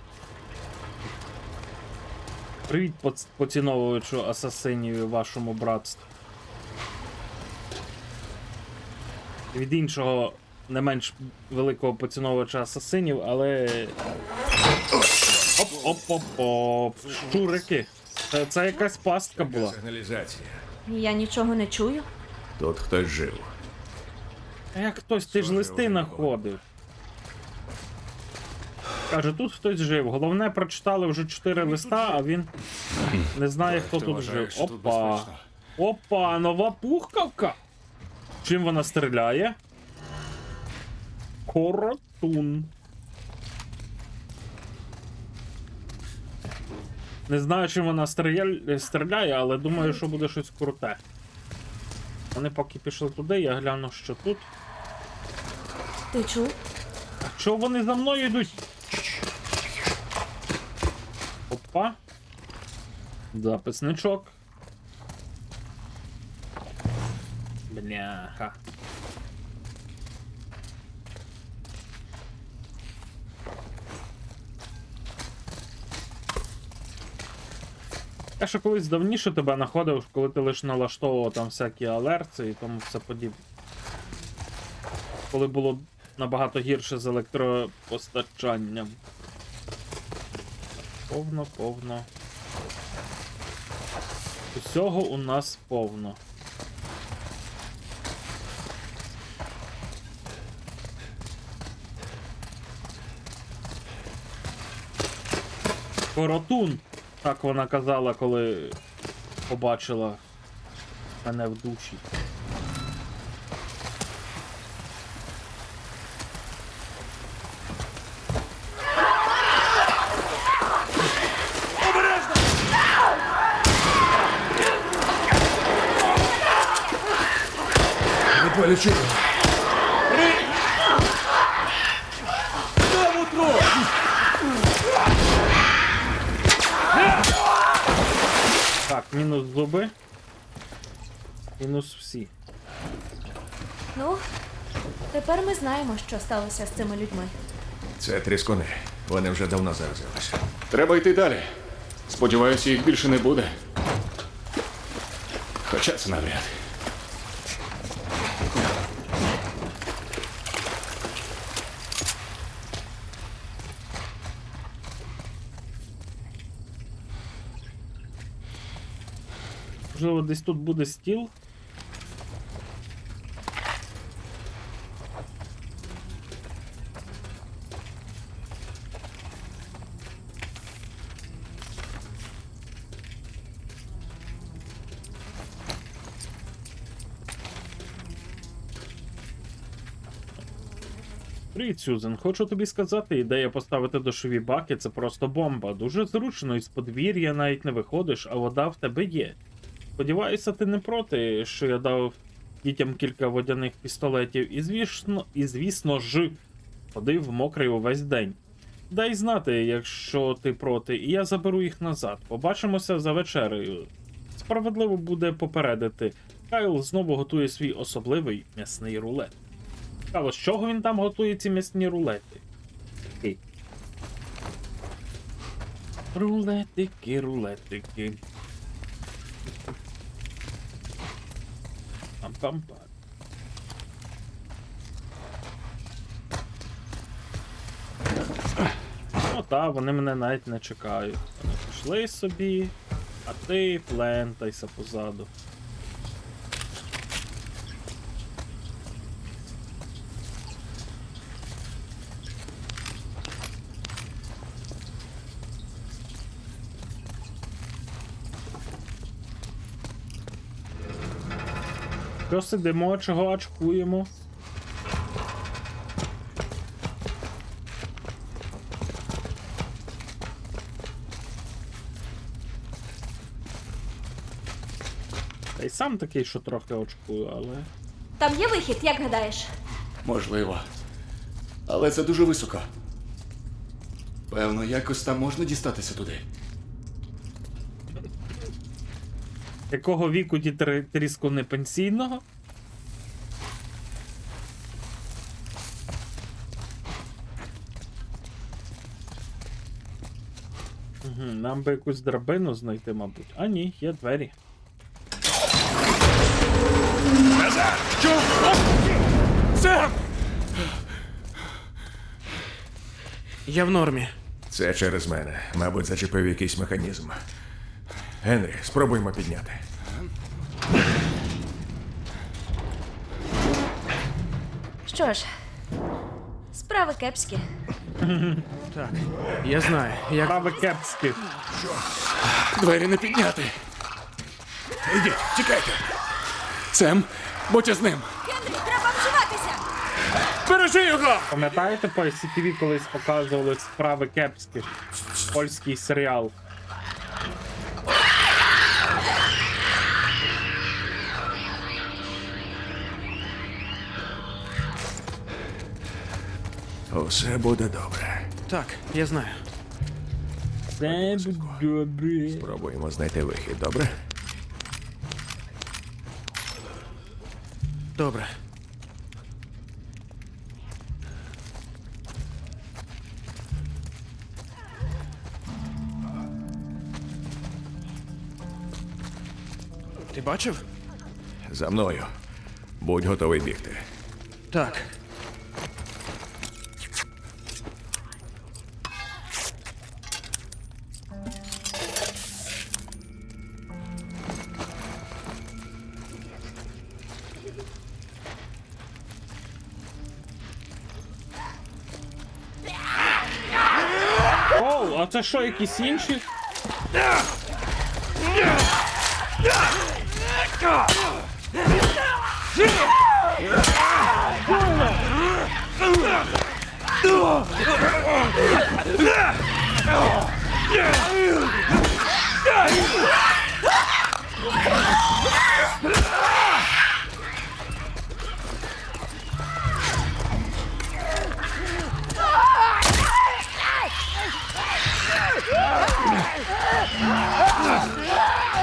Привіт, поціновувачу асасинів і вашому братству. Від іншого, не менш великого поціновувача асасинів, але... Оп-оп-оп-оп. Щурики. Це якась пастка була. Сигналізація. Я нічого не чую. Тут хтось жив. А як хтось, ти ж листи знаходив. Каже, тут хтось жив. Головне, прочитали вже 4 листа, а він не знає, хто тут жив. Опа. Опа, нова пухкавка. Чим вона стріляє? Коротун. Не знаю, чим вона стріляє, але думаю, що буде щось круте. Вони поки пішли туди, я гляну, що тут. Ти чув? А чого вони за мною йдуть? Опа. Записничок. Бляха. Я ще колись давніше тебе знаходив, коли ти лише налаштовував там всякі алерти і тому все подібне. Коли було набагато гірше з електропостачанням. Повно. Усього у нас повно. Коротун, так вона казала, коли побачила мене в душі. Полічити. Так, мінус зуби. Мінус всі. Ну, тепер ми знаємо, що сталося з цими людьми. Це тріскуни. Вони вже давно заразилися. Треба йти далі. Сподіваюся, їх більше не буде. Хоча це навряд. Можливо, десь тут буде стіл. Привіт, Сюзен. Хочу тобі сказати, ідея поставити душові баки — це просто бомба. Дуже зручно, із подвір'я навіть не виходиш, а вода в тебе є. Сподіваюся, ти не проти, що я дав дітям кілька водяних пістолетів і звісно ж, ходив мокрий увесь день. Дай знати, якщо ти проти, і я заберу їх назад. Побачимося за вечерею. Справедливо буде попередити. Кайл знову готує свій особливий м'ясний рулет. Цікаво, з чого він там готує ці м'ясні рулети? Окей. Рулетики, рулетики. Пам-пам-пам. Ну та, вони мене навіть не чекають. Вони пішли собі, а ти плентайся позаду. Що сидимо, чого очкуємо? Та й сам такий, що трохи очкую, але... Там є вихід, як гадаєш? Можливо. Але це дуже високо. Певно, якось там можна дістатися туди. Якого віку ті тріску не пенсійного? Угу, нам би якусь драбину знайти, мабуть. А ні, є двері. Що? Сем! Я в нормі. Це через мене. Мабуть, зачепив якийсь механізм. Генрі, спробуємо підняти. Що ж, справи кепські. Так, я знаю, як... Прави кепські. Двері не підняти. Ідіть, тікайте! Сем, будь з ним. Генрі, треба вживатися! Бережи його! Пам'ятаєте, по ICTV колись показували справи кепські? Польський серіал. Усе буде добре. Так, я знаю. Це добре. Спробуємо знайти вихід, добре? Добре. Ти бачив? За мною. Будь готовий бігти. Так. Оу, а це що, якісь інші?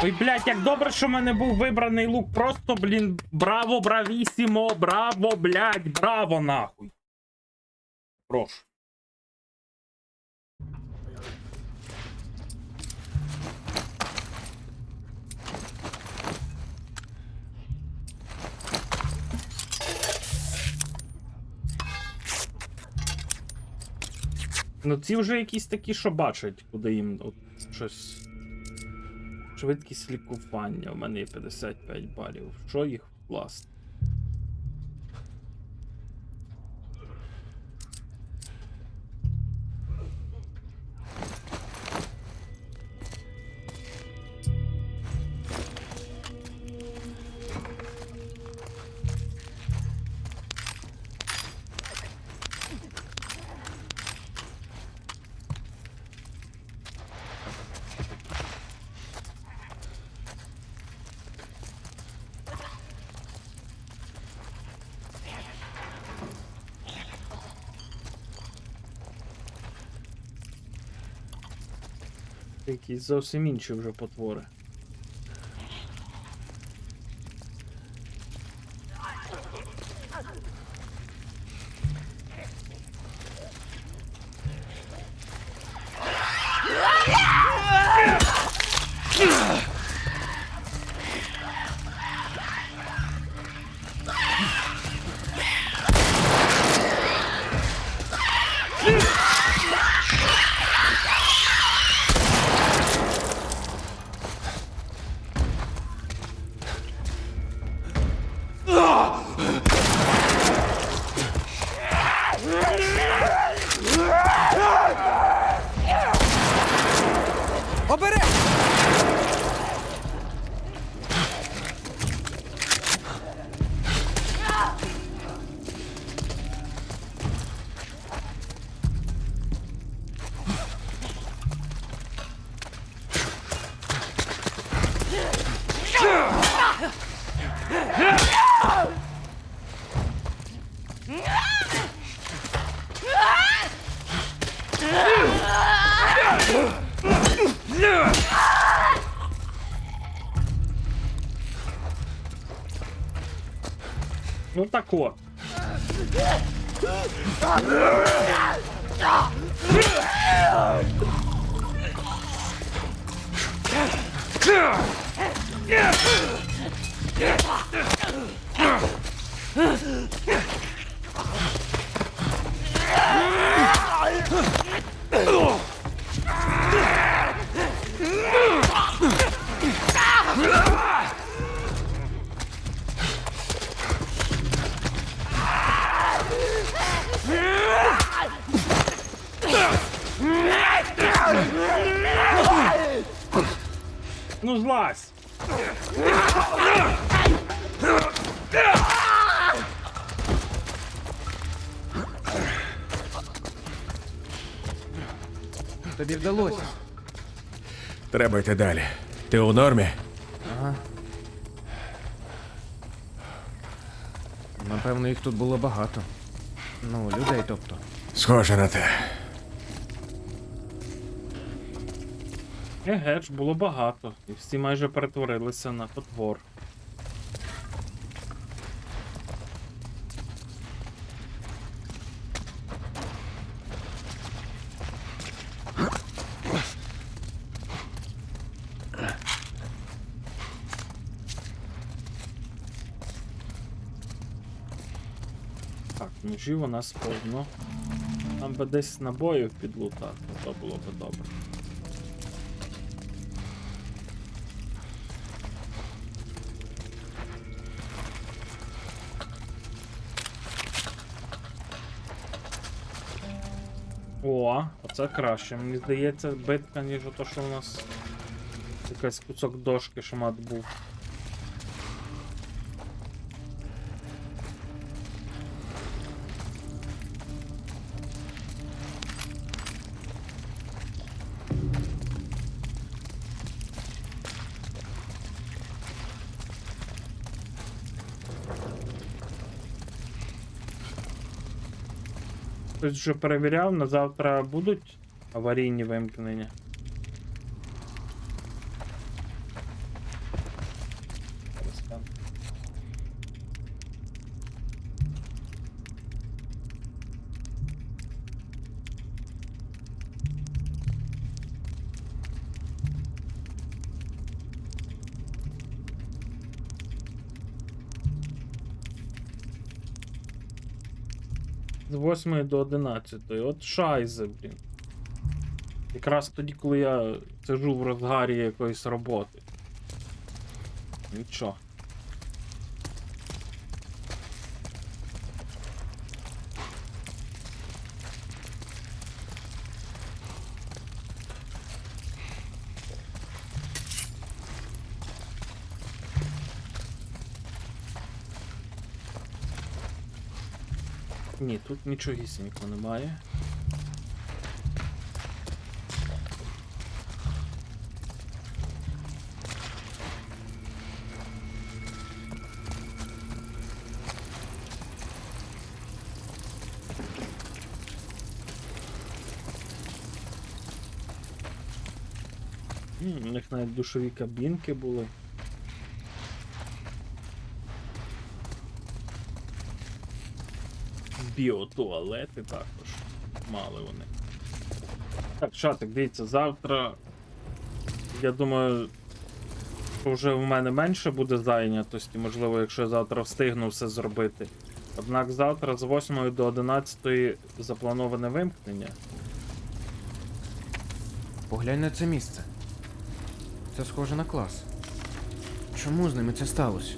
Ой, блядь, як добре, що в мене був вибраний лук. Просто, блін, браво, бравісімо, браво, блядь, браво, нахуй. Прошу. Ну ці вже якісь такі, що бачать, куди їм от щось. Швидкість лікування. У мене є 55 балів. Що їх вкласти? Якісь зовсім інші вже потвори. Оберег! Ну так от. Ну злазь! Тобі вдалося. Треба йти далі. Ти у нормі? Ага. Напевно, їх тут було багато. Ну, людей, тобто. Схоже на те. Еге ж, було багато. І всі майже перетворилися на потвор. Так, ножів у нас повно. Нам би десь набоїв підлутати, то було би добре. О, оце краще. Мені здається, битка, ніж ото, що у нас якийсь кусок дошки шмат був. Хтось вже перевіряв, на завтра будуть аварійні вимкнення. З 8 до 11. От шайзе, блін. Якраз тоді, коли я сижу в розгарі якоїсь роботи. Нічого. Ні, тут нічогісінько немає. У них навіть душові кабінки були. Біотуалети також мали вони. Так, чатик, дивіться, завтра, я думаю, що вже в мене менше буде зайнятості, можливо, якщо я завтра встигну все зробити. Однак завтра з 8 до 11 заплановане вимкнення. Поглянь на це місце. Це схоже на клас. Чому з ними це сталося?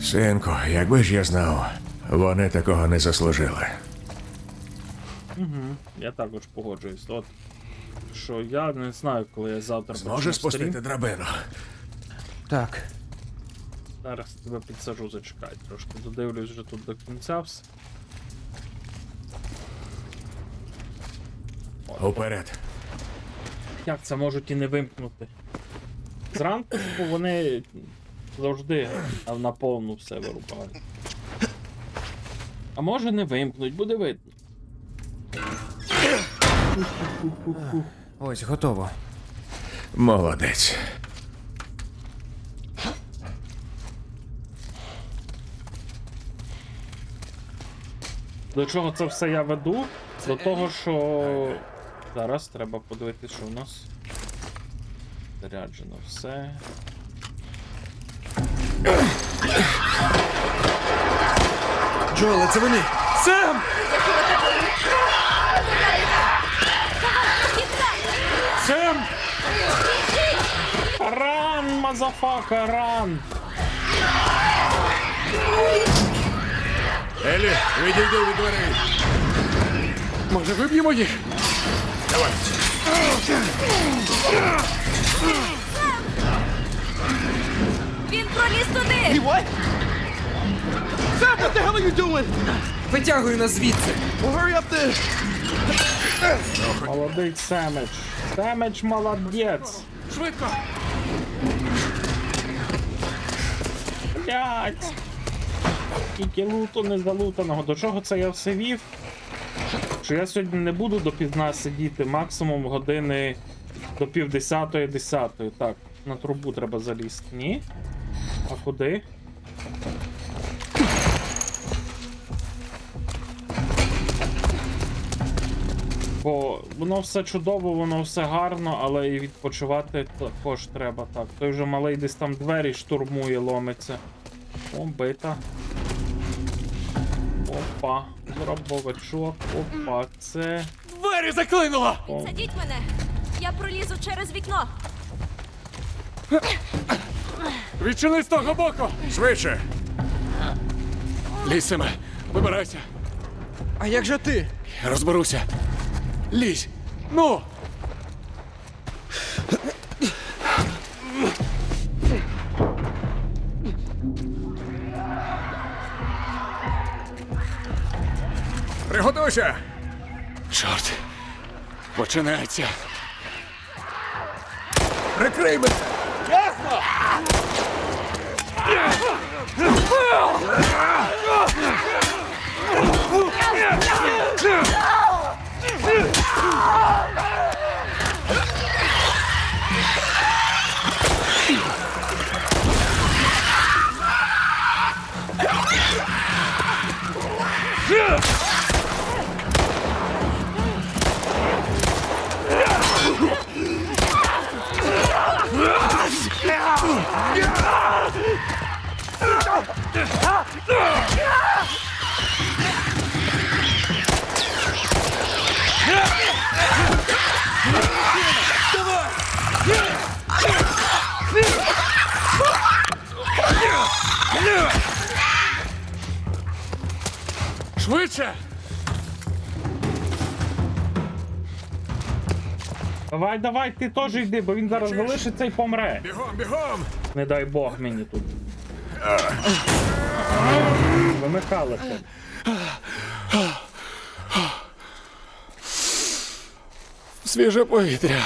Синку, якби ж я знав, вони такого не заслужили. Угу, я також погоджуюсь. От, що я не знаю, коли я завтра Зможеш почну стрім. спустити драбину? Так. Зараз тебе підсажу, зачекай трошки. Додивлюсь вже тут до кінця все. Уперед. Як це можуть і не вимкнути? Зранку бо вони завжди на повну все вирубають. А може не вимкнуть, буде видно. Ось, готово. Молодець. До чого це все я веду? До того, що... Зараз треба подивитися, що в нас. Заряджено все. Джоеле, це вони! Сем! Сем! Ран, мазафака, ран! Елі, відійди від дверей. Може, виб'ємо їх? Давай. Він проліз туди! Витягуй нас звідси! Молодий Семедж. Семедж молодець. Швидко! Блять! Скільки луту незалутаного. До чого це я все вів? Що я сьогодні не буду допізна сидіти, максимум години до 9:30-10. Так, на трубу треба залізти. Ні? А куди? Бо воно все чудово, воно все гарно, але і відпочивати також треба. Так, той вже малий десь там двері штурмує, ломиться. О, бита. Опа, дробовичок, опа, це. Двері заклинуло! Садіть мене! Я пролізу через вікно! Відчини з того боку! Швидше. Лізь, Семе, вибирайся. А як же ти? Я розберуся. Лізь! Ну! Приготуйся. Чорт! Починається. Прикрий мене. Швидше! Давай, давай, ти теж йди, бо він зараз залишиться і помре. Бігом, бігом. Не дай Бог мені тут. Вимикалися. Свіже повітря.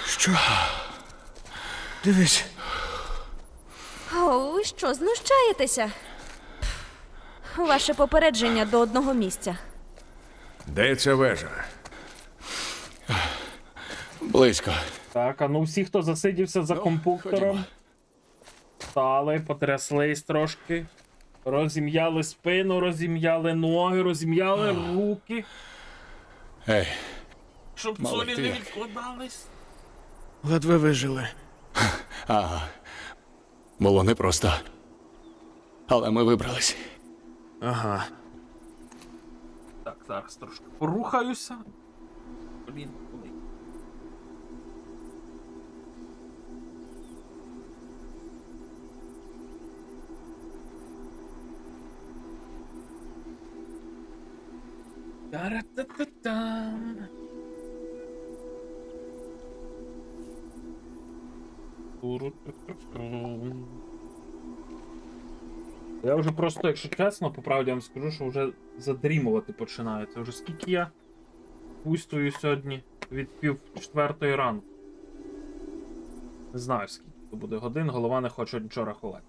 Що? Дивись. О, ви що, знущаєтеся? Ваше попередження до одного місця. Де ця вежа? Близько. Так, а ну всі, хто засидівся за компуктором, ходімо. встали, потряслись трошки. Розім'яли спину, розім'яли ноги, розім'яли руки. Ей, Щоб Малий, солі ти не як? відкладались. Ледве вижили. ага. Було непросто. Але ми вибрались. Ага. Так, зараз трошки порухаюся. Блін, куди? Та-ра-та-та-там. Туру-ту-ту-ту. Я вже просто, якщо чесно, по правді вам скажу, що вже задрімувати починається. Вже скільки я пустую сьогодні від 3:30 ранку. Не знаю, скільки це буде годин, голова не хоче нічого рахувати.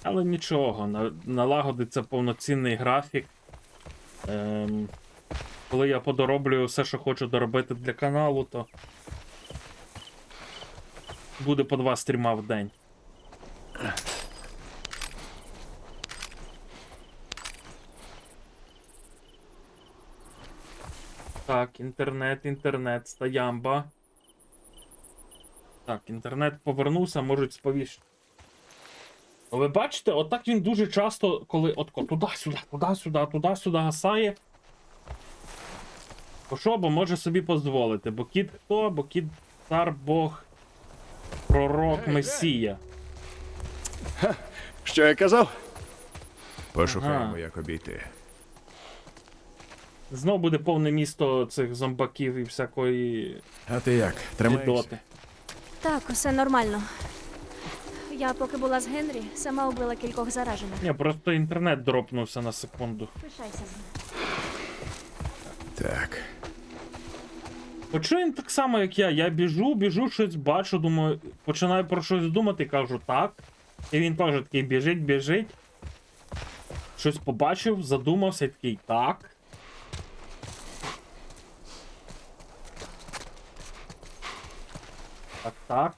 Але нічого, налагодиться повноцінний графік. Коли я подороблюю все, що хочу доробити для каналу, то буде по 2 стріма в день. Так, інтернет, стоямба. Так, інтернет повернувся, можуть сповіщити. Ви бачите, отак він дуже часто, коли отко туди-сюди, туди-сюди, туди-сюди гасає. Бо що, бо може собі дозволити. Бо кіт хто? Бо кіт цар Бог, пророк, месія. Що я казав? Пошукаємо, Ага. як обійти. Знов буде повне місто цих зомбаків і всякої А ти як? Тримаєшся? відоти. Так, усе нормально. Я поки була з Генрі, сама убила кількох заражених. Ні, просто інтернет дропнувся на секунду. Пишайся з ним. Так. От що він так само, як я. Я біжу, щось бачу, думаю, починаю про щось думати, кажу так. І він теж такий біжить. Щось побачив, задумався і такий так. Так.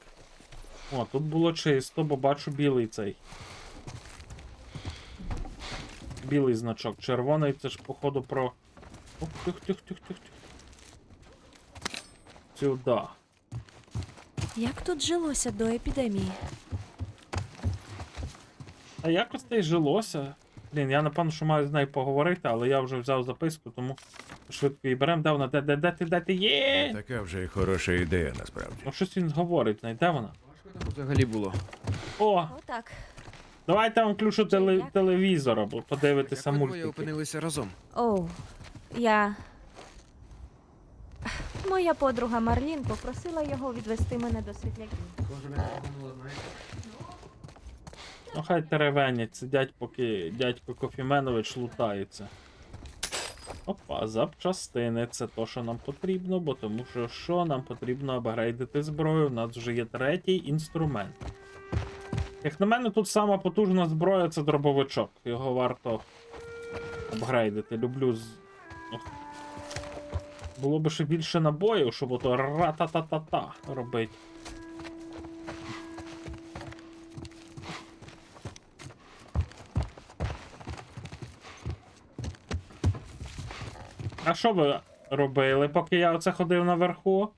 О, тут було чисто, бо бачу білий цей. Білий значок. Червоний це ж походу про. Ох, тих. Сюда. Як тут жилося до епідемії? А якось те й жилося. Блін, я напевно, що маю з нею поговорити, але я вже взяв записку, тому швидко її беремо. Де вона? Де ти є? Така вже й хороша ідея, насправді. Ну щось він говорить, де вона? Там взагалі було. О, Отак. давайте я вам включу телевізор, або подивитися Як ви двоє мультики. опинилися разом? Оу, я. Моя подруга Марлін попросила його відвести мене до світляків. Ну хай теревенять, сидять, поки дядько Кофіменович лутається. Опа, запчастини. Це то, що нам потрібно, бо тому що нам потрібно апгрейдити зброю. У нас вже є 3-й інструмент. Як на мене, тут сама потужна зброя це дробовичок. Його варто апгрейдити. Люблю з. Ох. Було б ще більше набоїв, щоб ото ра-та-та-та-та робити. А що ви робили, поки я оце ходив наверху?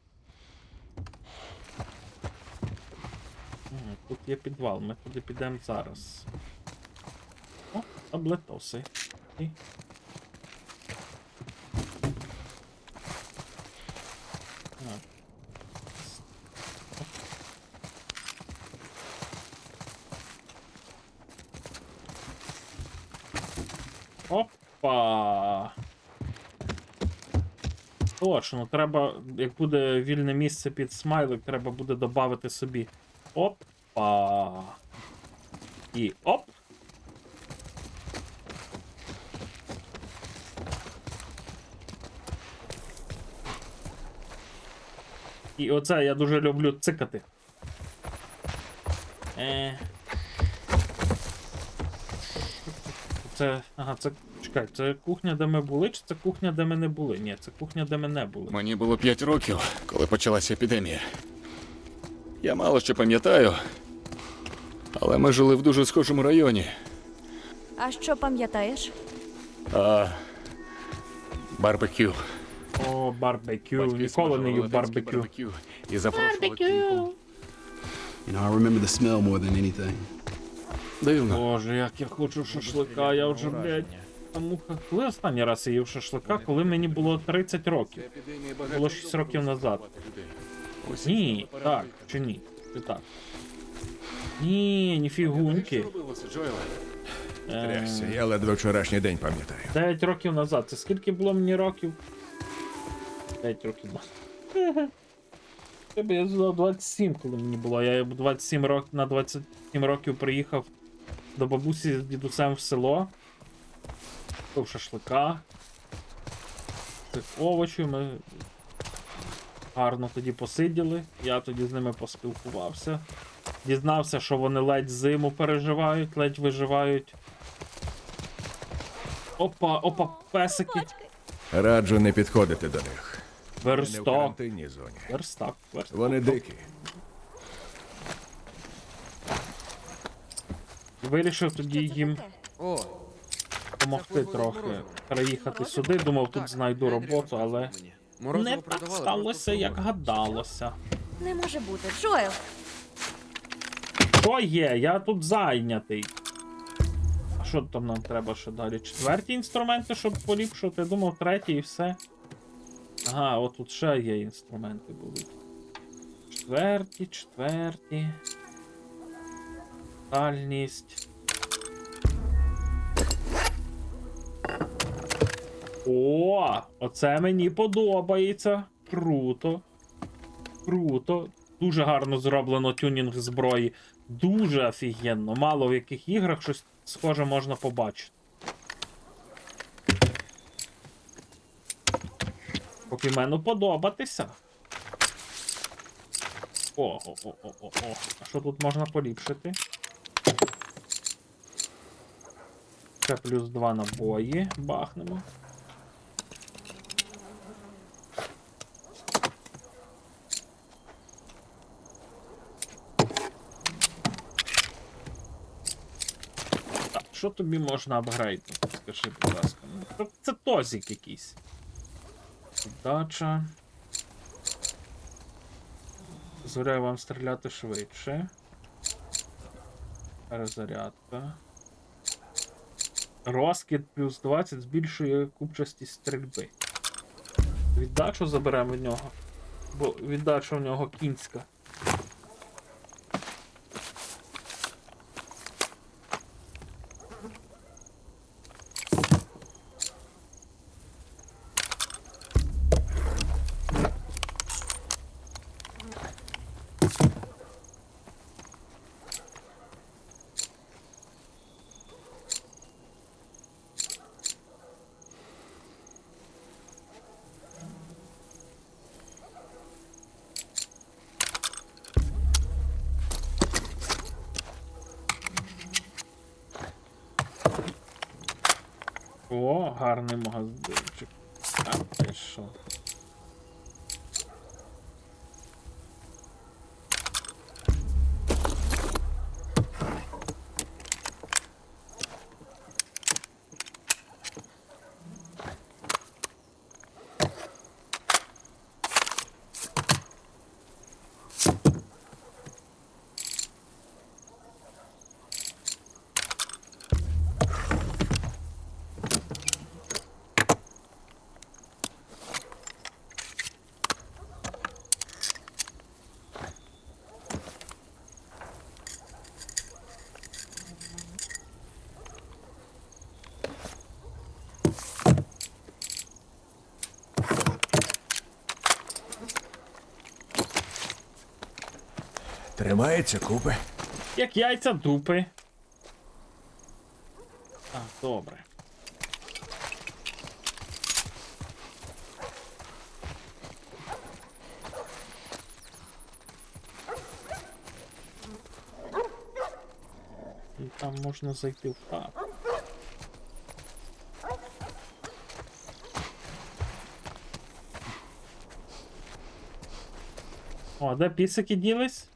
Тут є підвал, ми туди підемо зараз. О, таблетоси. І... Опа! Точно, треба, як буде вільне місце під смайлик, треба буде додати собі. Опа! І оп! І оце я дуже люблю цикати. Це. Ага, це. Чекай. Чекай, це кухня, де ми були, чи це кухня, де ми не були? Ні, це кухня, де ми не були. Мені було 5 років, коли почалася епідемія. Я мало що пам'ятаю, але ми жили в дуже схожому районі. А що пам'ятаєш? Барбекю. О, барбекю. Батьки Ніколи смажили не їв велетенське барбекю. І запрошували кільку. You know, I remember the smell more than anything. Дивно. Боже, як я хочу шашлика, я вже, блядь. Коли останній раз я їв шашлика, коли мені було 30 років? Було 6 років назад. Ні, так, чи ні? Чи так? Ні, ніфігуньки. Трясся, я ледве вчорашній день пам'ятаю. 9 років назад. Це скільки було мені років? 5 років назад. Тебе я знав 27, коли мені було. Я 27 років, на 27 років приїхав до бабусі з дідусем в село. Пив шашлика. Цих овочів ми гарно тоді посиділи. Я тоді з ними поспілкувався. Дізнався, що вони ледь зиму переживають, ледь виживають. Опа, песики. Раджу не підходити до них. Ми не в Верстак. карантинній зоні. Верстак. Вони дикі. Вирішив тоді їм О, допомогти трохи. Переїхати сюди, думав, тут знайду роботу, але морозиво не так продавали сталося, просто як в гадалося. Не може бути. Джоел, Що є? Я тут зайнятий. А що там нам треба ще далі? Четверті інструменти, щоб поліпшувати? Я думав, треті і все. Ага, от тут ще є інструменти будуть. Четверті. Дальність. О, оце мені подобається. Круто. Круто. Дуже гарно зроблено тюнінг зброї. Дуже офігенно. Мало в яких іграх щось схоже можна побачити. Покемену подобатися. О. А що тут можна поліпшити? Ще плюс 2 набої. Бахнемо. Так, що тобі можна апгрейднути? Скажи, будь ласка. Ну, це тозік якийсь. Удача. Дозволяю вам стріляти швидше. Перезарядка. Розкид плюс 20 збільшує купчасті стрільби. Віддачу заберемо від нього. Бо віддача в нього кінська. О, гарний магазинчик. А ти що? Тримається купи. Як яйця дупи. Так, добре. І там можна зайти в хату. О, де пісики ділись?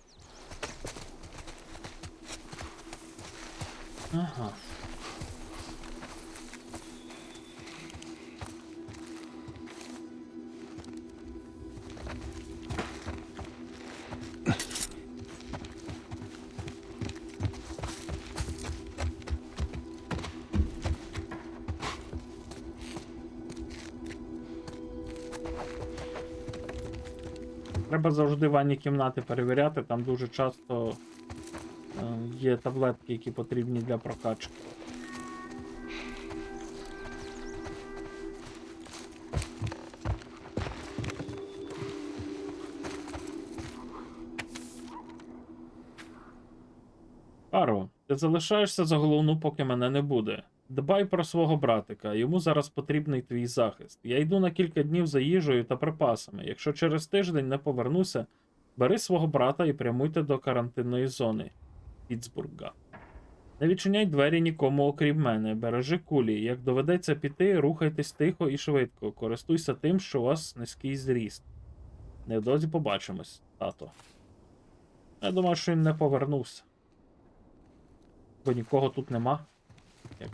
Ага. Треба завжди ванні кімнати перевіряти, там дуже часто є таблетки, які потрібні для прокачки. Аро, ти залишаєшся за головну, поки мене не буде. Дбай про свого братика, йому зараз потрібний твій захист. Я йду на кілька днів за їжею та припасами. Якщо через тиждень не повернуся, бери свого брата і прямуйте до карантинної зони Пітсбурга. Не відчиняй двері нікому, окрім мене. Бережи кулі. Як доведеться піти, рухайтесь тихо і швидко. Користуйся тим, що у вас низький зріст. Невдовзі побачимось, тато. Я думаю, що він не повернувся. Бо нікого тут нема. Як?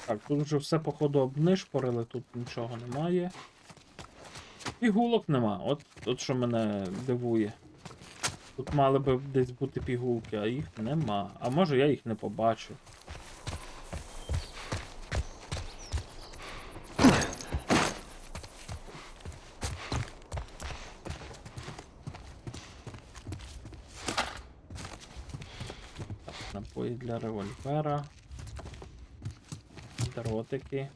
Так, тут вже все, походу, обнишпорили, тут нічого немає. Пігулок нема. От що мене дивує. Тут мали би десь бути пігулки, а їх нема. А може я їх не побачив. Так, набої для револьвера. Дротики.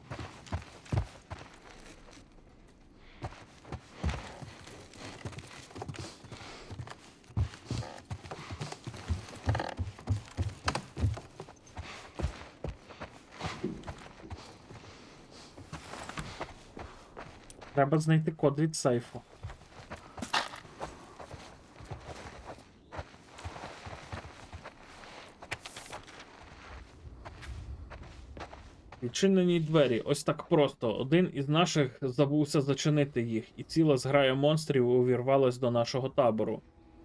Треба знайти код від сейфу. Відчинені двері. Ось так просто. Один із наших забувся зачинити їх, і ціла зграя монстрів увірвалась до нашого табору.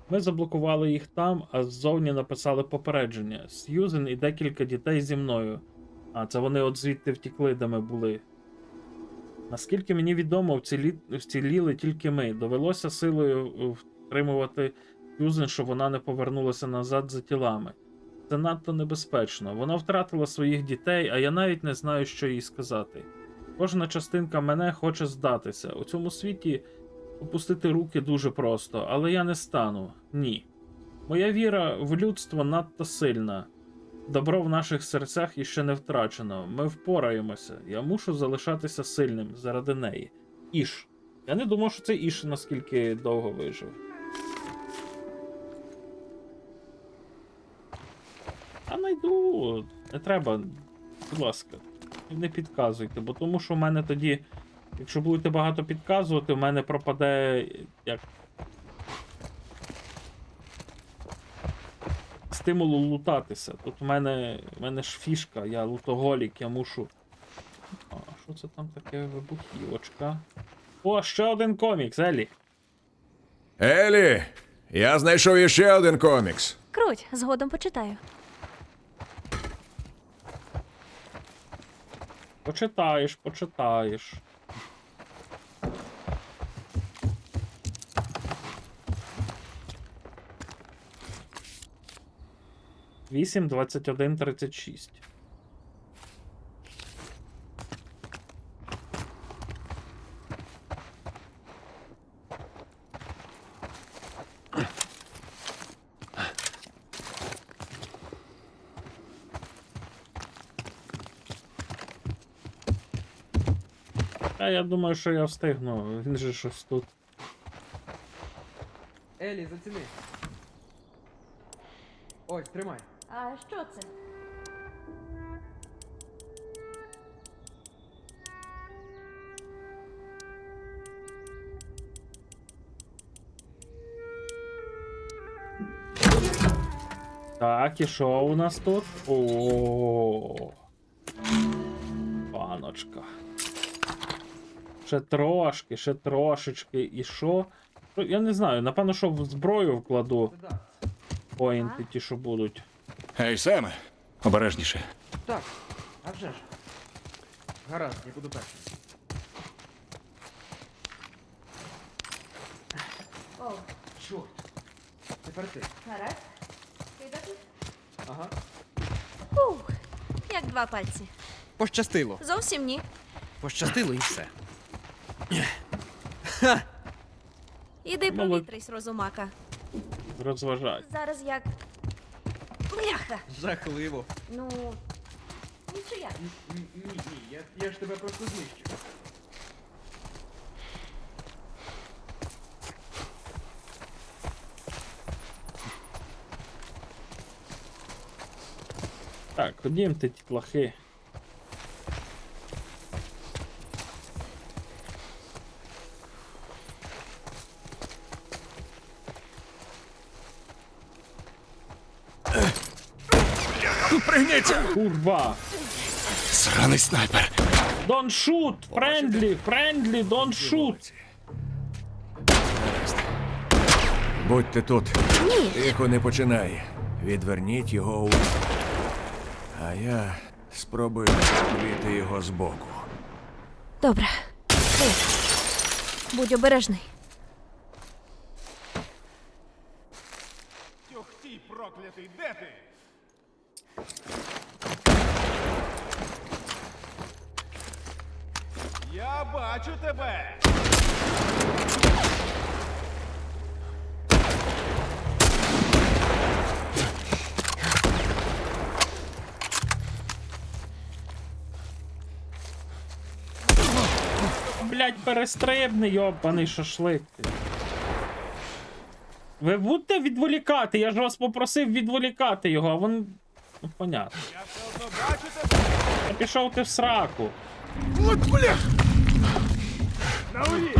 Ми заблокували їх там, а ззовні написали попередження. Сьюзен і декілька дітей зі мною. А, це вони от звідти втікли, де ми були. Наскільки мені відомо, вціліли тільки ми. Довелося силою втримувати Сьюзен, щоб вона не повернулася назад за тілами. Це надто небезпечно. Вона втратила своїх дітей, а я навіть не знаю, що їй сказати. Кожна частинка мене хоче здатися. У цьому світі опустити руки дуже просто, але я не стану. Ні. Моя віра в людство надто сильна. Добро в наших серцях іще не втрачено. Ми впораємося. Я мушу залишатися сильним заради неї. Іш. Я не думав, що цей Іш наскільки довго вижив. А найду. Не треба. Будь ласка. Не підказуйте, бо тому що в мене тоді, якщо будете багато підказувати, в мене пропаде як стимулу лутатися. Тут в мене ж фішка, я лутоголік, я мушу. А що це там таке вибухівочка? О, ще один комікс, Елі. Елі, я знайшов іще один комікс. Круть, згодом почитаю. Почитаєш. 8-21-36. А я думаю, що я встигну. Він же щось тут. Елі, заціни. Ось, тримай. А що це? Так, і що у нас тут? О, паночка. Ще трошечки. І що? Ну, я не знаю, напевно, що в зброю вкладу Сюди. поінти ті, що будуть. Ей, Семе, обережніше. Так, а вже ж. Гаразд, я буду першим. О, Чорт. Тепер ти. гаразд. Кидати? Ага. Ух, як два пальці. Пощастило. Зовсім ні. Пощастило і все. Іди Ну, провітрись, розумака. Розважай. Зараз як. Бляха! Жахливо. Ну. Нічия. Ні, я ж тебе просто знищу. Так, ходімте, ті плахи. Пригніться! Курва! Сраний снайпер. Don't shoot! Friendly, don't shoot! Будьте тут. Тихо, не починай. Відверніть його у... А я спробую відбити його збоку. Добре. Ти. Будь обережний. Тюхтій, проклятий, де ти? Я бачу тебе! Блять, перестрибни, йобаний шашлик. ти. Ви будете відволікати, я ж вас попросив відволікати його, а він... Ну, понятно. Я все одно бачу тебе! Я пішов ти в сраку. От, бля! На урі!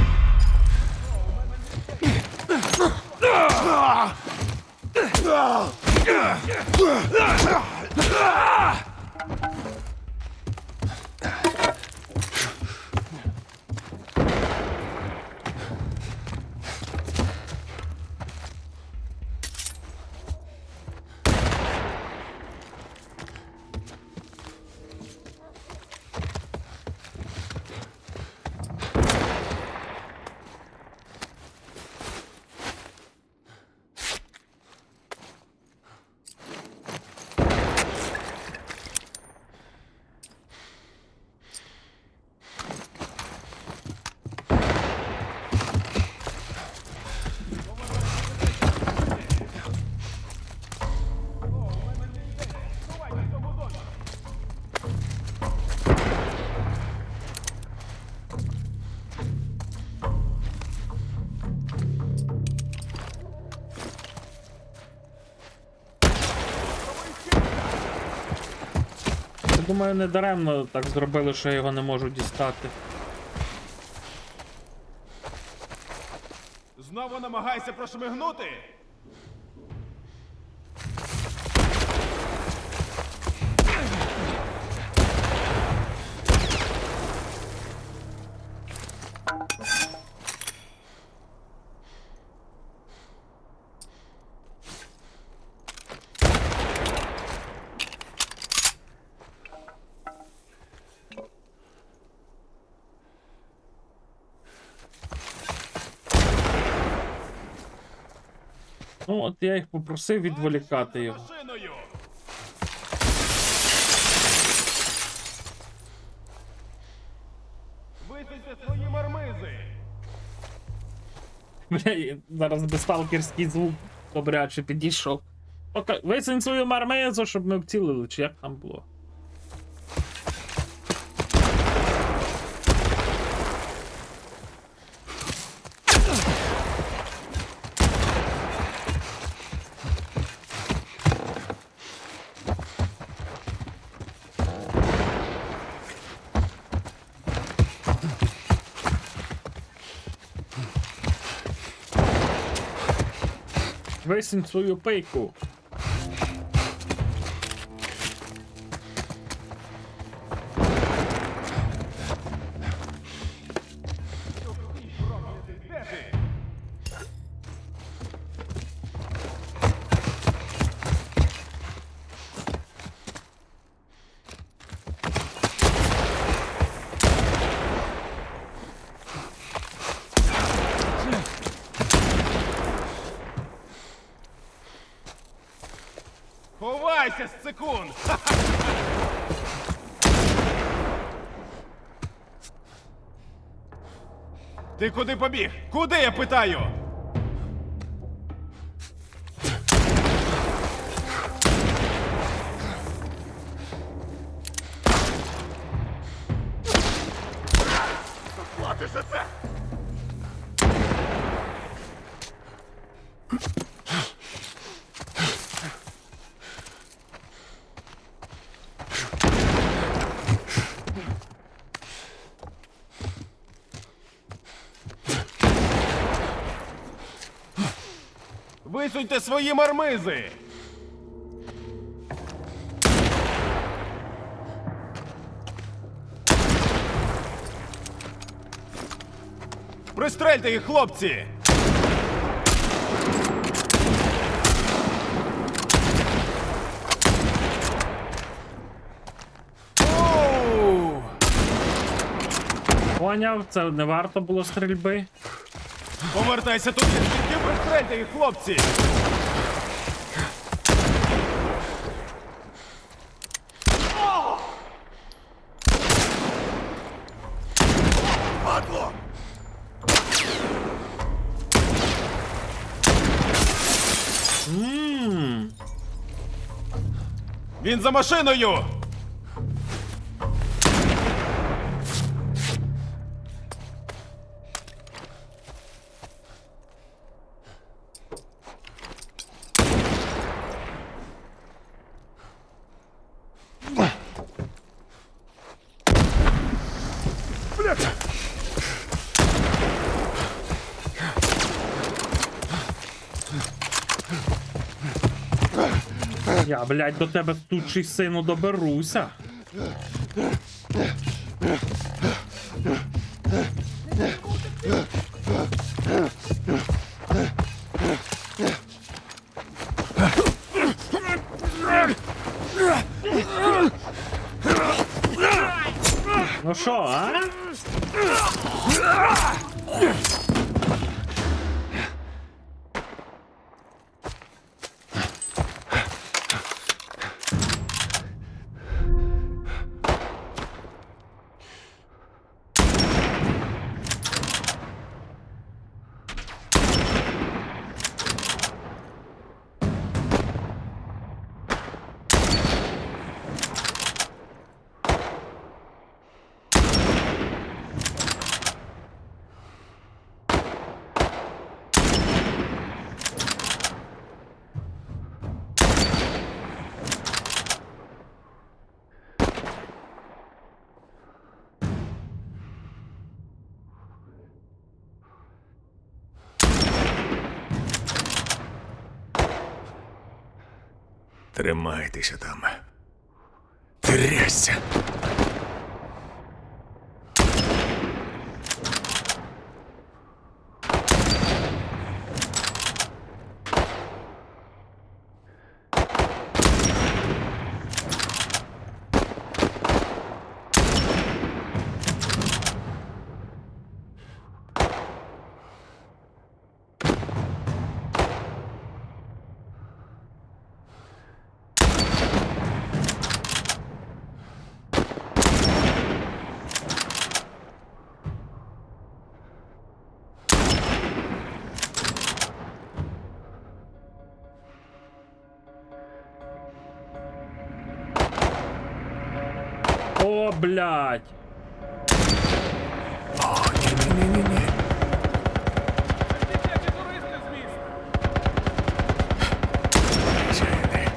Я думаю, не даремно так зробили, що я його не можу дістати. Знову намагайся прошмигнути! Ну, от я їх попросив відволікати його. Машиною! Висуньте свої мармизи! Бля, зараз би сталкерський звук добряче підійшов. Висунь свою мармизу, щоб ми вцілили, чи як там було. висунь свою пийку. Ховайся, сцикун! Ти куди побіг? Куди, я питаю? Платиш за це! Висуньте свої мармизи! Пристрельте їх, хлопці! Оу! Поняв, це не варто було стрільби. Повертайся туди! Тільки пристрельте їх, хлопці! Падло! Він за машиною! Я, блядь, до тебе тучий сину доберуся. Ну що, а? Тримайтеся там. Трясся! О, блядь. О, ні-ні-ні-ні-ні. Хазяїни.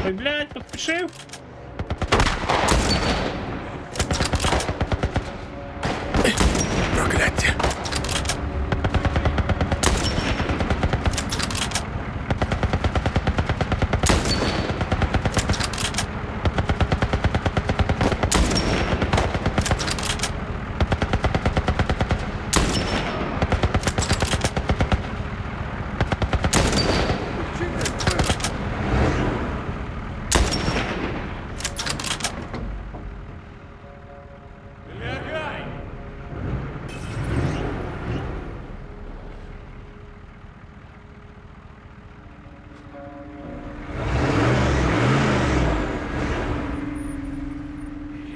Ой, блядь, поспішив. Прокляття.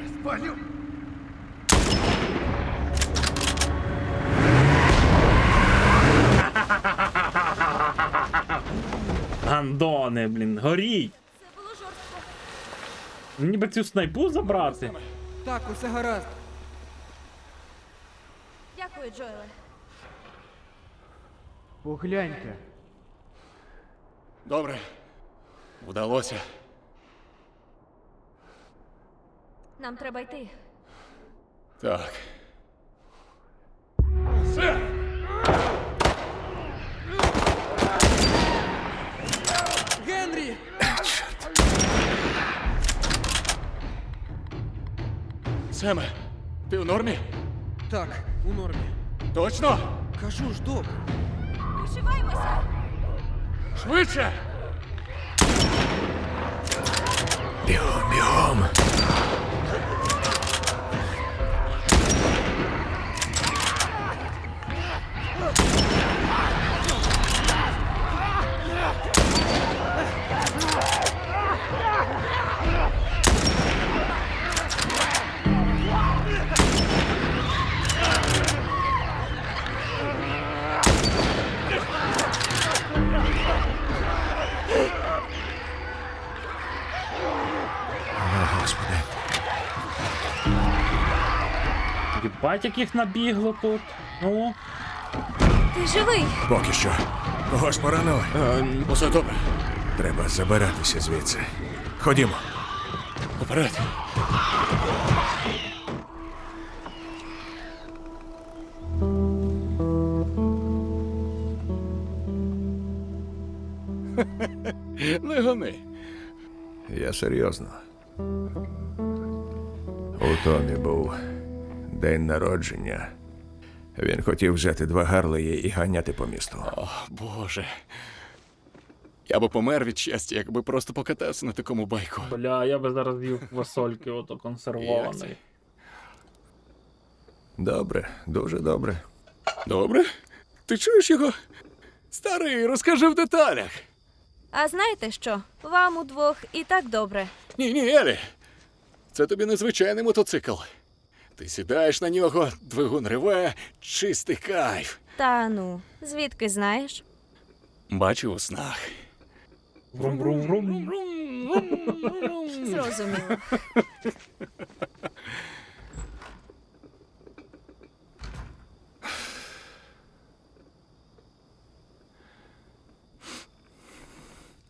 Спалю. Гандони, блін, горіть. Це було жорстко. Мені би цю снайпу забрати. Так, усе гаразд. Дякую, Джоеле. Погляньте. Добре. Вдалося. Нам треба йти. Так. Генрі! Семе, ти в нормі? Так, у нормі. Точно? Кажу ж, добре. Пришиваймося! Швидше! Бігом, бігом. О, Господи. Єбать, яких набігло тут. Ну, Ти живий! Поки що. Когось поранили? Усе добре. Треба забиратися звідси. Ходімо. Уперед. Не гони. Я серйозно. У Томі був день народження. Він хотів взяти 2 Гарлеї і ганяти по місту. О, Боже. Я би помер від щастя, якби просто покатався на такому байку. бля, я би зараз їв квасольки ото Як консервованої. це? Добре, дуже добре. Добре? Ти чуєш його? Старий, розкажи в деталях. А знаєте що? Вам удвох і так добре. Ні, Елі. Це тобі незвичайний мотоцикл. Ти сідаєш на нього, двигун реве, чистий кайф. Та ну, звідки знаєш? Бачу у снах. Врум-врум-врум. Зрозуміло.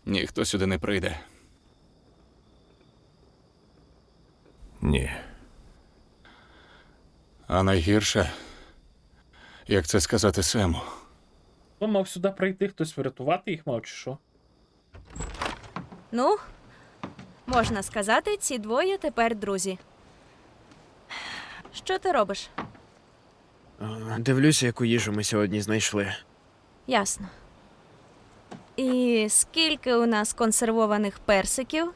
Ніхто сюди не прийде. Ні. А найгірше, як це сказати Сему. Хто мав сюди прийти, хтось врятувати їх мав, чи що? Ну, можна сказати, ці двоє тепер друзі. Що ти робиш? Дивлюся, яку їжу ми сьогодні знайшли. Ясно. І скільки у нас консервованих персиків?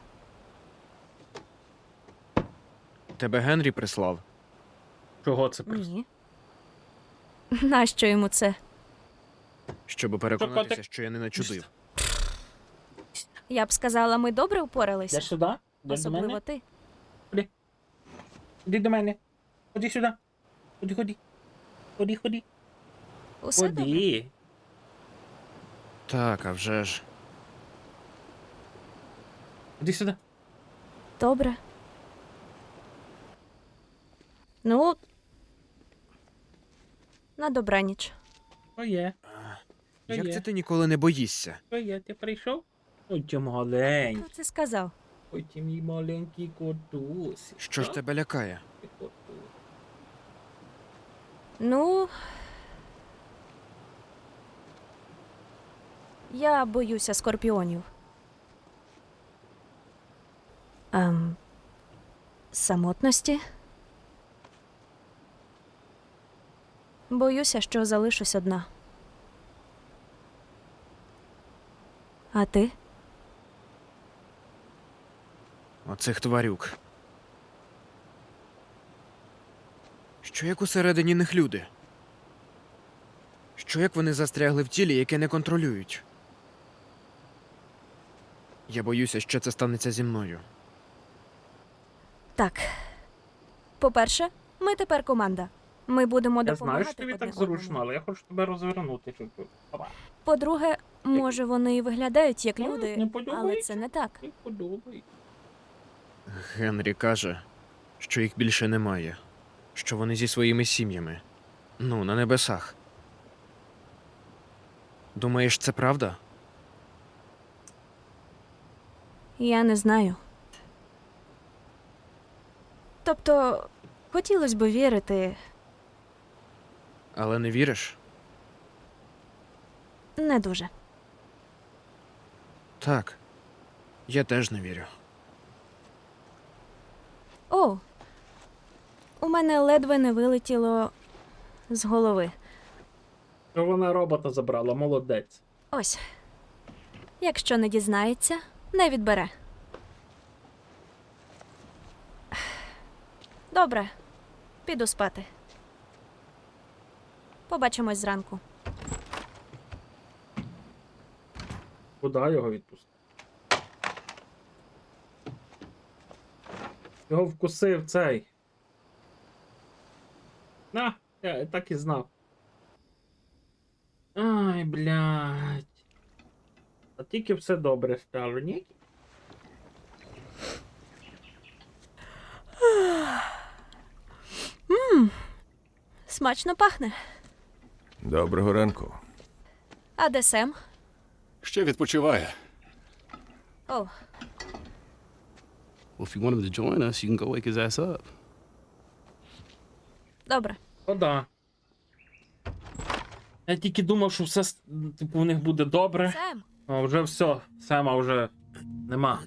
Тебе Генрі прислав? Чого це просто? Ні. Нащо йому це? Щоб переконатися, котик? що я не начудив. Я б сказала, ми добре впоралися. Йдеш сюди? Йдеш до Особливо мене? ти. Іди до мене. Ходи сюди. Ходи. Ходи. Усе добре? Ходи. Так, а вже ж. Іди сюди. Добре. Ну, на добраніч. Що є? Як це ти ніколи не боїшся? Що є? Ти прийшов? Ой, ті маленький. Хто це сказав? Ой, ті мій маленький котусі. Що ж тебе лякає? Ну. Я боюся скорпіонів. Самотності. Боюся, що залишусь одна. А ти? Оцих тварюк. Що як усередині них люди? Що як вони застрягли в тілі, яке не контролюють? Я боюся, що це станеться зі мною. Так. По-перше, ми тепер команда. Ми будемо Я допомагати знаю, що тобі одне так зручно, одному. але я хочу тебе розвернути чуть-чуть. Опа. По-друге, може вони і виглядають як Ну, люди, не але подобається. це не так. Не подобається. Генрі каже, що їх більше немає. Що вони зі своїми сім'ями. Ну, на небесах. Думаєш, це правда? Я не знаю. Тобто, хотілося б вірити, Але не віриш? не дуже. Так. Я теж не вірю. О! У мене ледве не вилетіло з голови. Що вона робота забрала, молодець. Ось. Якщо не дізнається, не відбере. Добре. Піду спати. Побачимось зранку. Куди його відпустити? Його вкусив цей. На, я так і знав. Ай, блядь. А тільки все добре стало, ні? Смачно пахне. Доброго ранку. А де Сем? Ще відпочиває. О, Well, if you want him to join us, you can go wake his ass up. добре. О, да. Я тільки думав, що все, типу, у них буде добре. Сем! А вже все, Сема вже нема.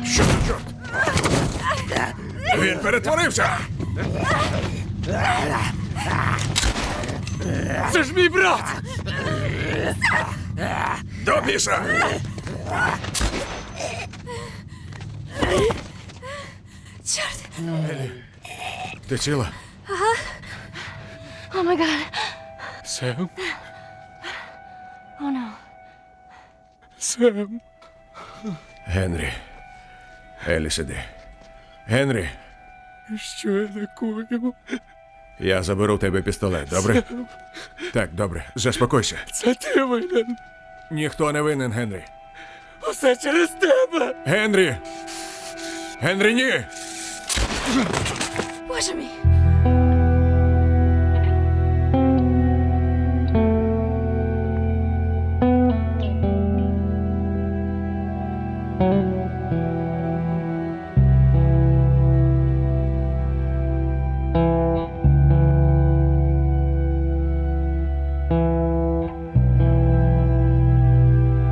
Що за чорт? Він перетворився! Це ж мій брат! До біса! Чорт! Ти ціла? О май гад! Сем? О, no. Сем? Генрі. Елі, сиди. Генрі, Що я накоїв? я заберу в тебе пістолет, добре? Так, добре. Заспокойся. Це ти винен. Ніхто не винен, Генрі. Усе через тебе. Генрі! Генрі, ні! Боже мій!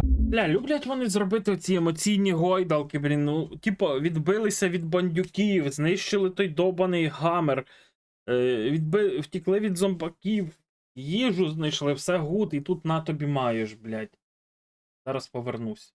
Бля, люблять вони зробити ці емоційні гойдалки, блін. Ну, типу, відбилися від бандюків, знищили той довбаний гамер, втікли від зомбаків, їжу знайшли, все гуд, і тут на тобі маєш, блядь. Зараз повернусь.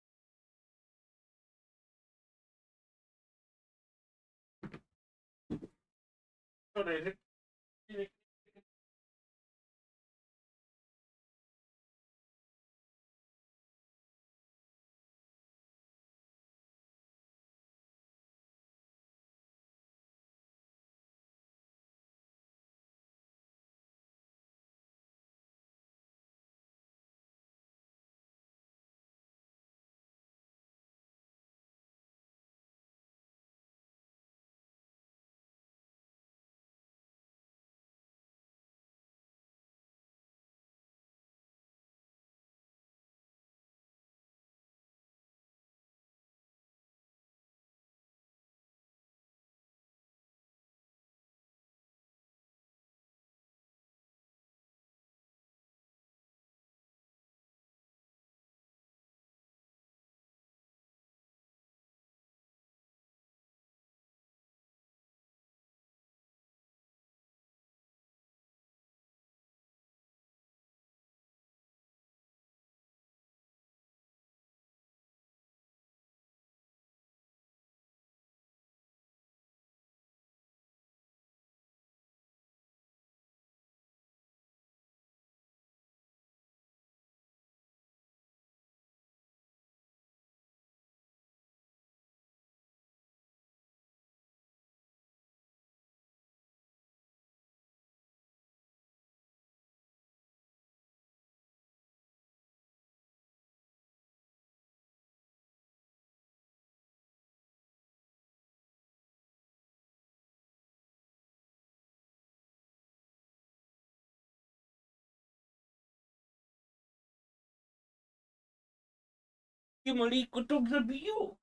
І малий куток заб'ю.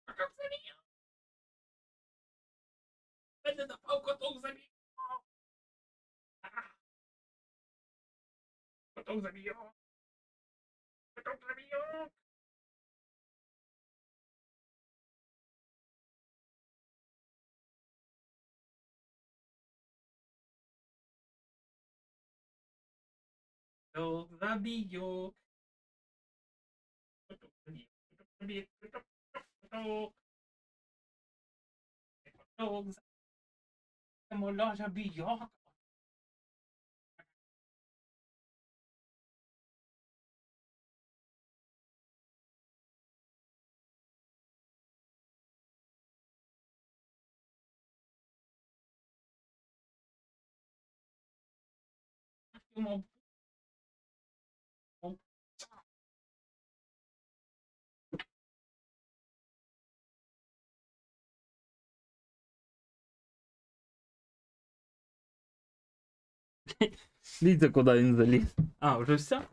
Куток заб'ю. Мене напав куток заб'ю. Куток заб'ю. Куток заб'ю. Куток заб'ю. Куток заб'ю. Куток заб'ю. Куток. Куток. Куток заб'ю. Моля заб'ю. Дивіться, куди він заліз. А, вже все?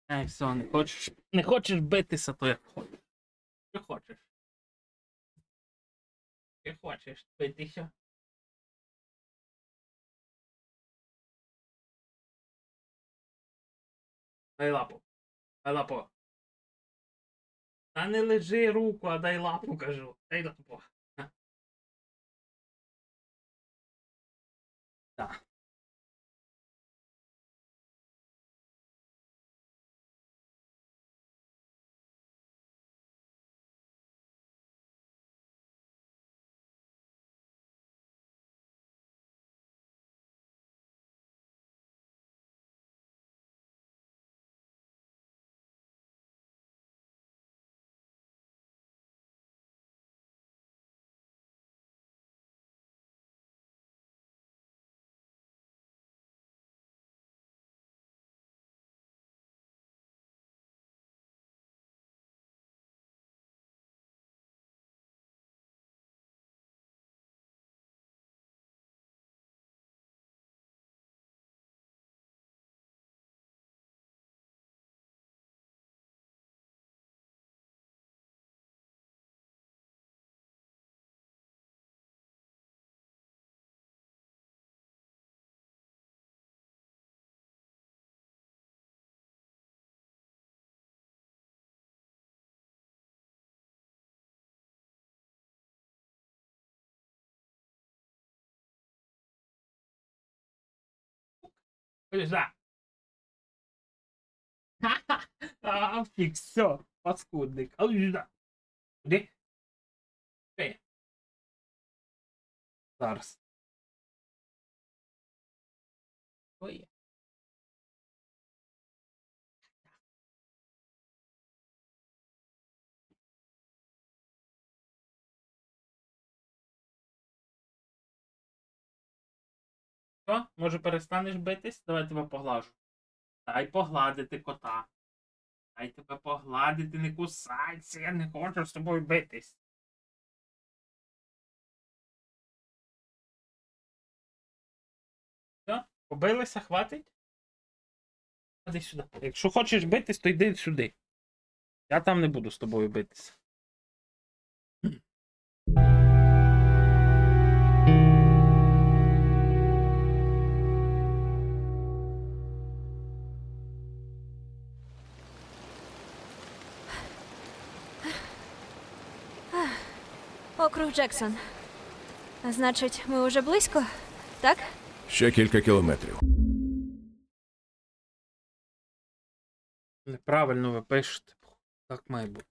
Ай, все, не хочеш битися, то як хочеш. Що хочеш? Що хочеш битися? Дай лапу. Дай лапу. Та не лежи руку, а дай лапу, кажу. Дай лапу. Так. Лежа. А, втік, все, паскудник. А лежа. Куди? Де? Зараз. Ой. Що? Може перестанеш битись? Давай тебе поглажу. Дай погладити кота. Дай тебе погладити, не кусайся, я не хочу з тобою битись. Все? Побилися, хватить? Іди сюди. Якщо хочеш битись, то йди сюди. Я там не буду з тобою битися. Округ Джексон. Значить, ми уже близько, так? Ще кілька кілометрів. Неправильно ви пишете. Так має бути.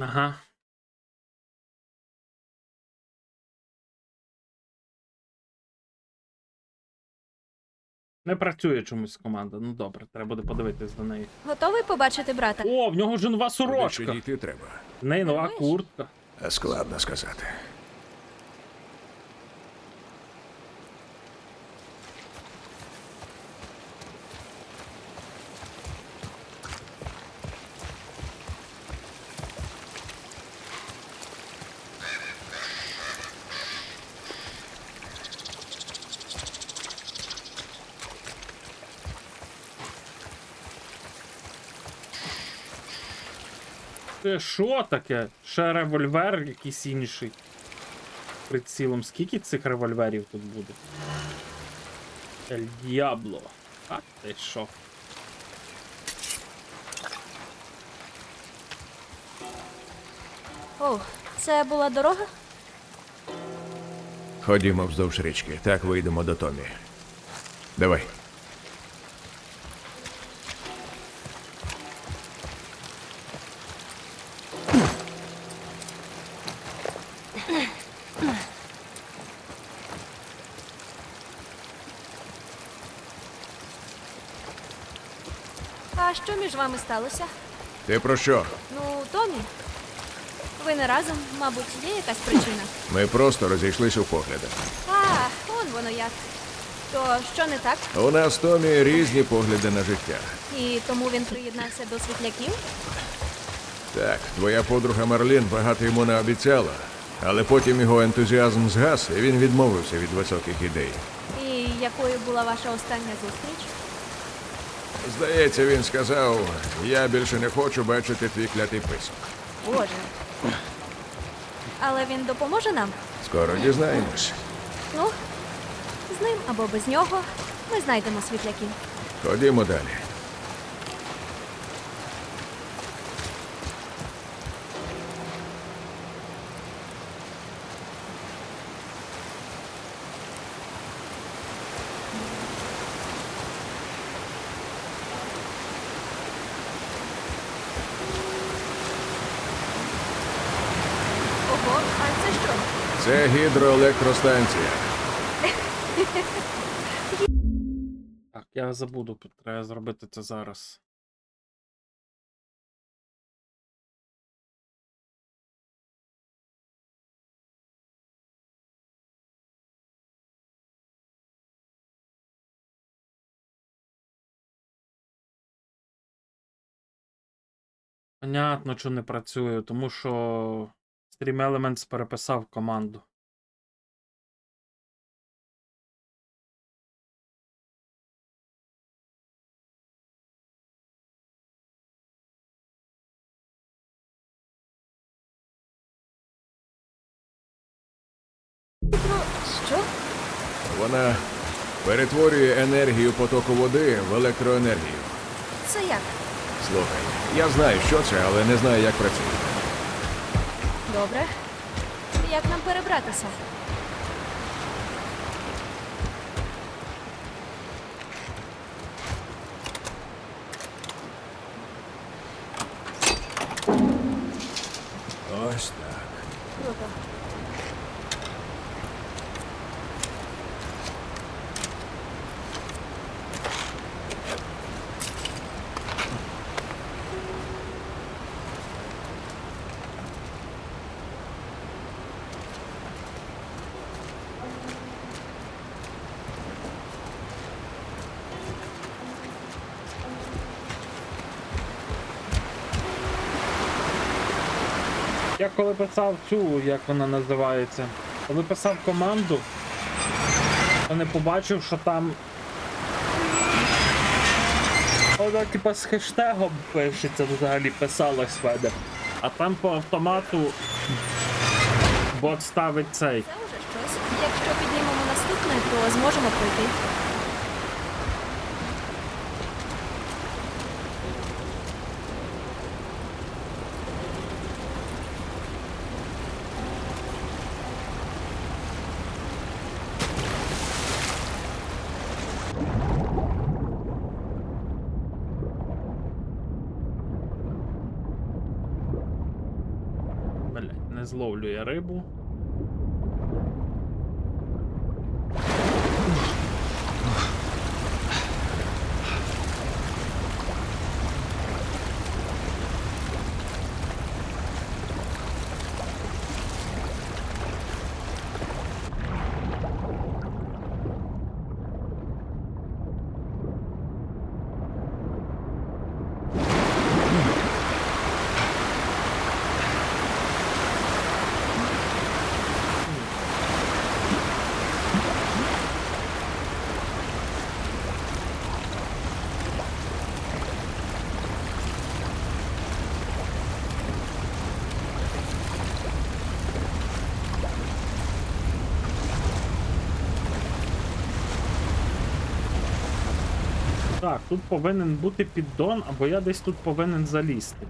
Ага. Не працює чомусь команда. Ну добре, треба буде подивитись до неї. Готовий побачити брата? О, в нього вже нова Куди ще сорочка. дійти треба? В неї нова Думаєш? куртка. Складно сказати. Це що таке? Ще револьвер якийсь інший. Прицілом. Скільки цих револьверів тут буде? Ель Діабло. А ти що? О, це була дорога? Ходімо вздовж річки, так вийдемо до Томі. Давай. А що між вами сталося? Ти про що? Ну, Томі. Ви не разом, мабуть, є якась причина. Ми просто розійшлися у поглядах. А, он воно як. То що не так? У нас з Томі різні погляди на життя. І тому він приєднався до світляків? Так, твоя подруга Марлін багато йому не обіцяла, але потім його ентузіазм згас, і він відмовився від високих ідей. І якою була ваша остання зустріч? Здається, він сказав, я більше не хочу бачити твій клятий писок. Боже. Але він допоможе нам? Скоро дізнаємось. Ну, з ним або без нього ми знайдемо світляків. Ходімо далі. Ого, а це що? Це гідроелектростанція. Так, я забуду, треба зробити це зараз. Понятно, що не працює, тому що Stream Elements переписав команду. Що? Вона перетворює енергію потоку води в електроенергію. Це як? Слухай, я знаю, що це, але не знаю, як працює. Добре. Як нам перебратися? Ось так. Круто. Я коли писав цю, як вона називається, коли писав команду, то не побачив, що там вона типа з хештегом пишеться, взагалі писалось в мене. А там по автомату бот ставить цей. Це вже щось. Якщо піднімемо наступне, то зможемо пройти. Блять, не зловлю я рибу. Так, тут повинен бути піддон, або я десь тут повинен залізти.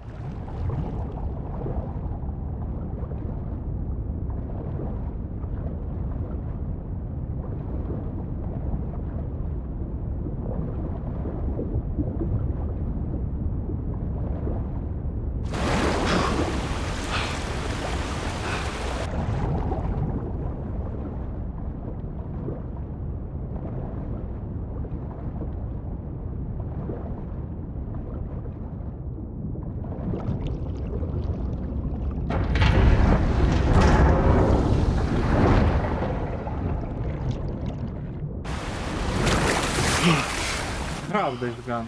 Грав десь ган.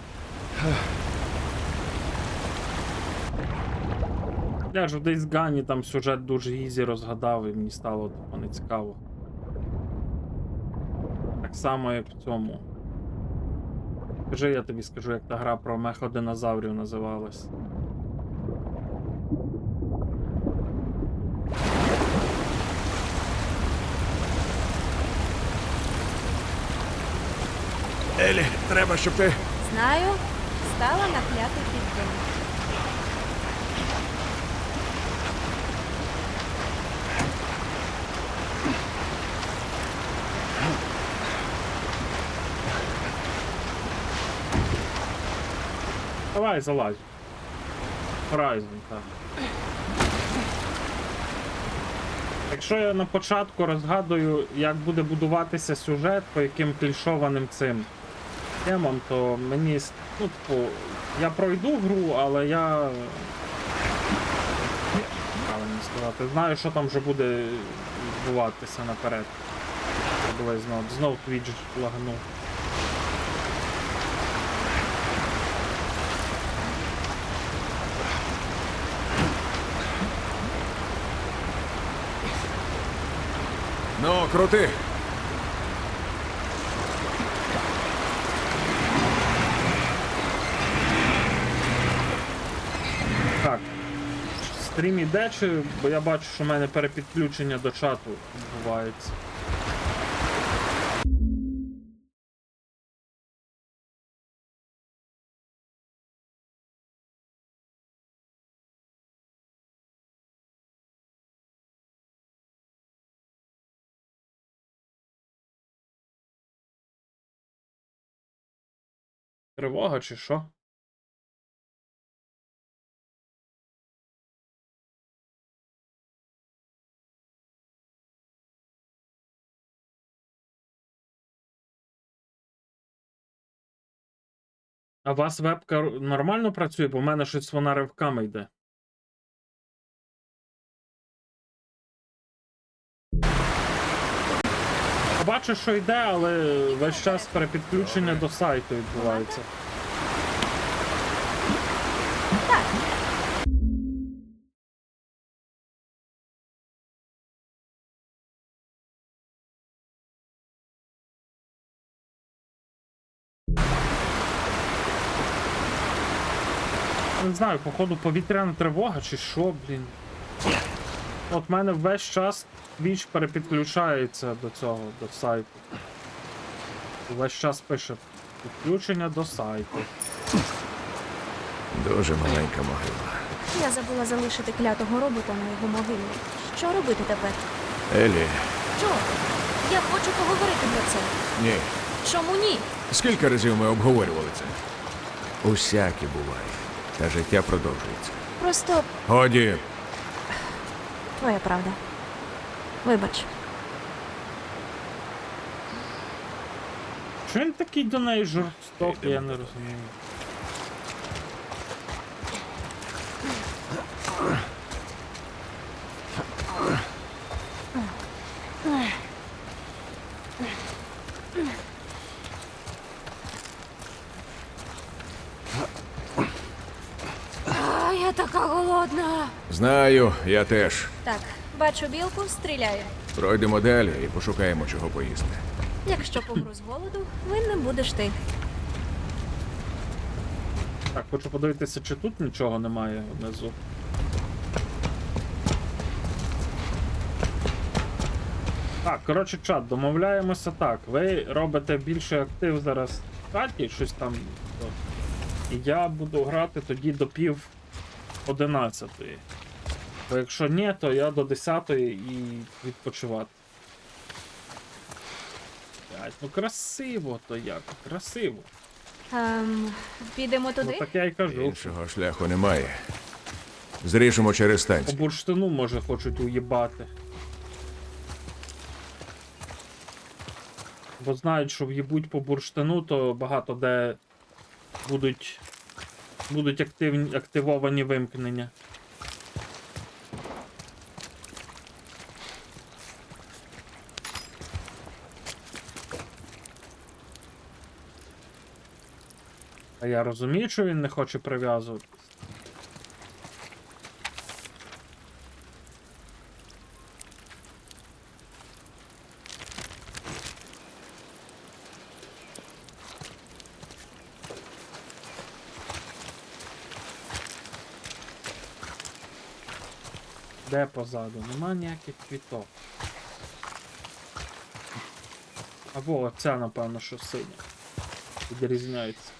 Я ж в Days Gone там сюжет дуже ізі розгадав і мені стало типу не цікаво. Так само, як в цьому. Скажи, я тобі скажу, як та гра про меходинозаврів називалась. Елі, треба, щоб ти... Знаю, стала на клятий піддон. Давай, залазь. Horizon, так. Якщо я на початку розгадую, як буде будуватися сюжет по яким клішованим цим темам, то мені, ну, типу, я пройду гру, але я... правильно сказати, знаю, що там вже буде відбуватися наперед. Давай знов Twitch лагнув. Ну, крути. Так. Стрім іде, чи... бо я бачу, що в мене перепідключення до чату відбувається. Тривога чи що? А у вас вебка нормально працює, бо в мене щось вона ривками йде. Бачу, що йде, але весь час перепідключення до сайту відбувається. Не знаю, походу повітряна тривога чи що, блін. От в мене весь час Twitch перепідключається до цього, до сайту. Весь час пише підключення до сайту. Дуже маленька могила. Я забула залишити клятого робота на його могилі. Що робити тепер? Елі, Що? Я хочу поговорити про це. ні. Чому ні? Скільки разів ми обговорювали це? Усяке буває. Та життя продовжується. Просто Годі. твоя правда. Вибач. Що він такий до неї жорстокий, я не розумію. Я така голодна. Знаю, я теж. Так, бачу білку, стріляю. Пройдемо далі і пошукаємо, чого поїсти. Якщо помру з голоду, винним будеш ти. Так, хочу подивитися, чи тут нічого немає внизу. Так, коротше, чат, домовляємося так. Ви робите більше актив зараз хаті, щось там. От. І я буду грати тоді до 10:30. Бо якщо ні, то я до 10:00 і відпочивати. Блядь, ну красиво то як, красиво. Підемо Ну туди? так я й кажу. Іншого шляху немає. Зріжемо через По станцію. бурштину, може, хочуть уїбати. Бо знають, що в'їбуть по бурштину, то багато де будуть активовані вимкнення. А я розумію, що він не хоче прив'язуватись. Де позаду? Нема ніяких квіток. Або оця, напевно, що синя. Відрізняється.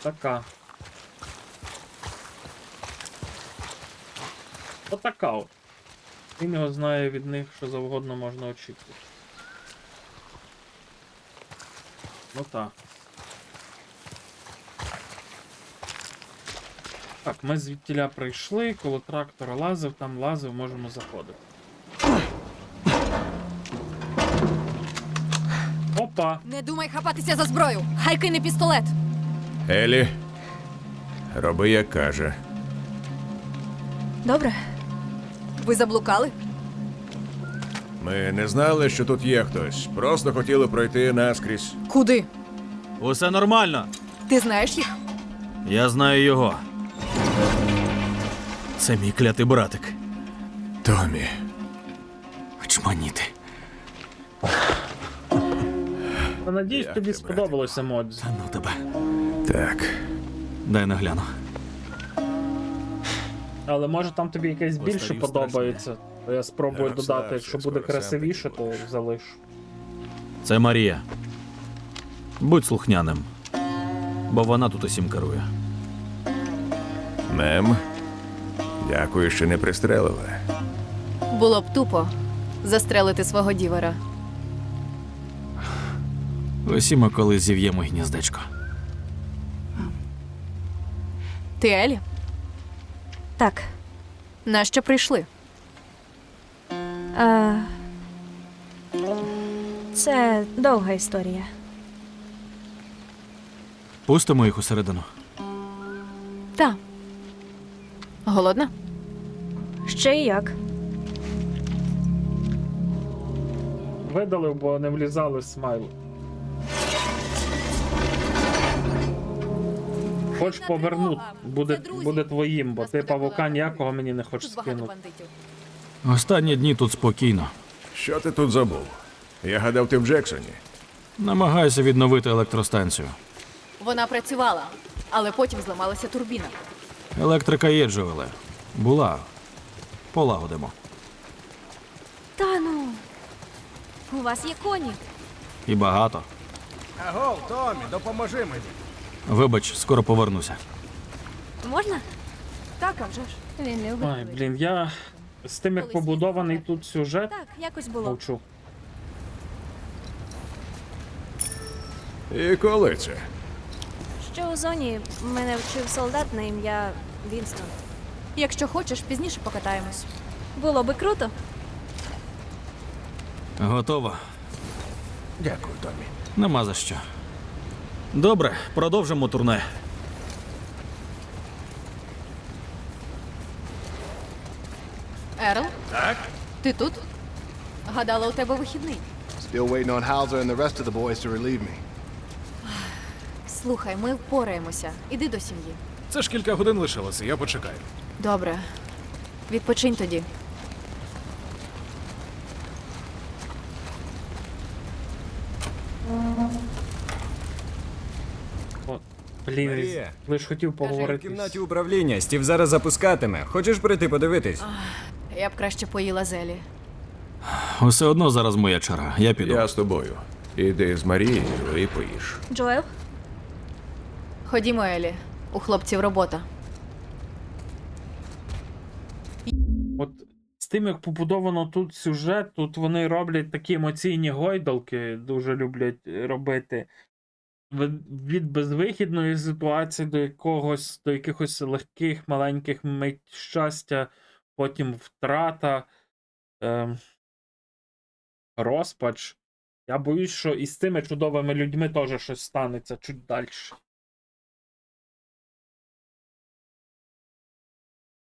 Така. Отака от. Він його знає, від них що завгодно можна очікувати. Ну так. Так, ми звідтіля прийшли, коло трактора лазив, там лазив, можемо заходити. Опа! Не думай хапатися за зброю! Хай кине пістолет! Елі, роби як каже. Добре. Ви заблукали? Ми не знали, що тут є хтось. Просто хотіли пройти наскрізь. Куди? Усе нормально. Ти знаєш їх? Я знаю його. Це мій клятий братик. Томі. Чманіти. Та надіюсь, Як тобі ти, сподобалося модз. Та ну тебе. Так. Дай нагляну. Але може там тобі якесь більше Постарів подобається. То я спробую Все, додати, все, якщо скоро буде сам красивіше, таки то залишу. Це Марія. Будь слухняним. Бо вона тут усім керує. Мем. Дякую, що не пристрелила. Було б тупо застрелити свого дівера. Усі ми колись зів'ємо гніздечко. Ти Елі? Так. Нащо прийшли? Це довга історія. Пустимо їх усередину. Та. Голодна? Ще й як. Видалив, бо не влізали смайли. Хоч повернути, буде твоїм, бо ти павука ніякого мені не хочеш Тут багато скинути. бандитів. Останні дні тут спокійно. Що ти тут забув? Я гадав, ти в Джексоні. Намагаюся відновити електростанцію. Вона працювала, але потім зламалася турбіна. Електрика є, Джоеле. Була. Полагодимо. Та ну. У вас є коні. І багато. Агов, Томі, допоможи мені. Вибач, скоро повернуся. Можна? Так, а вже ж. Він не Ой, блін, я з тим, як побудований тут сюжет, Так, якось було. мовчу. І коли це? Ще у зоні мене вчив солдат на ім'я Вінстон. Якщо хочеш, пізніше покатаємось. Було би круто. Готово. Дякую, Томі. Нема за що. Добре, продовжимо турне. Ерл? Так? Ти тут? Гадала, у тебе вихідний. Still waiting on Hauser and the rest of the boys to relieve me. Слухай, ми впораємося. Іди до сім'ї. Це ж кілька годин лишилося, я почекаю. Добре. Відпочинь тоді. От, блін, Марія. лиш хотів В поговорити. кімнаті управління Стів зараз запускатиме. Хочеш прийти подивитись? Я б краще поїла зелі. Усе одно зараз моя черга. Я піду. Я з тобою. Іди з Марією і поїж. Джоел? Ходімо, Елі. У хлопців робота. От з тим, як побудовано тут сюжет, тут вони роблять такі емоційні гойдалки, дуже люблять робити. Від безвихідної ситуації до якихось легких, маленьких мить щастя, потім втрата, розпач. Я боюсь, що із цими чудовими людьми теж щось станеться чуть далі.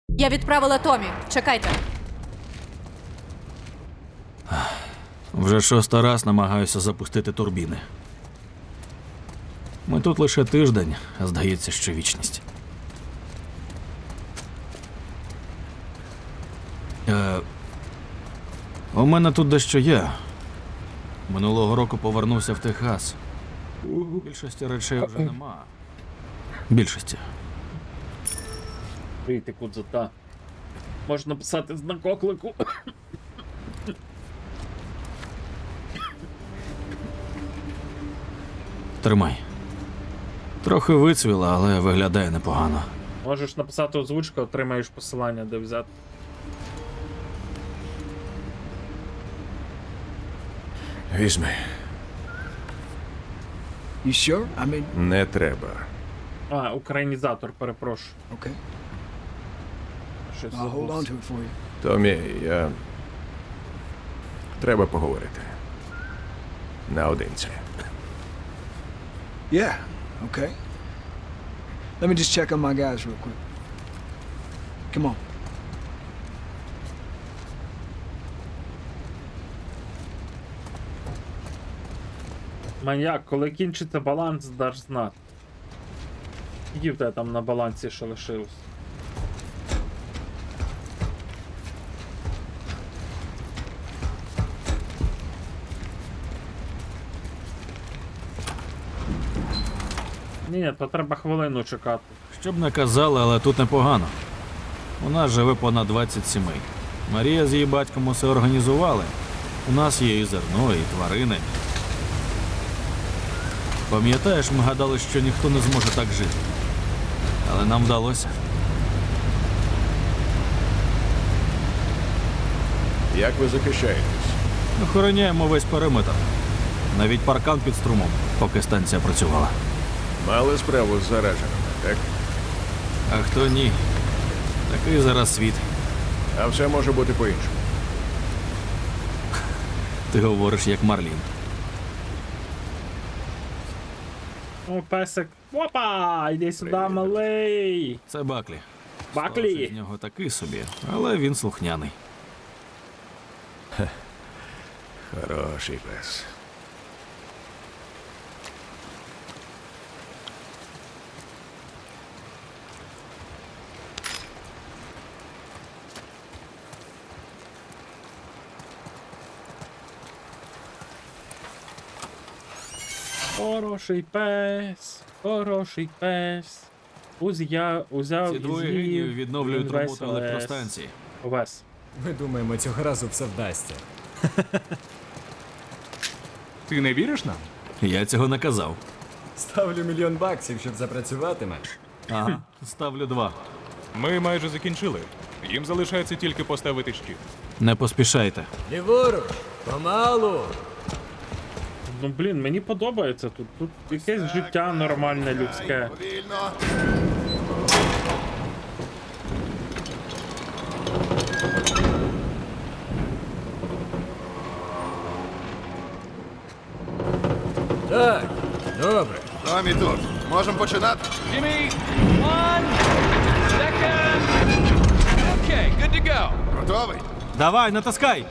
Я відправила Томі. Чекайте. Вже 6-й раз намагаюся запустити турбіни. Ми тут лише тиждень, а здається, що вічність. У мене тут дещо є. Минулого року повернувся в Техас. Більшості речей вже нема. Більшості. Прийти кудзата. Можна писати знак оклику. Тримай. Трохи вицвіла, але виглядає непогано. Можеш написати озвучку, отримаєш посилання, де взяти. Візьми. You sure? I mean, Не треба. А, українізатор, перепрошую. okay. Щось I'll hold on забувся. to it for you. Томі, я... Треба поговорити. Наодинці. Yeah, okay. Let me just check on my guys real quick. Come on. Маньяк, коли кінчиться баланс, даш знати. Скільки в тебе там на балансі ще лишилось? Ні, то треба хвилину чекати. Щоб не казали, але тут непогано. У нас живе понад 20 сімей. Марія з її батьком усе організували. У нас є і зерно, і тварини. Пам'ятаєш, ми гадали, що ніхто не зможе так жити. Але нам вдалося. Як ви захищаєтесь? Охороняємо весь периметр. Навіть паркан під струмом, поки станція працювала. Мали справу з зараженими, так? А хто ні? Такий зараз світ. А все може бути по-іншому. Ти говориш як Марлін. О, песик. Опа! Йди сюди, малий! Це Баклі. Баклі! Сторож з нього такий собі, але він слухняний. Хороший пес. Хороший пес, хороший пес. Узяв Ці і двоє з'їв. геніїв відновлюють Він роботу весь електростанції. Овес. Ми думаємо, цього разу все вдасться. Ти не віриш нам? Я цього не казав. Ставлю $1 мільйон, щоб запрацюватиме. Ага, ставлю 2. Ми майже закінчили. Їм залишається тільки поставити щит. Не поспішайте. Ліворуч, помалу. Ну блін, мені подобається тут. Тут якесь життя нормальне, людське. Повільно. Так, добре. Томі тут. Можемо починати? Готовий? Давай, натискай!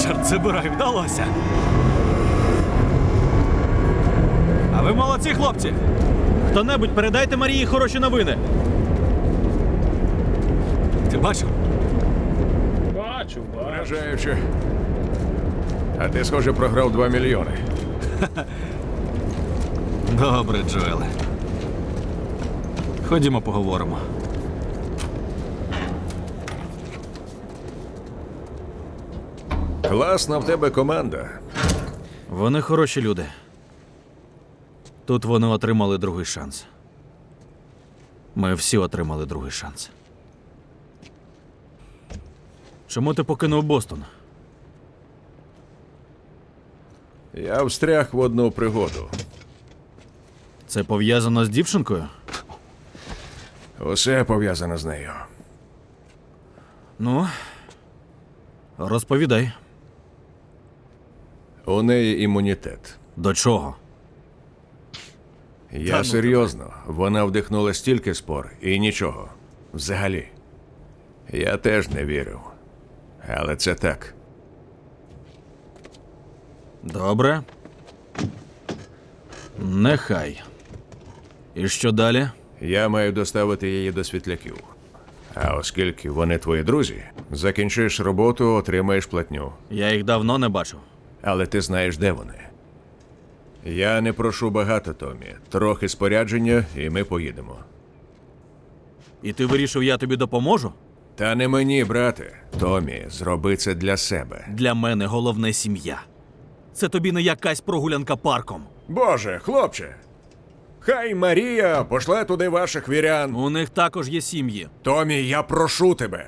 Чорт забирай, вдалося. А ви молодці, хлопці. Хто-небудь передайте Марії хороші новини. Ти бачив? Бачу. Вражаюче. А ти, схоже, програв 2 мільйони. Добре, Джоеле. Ходімо поговоримо. Класна в тебе команда. Вони хороші люди. Тут вони отримали другий шанс. Ми всі отримали другий шанс. Чому ти покинув Бостон? Я встряг в одну пригоду. Це пов'язано з дівчинкою? Усе пов'язано з нею. Ну, розповідай. У неї імунітет. До чого? Я серйозно. Вона вдихнула стільки спор і нічого. Взагалі. Я теж не вірив. Але це так. Добре. Нехай. І що далі? Я маю доставити її до світляків. А оскільки вони твої друзі, закінчиш роботу, отримаєш платню. Я їх давно не бачив. Але ти знаєш, де вони. Я не прошу багато, Томі. Трохи спорядження, і ми поїдемо. І ти вирішив, я тобі допоможу? Та не мені, брате. Томі, зроби це для себе. Для мене головне сім'я. Це тобі не якась прогулянка парком. Боже, хлопче! Хай Марія пошле туди ваших вірян. У них також є сім'ї. Томі, я прошу тебе.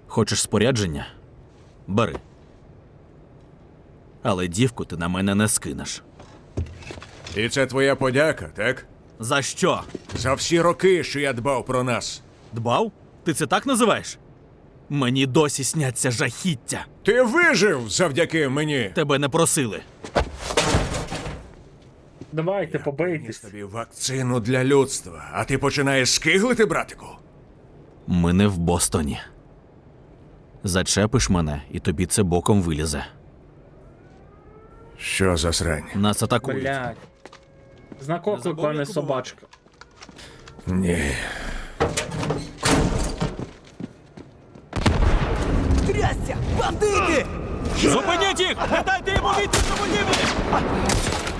Хочеш спорядження? Бери. Але дівку ти на мене не скинеш. І це твоя подяка, так? За що? За всі роки, що я дбав про нас. Дбав? Ти це так називаєш? Мені досі сняться жахіття. Ти вижив завдяки мені. Тебе не просили. Давайте, Приніс побийтесь. тобі вакцину для людства, а ти починаєш скиглити, братику? Ми не в Бостоні. Зачепиш мене, і тобі це боком вилізе. Що за срань? Нас атакують. Блядь. Знак оклику, а не собачка. Ні. Трясся! Бандити! Зупиніть їх! Не дайте йому вийти з будівлі!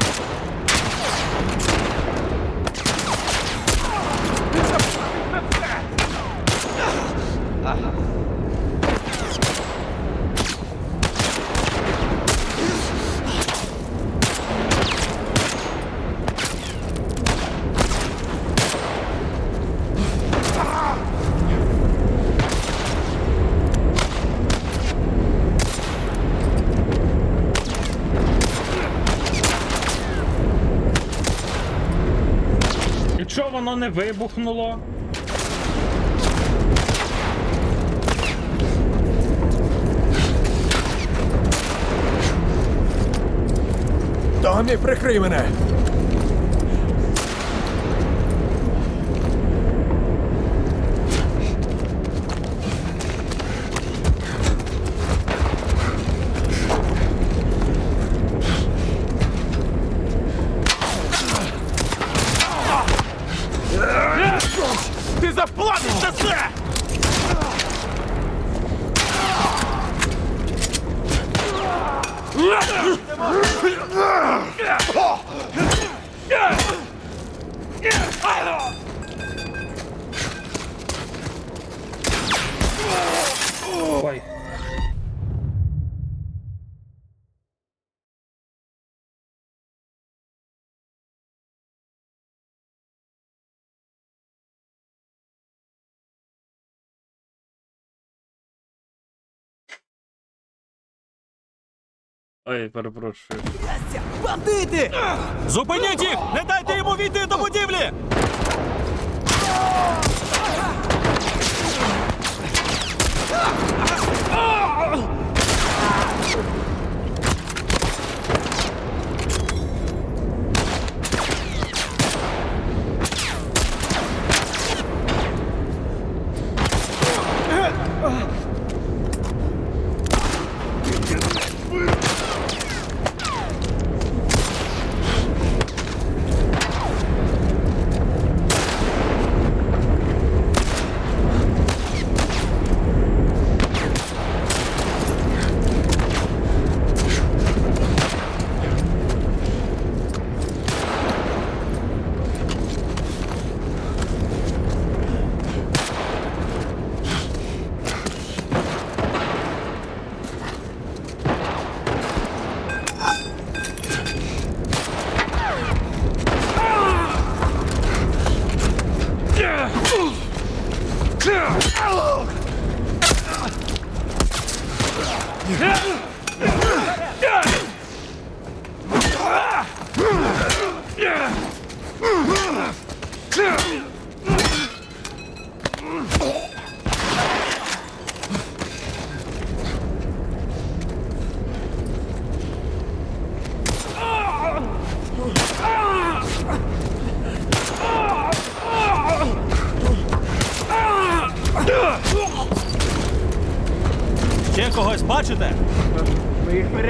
І чого воно не вибухнуло? Томі, прикрий мене! Ти заплатиш за це! Ой. Ой, перепрошую. Трясся! Бандити! Зупиніть їх! Не дайте йому війти до будівлі!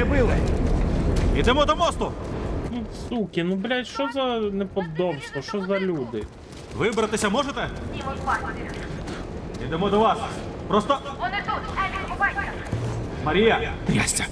Перебили! Ідемо до мосту! Ну, суки, ну блядь, що за неподобство, що за люди? Вибратися можете? Ідемо до вас. Просто. Вони тут, Елі, ховайся! Марія! Трясся!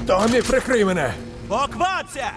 Томі, прикрий мене! Поквапся!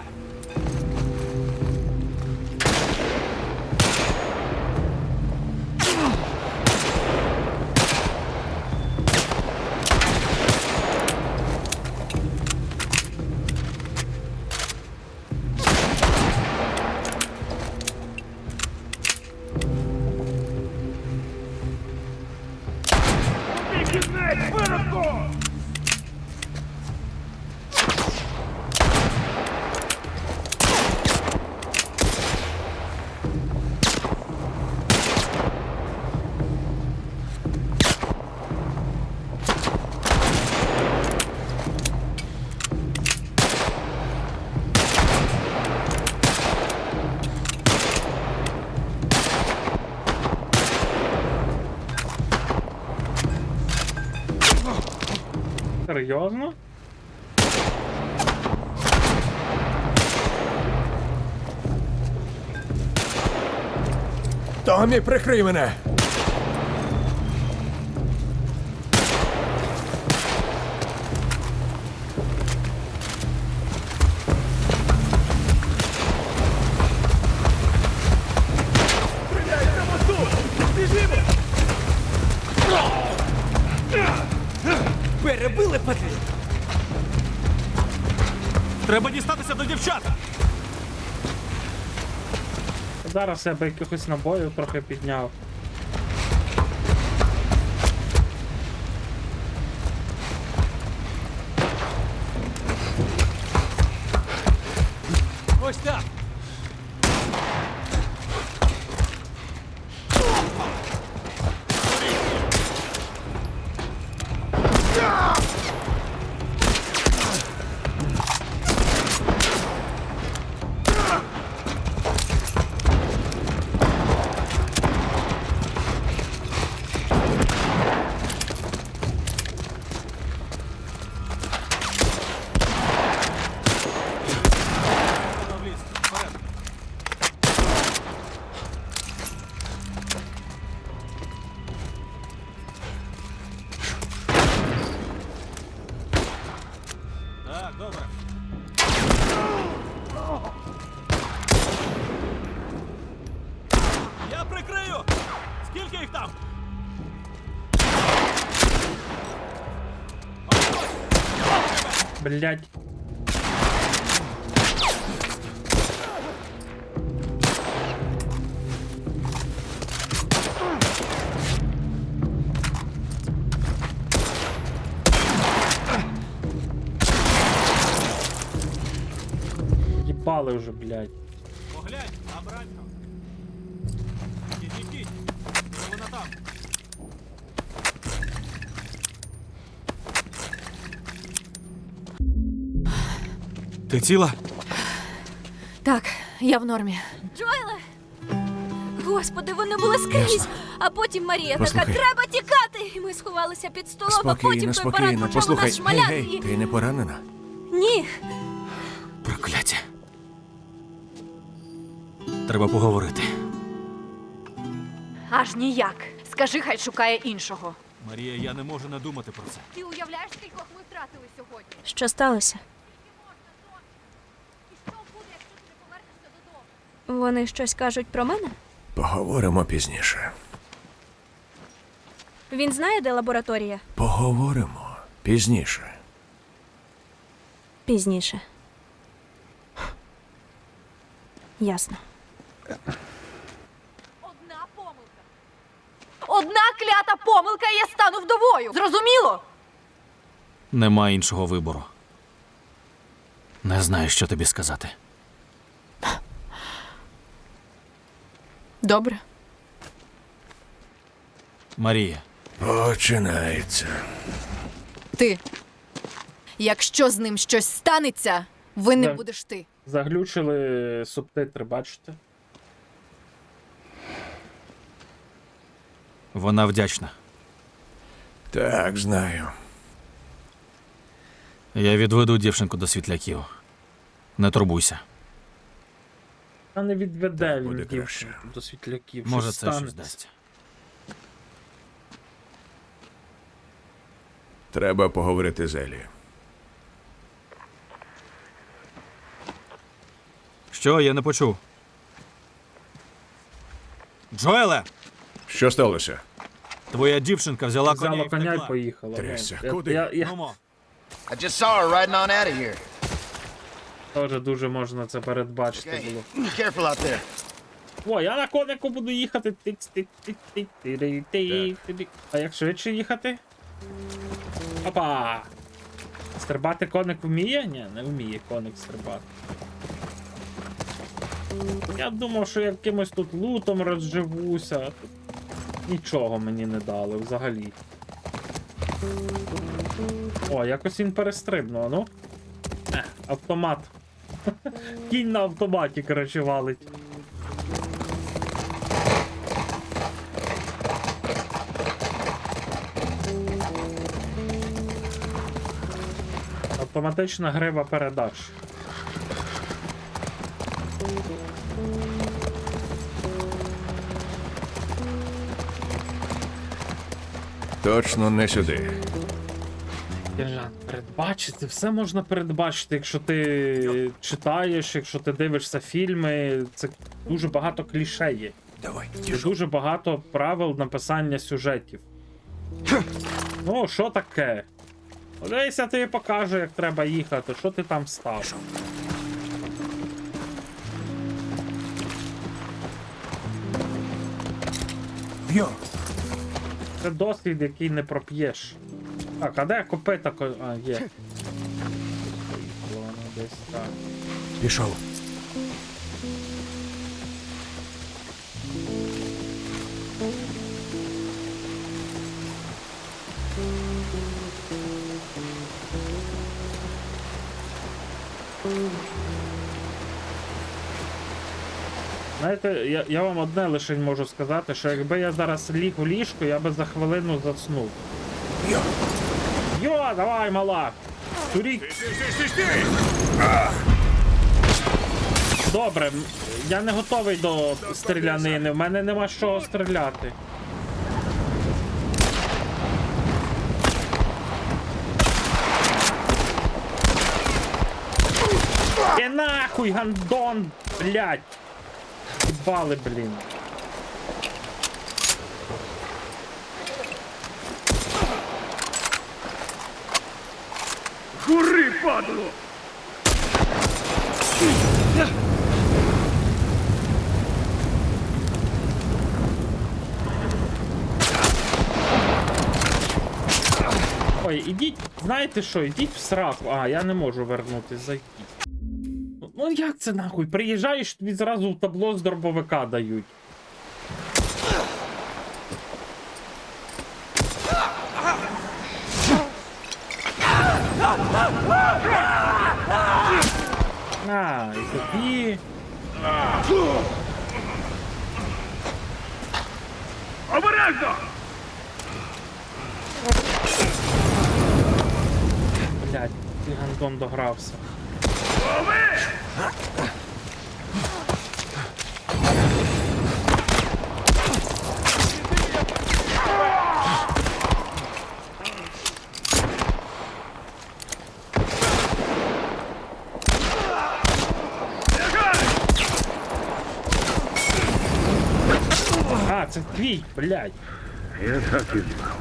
Серйозно? Томі, прикрий мене! Перебили петлі! Треба дістатися до дівчат! Зараз я би якихось набоїв трохи підняв. Ось так! Так, добре. Я прикрию! Скільки їх там? Блять. Ебали уже, блядь. Поглянь, обратно. Ідіть, де вона там? Ти ціла? Так, я в нормі. Джоеле! Господи, вони були скрізь! А потім Марія Послухай. така, треба тікати! І ми сховалися під столом, а потім той парад Спокійно, почав послухай. нас шмаляти Гей, і... ти не поранена? Ні! Прокляття. Треба поговорити. Аж ніяк. Скажи, хай шукає іншого. Марія, я не можу не думати про це. Ти уявляєш, скількох ми втратили сьогодні? Що сталося? І що буде, якщо ти не повернешся додому? Вони щось кажуть про мене? Поговоримо пізніше. Він знає, де лабораторія? Поговоримо пізніше. Пізніше. Ясно. Одна клята помилка, і я стану вдовою. Зрозуміло? Нема іншого вибору. Не знаю, що тобі сказати. Добре. Марія. Починається. Ти. Якщо з ним щось станеться, винним Так. будеш ти. Заглючили субтитри, бачите? Вона вдячна. Так, знаю. Я відведу дівчинку до світляків. Не турбуйся. А не відведе він буде дівчинку до світляків. Може, щось це щось станеться. дасть. Треба поговорити з Елі. Що, я не почув? Джоеле! Що сталося? Твоя дівчинка взяла коня Взяла і коня і втекла. поїхала. Трясся. Ну, Куди? Я Нумо. I just saw her riding on out of here. теж дуже можна це передбачити Okay, було. be careful out there. О, я на конику буду їхати. Тик-тик-тик-тик-тик-тик-тик. А як швидше їхати? Опа! Стрибати коник вміє? Ні, не вміє коник стрибати. Я думав, що якимось тут лутом розживуся. Тут нічого мені не дали взагалі. О, якось він перестрибнув, а ну. Автомат. Кінь на автоматі, коротше, валить. Автоматична грива передач. Точно не сюди. Сержант, передбачити, все можна передбачити, якщо ти читаєш, якщо ти дивишся фільми, це дуже багато кліше є. Давай, Це дуже багато правил написання сюжетів. Ну, що таке? Дивись, я тобі покажу, як треба їхати, що ти там став. Йо! Це досвід, який не проп'єш. Так, а де копита? А, є. Поїхало воно десь так. Пішов. Знаєте, я вам одне лише можу сказати, що якби я зараз ліг у ліжко, я би за хвилину заснув. Йо! Йо, давай, мала! Турік! Добре, я не готовий до стрілянини, в мене нема з чого стріляти. І нахуй, гандон, блядь! Їбали, блін. Гори, падло! Ой, ідіть, знаєте що, ідіть в сраку. А, я не можу вернутись, зайдіть. Ну як це нахуй? Приїжджаєш, тобі зразу в табло з дробовика дають. А, і тобі. Обережно! Блядь, ти гандон догрався. А, це твій, блядь. Я так і знав.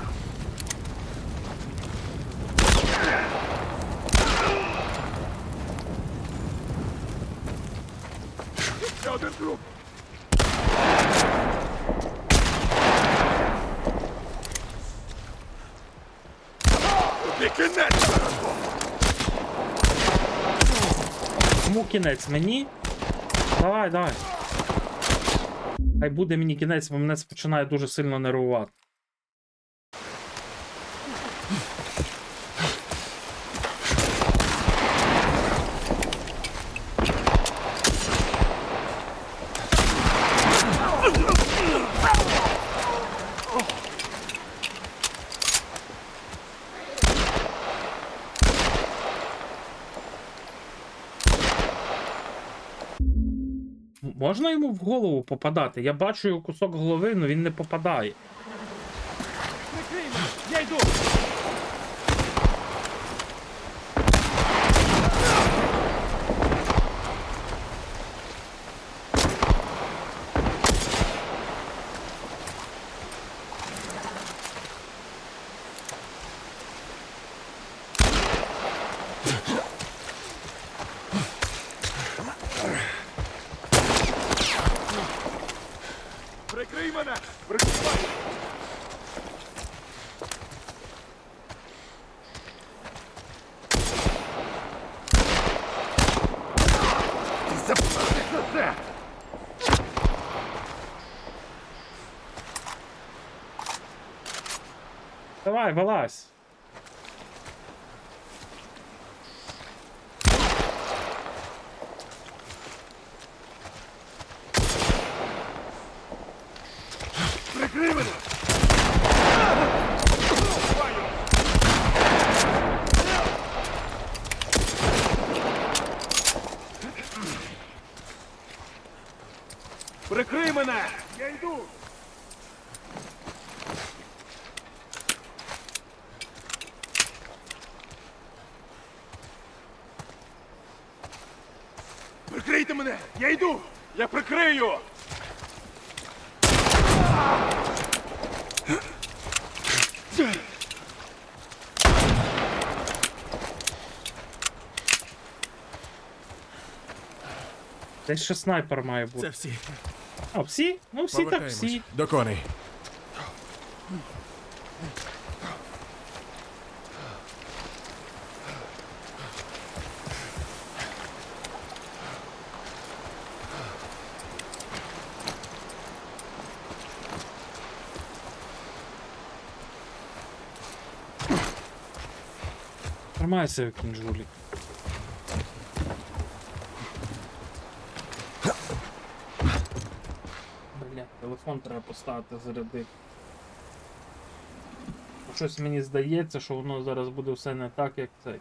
Ще один труп. кінець, мені. Давай, давай. Хай буде мені кінець, бо мене це починає дуже сильно нервувати. Можна йому в голову попадати? Я бачу його кусок голови, але він не попадає. Я йду! Прикрий мене! Прикривай! Ти заплатиш за це! Давай, вилазь. Прикрий мене! Прикрий мене! Я йду! Прикрийте мене! Я йду! Я прикрию! Десь ще снайпер має бути. Це всі. А, всі? Ну всі так всі. До коней. Тримайся, кінжулік. Бля, телефон треба поставити зарядити. Щось мені здається, що воно зараз буде все не так, як цей.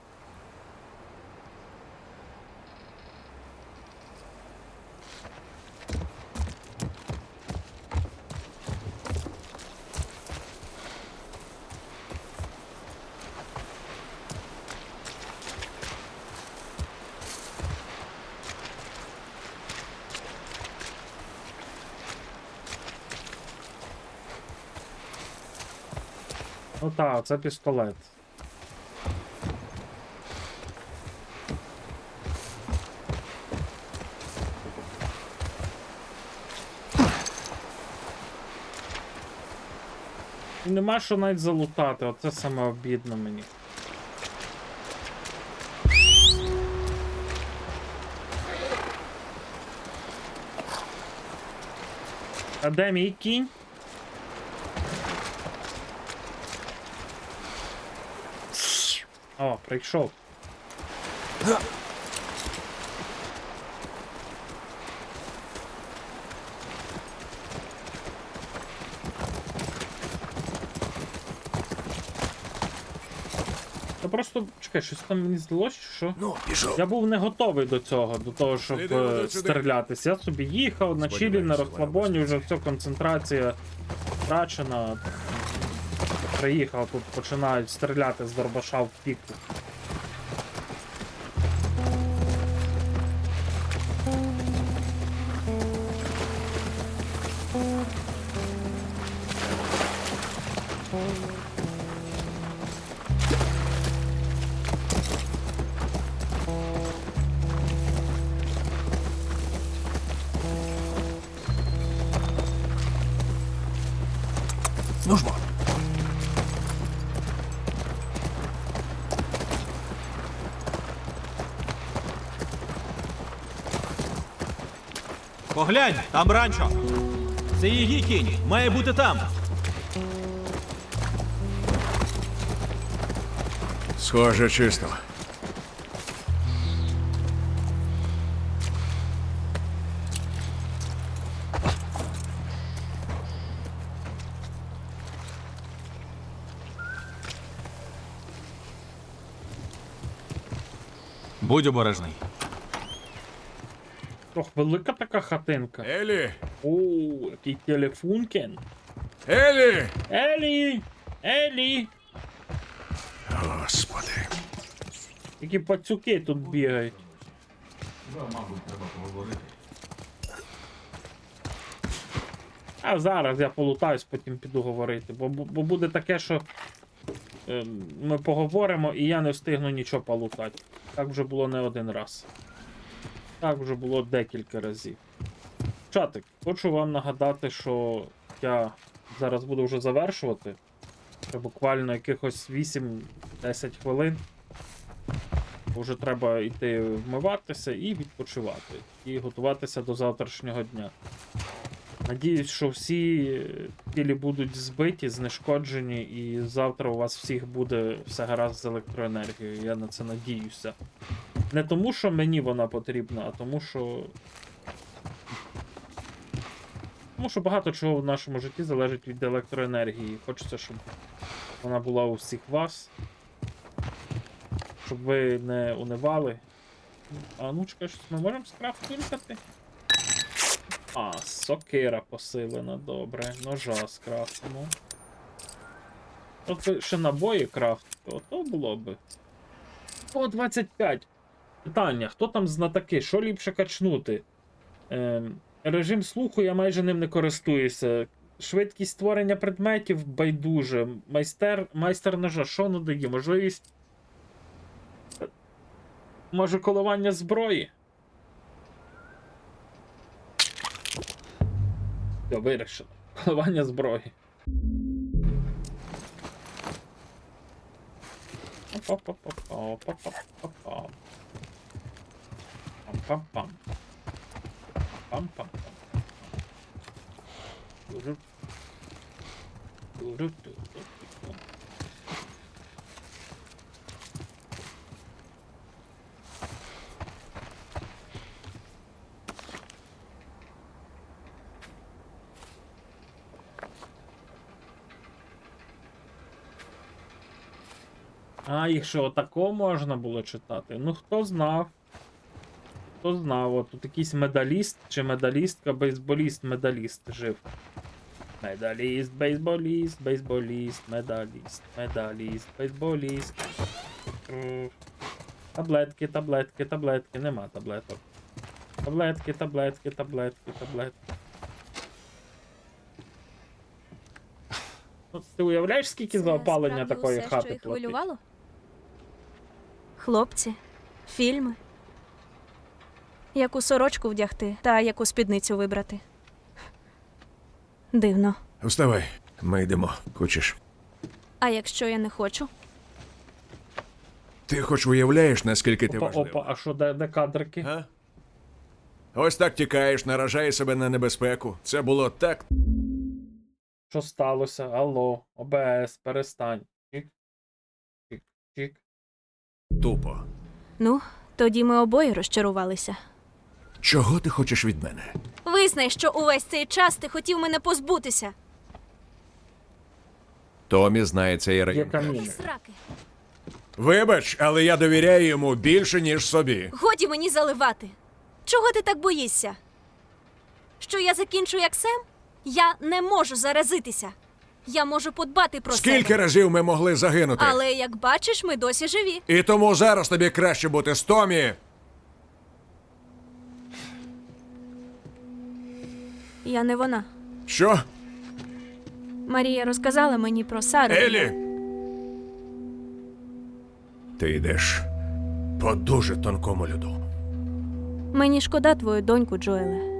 Ну так, це пістолет. І нема що навіть залутати, оце саме обідно мені. А де мій кінь? О, прийшов. Та просто, чекай, щось там мені здалося, чи що? Ну, пішов. Я був не готовий до цього, до того, щоб стрілятися. Я собі їхав на чилі, на розслабоні, вже все, концентрація втрачена. Приїхав, тут починають стріляти з дробаша в піку. Ну ж бо. Поглянь, там ранчо. Це її кінь, має бути там. Схоже, чисто. Будь обережний. Ох, велика така хатинка. Елі! О, який телефункен. Елі! Елі! Елі! Господи. Які пацюки тут бігають. А зараз я полутаюсь, потім піду говорити. Бо буде таке, що ми поговоримо і я не встигну нічого полутати. Так вже було не один раз. Так вже було декілька разів. Чатик, хочу вам нагадати, що я зараз буду вже завершувати. Це буквально якихось 8-10 хвилин. Вже треба йти вмиватися і відпочивати. І готуватися до завтрашнього дня. Надіюсь, що всі цілі будуть збиті, знешкоджені, і завтра у вас всіх буде все гаразд з електроенергією. Я на це надіюся. Не тому, що мені вона потрібна, а тому, що... Тому що багато чого в нашому житті залежить від електроенергії. Хочеться, щоб вона була у всіх вас. Щоб ви не унивали. А ну чекай, щось ми можемо скрафтувати? А, сокира посилена, добре. Ножа скрафтимо. От ви ще набої крафтите, ото було би. О, 25. Питання, хто там знатоки? Що ліпше качнути? Режим слуху, я майже ним не користуюся. Швидкість створення предметів байдуже. Майстер ножа, що надає? Можливість. Може, коливання зброї? Все, вирішено. Коливання зброї. Пам-пам-пам. Пам-пам-пам. Пам-пам-пам. А, їх що, отако можна було читати? Ну, хто знав? Хто знав, от тут якийсь медаліст чи медалістка, бейсболіст-медаліст жив. Медаліст, бейсболіст, бейсболіст, медаліст, медаліст, бейсболіст. Таблетки, таблетки, таблетки, нема таблеток. Таблетки, таблетки, таблетки, таблетки. Ну, ти уявляєш, скільки за опалення такої усе, хати що їх платить? хвилювало? Хлопці, фільми. Яку сорочку вдягти та яку спідницю вибрати. Дивно. Вставай, ми йдемо. Хочеш? А якщо я не хочу? Ти хоч уявляєш, наскільки ти Опа, важлива? опа, а що, де кадрики? А? Ось так тікаєш, наражаєш себе на небезпеку. Це було так. Що сталося? Алло, ОБС, перестань. Чик. Чик. Чик. Тупо. Ну, тоді ми обоє розчарувалися. Чого ти хочеш від мене? Визнай, що увесь цей час ти хотів мене позбутися. Томі знає цей Є район. камінь. Сраки. Вибач, але я довіряю йому більше, ніж собі. Годі мені заливати. Чого ти так боїшся? Що я закінчу як Сем? Я не можу заразитися. Я можу подбати про Скільки себе. разів ми могли загинути? Але, як бачиш, ми досі живі. І тому зараз тобі краще бути з Томі. Я не вона. Що? Марія розказала мені про Сару. Елі! Ти йдеш по дуже тонкому льоду. Мені шкода твою доньку, Джоеле.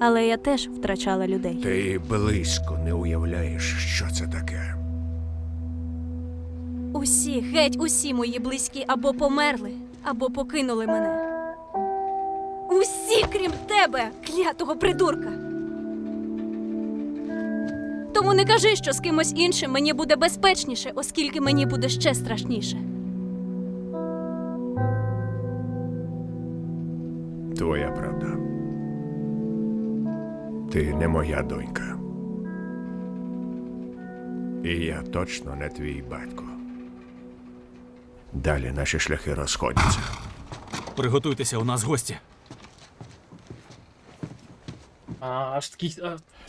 Але я теж втрачала людей. Ти і близько не уявляєш, що це таке. Усі, геть усі мої близькі або померли, або покинули мене. Усі, крім тебе! тебе, клятого придурка. Тому не кажи, що з кимось іншим мені буде безпечніше, оскільки мені буде ще страшніше. Твоя правда. Ти не моя донька. І я точно не твій батько. Далі наші шляхи розходяться. Приготуйтеся, у нас гості. Аж такий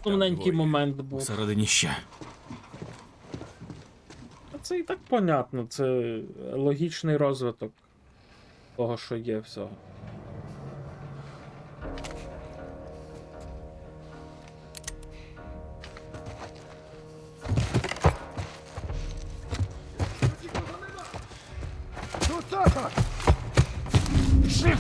тоненький момент був. Всередині ще. Це і так понятно, це логічний розвиток того, що є всього. Ну, Саша! Жив!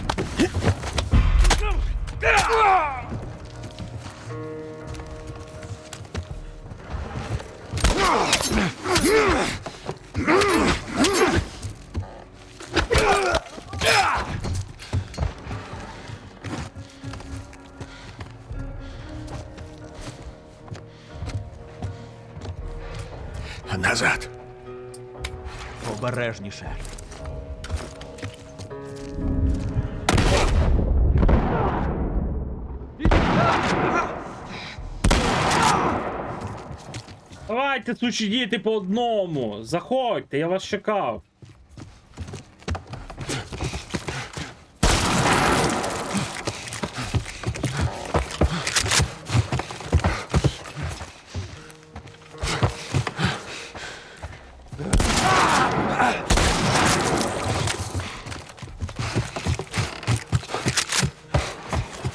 Назад. Обережніше. Давайте, сучі діти, по одному. Заходьте, я вас чекав.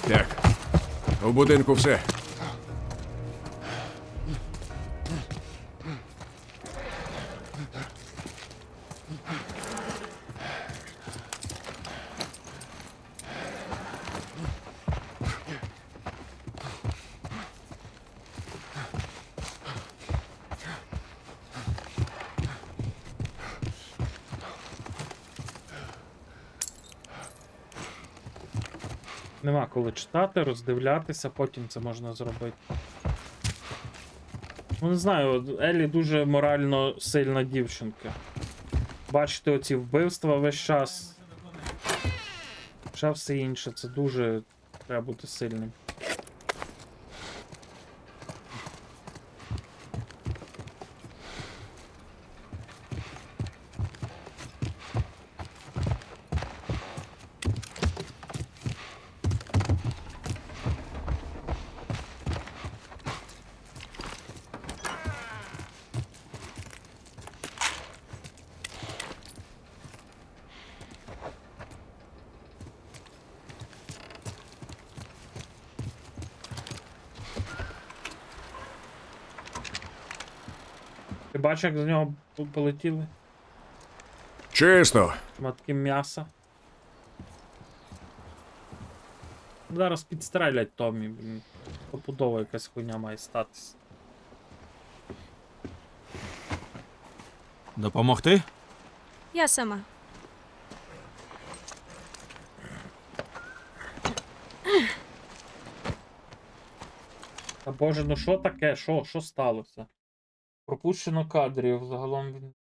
Так. У будинку все. Нема коли читати, роздивлятися, потім це можна зробити. Ну, не знаю, Еллі дуже морально сильна дівчинка. Бачити оці вбивства весь час. Ще все інше, це дуже треба бути сильним. Ти бачиш, як з нього полетіли? Чисто. Шматки м'яса. Зараз підстрелять Томі, блін. Попудова якась хуйня має статися. Допомогти? Я сама. Та боже, ну що таке? Що сталося? Пропущено кадрів, загалом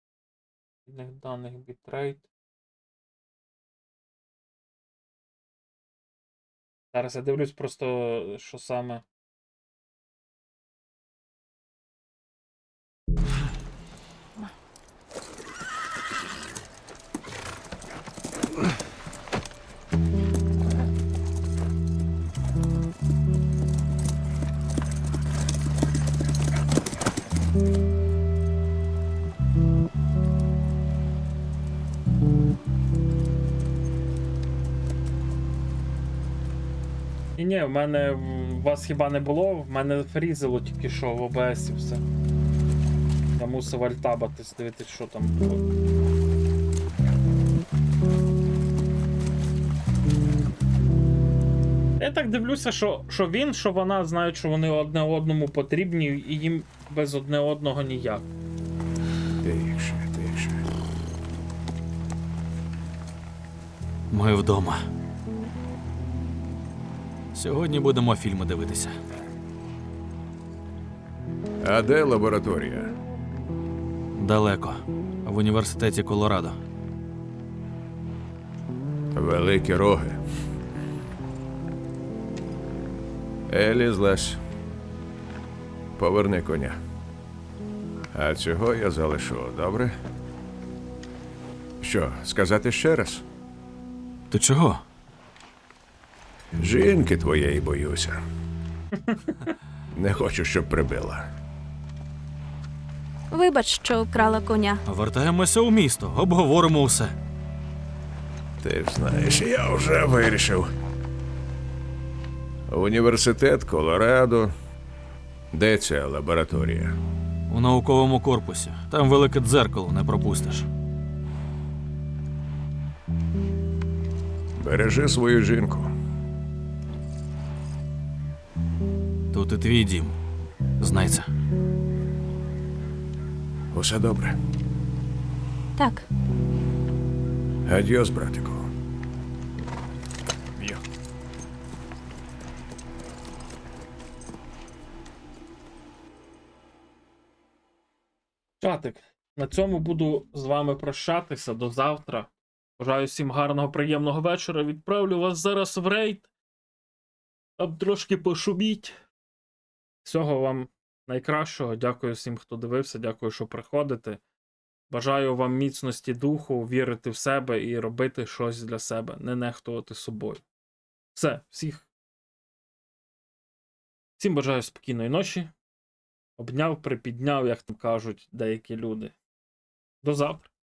від даних бітрейт. Зараз я дивлюсь просто, що саме. Ні, в мене у вас хіба не було? В мене фрізило тільки що в ОБС і все. Я мусив альтабатись, дивитись, що там було. Я так дивлюся, що він, що вона знають, що вони одне одному потрібні і їм без одне одного ніяк. Тихше. Ми вдома. Сьогодні будемо фільми дивитися. А де лабораторія? Далеко. В університеті Колорадо. Великі роги. Елі, злазь. Поверни коня. А цього я залишу, добре? Що, сказати ще раз? Ти чого? Жінки твоєї боюся. Не хочу, щоб прибила. Вибач, що вкрала коня. Вертаємося у місто, обговоримо усе. Ти ж знаєш, я вже вирішив. Університет Колорадо. Де ця лабораторія? У науковому корпусі. Там велике дзеркало, не пропустиш. Бережи свою жінку. Тут і твій дім. Знай це. Усе добре. Так. Адьос, братику. Чатик, на цьому буду з вами прощатися до завтра. Бажаю всім гарного, приємного вечора. Відправлю вас зараз в рейд. Там трошки пошуміть. Всього вам найкращого. Дякую всім, хто дивився. Дякую, що приходите. Бажаю вам міцності духу, вірити в себе і робити щось для себе. Не нехтувати собою. Все, всім бажаю спокійної ночі. Обняв, припідняв, як там кажуть деякі люди. До завтра.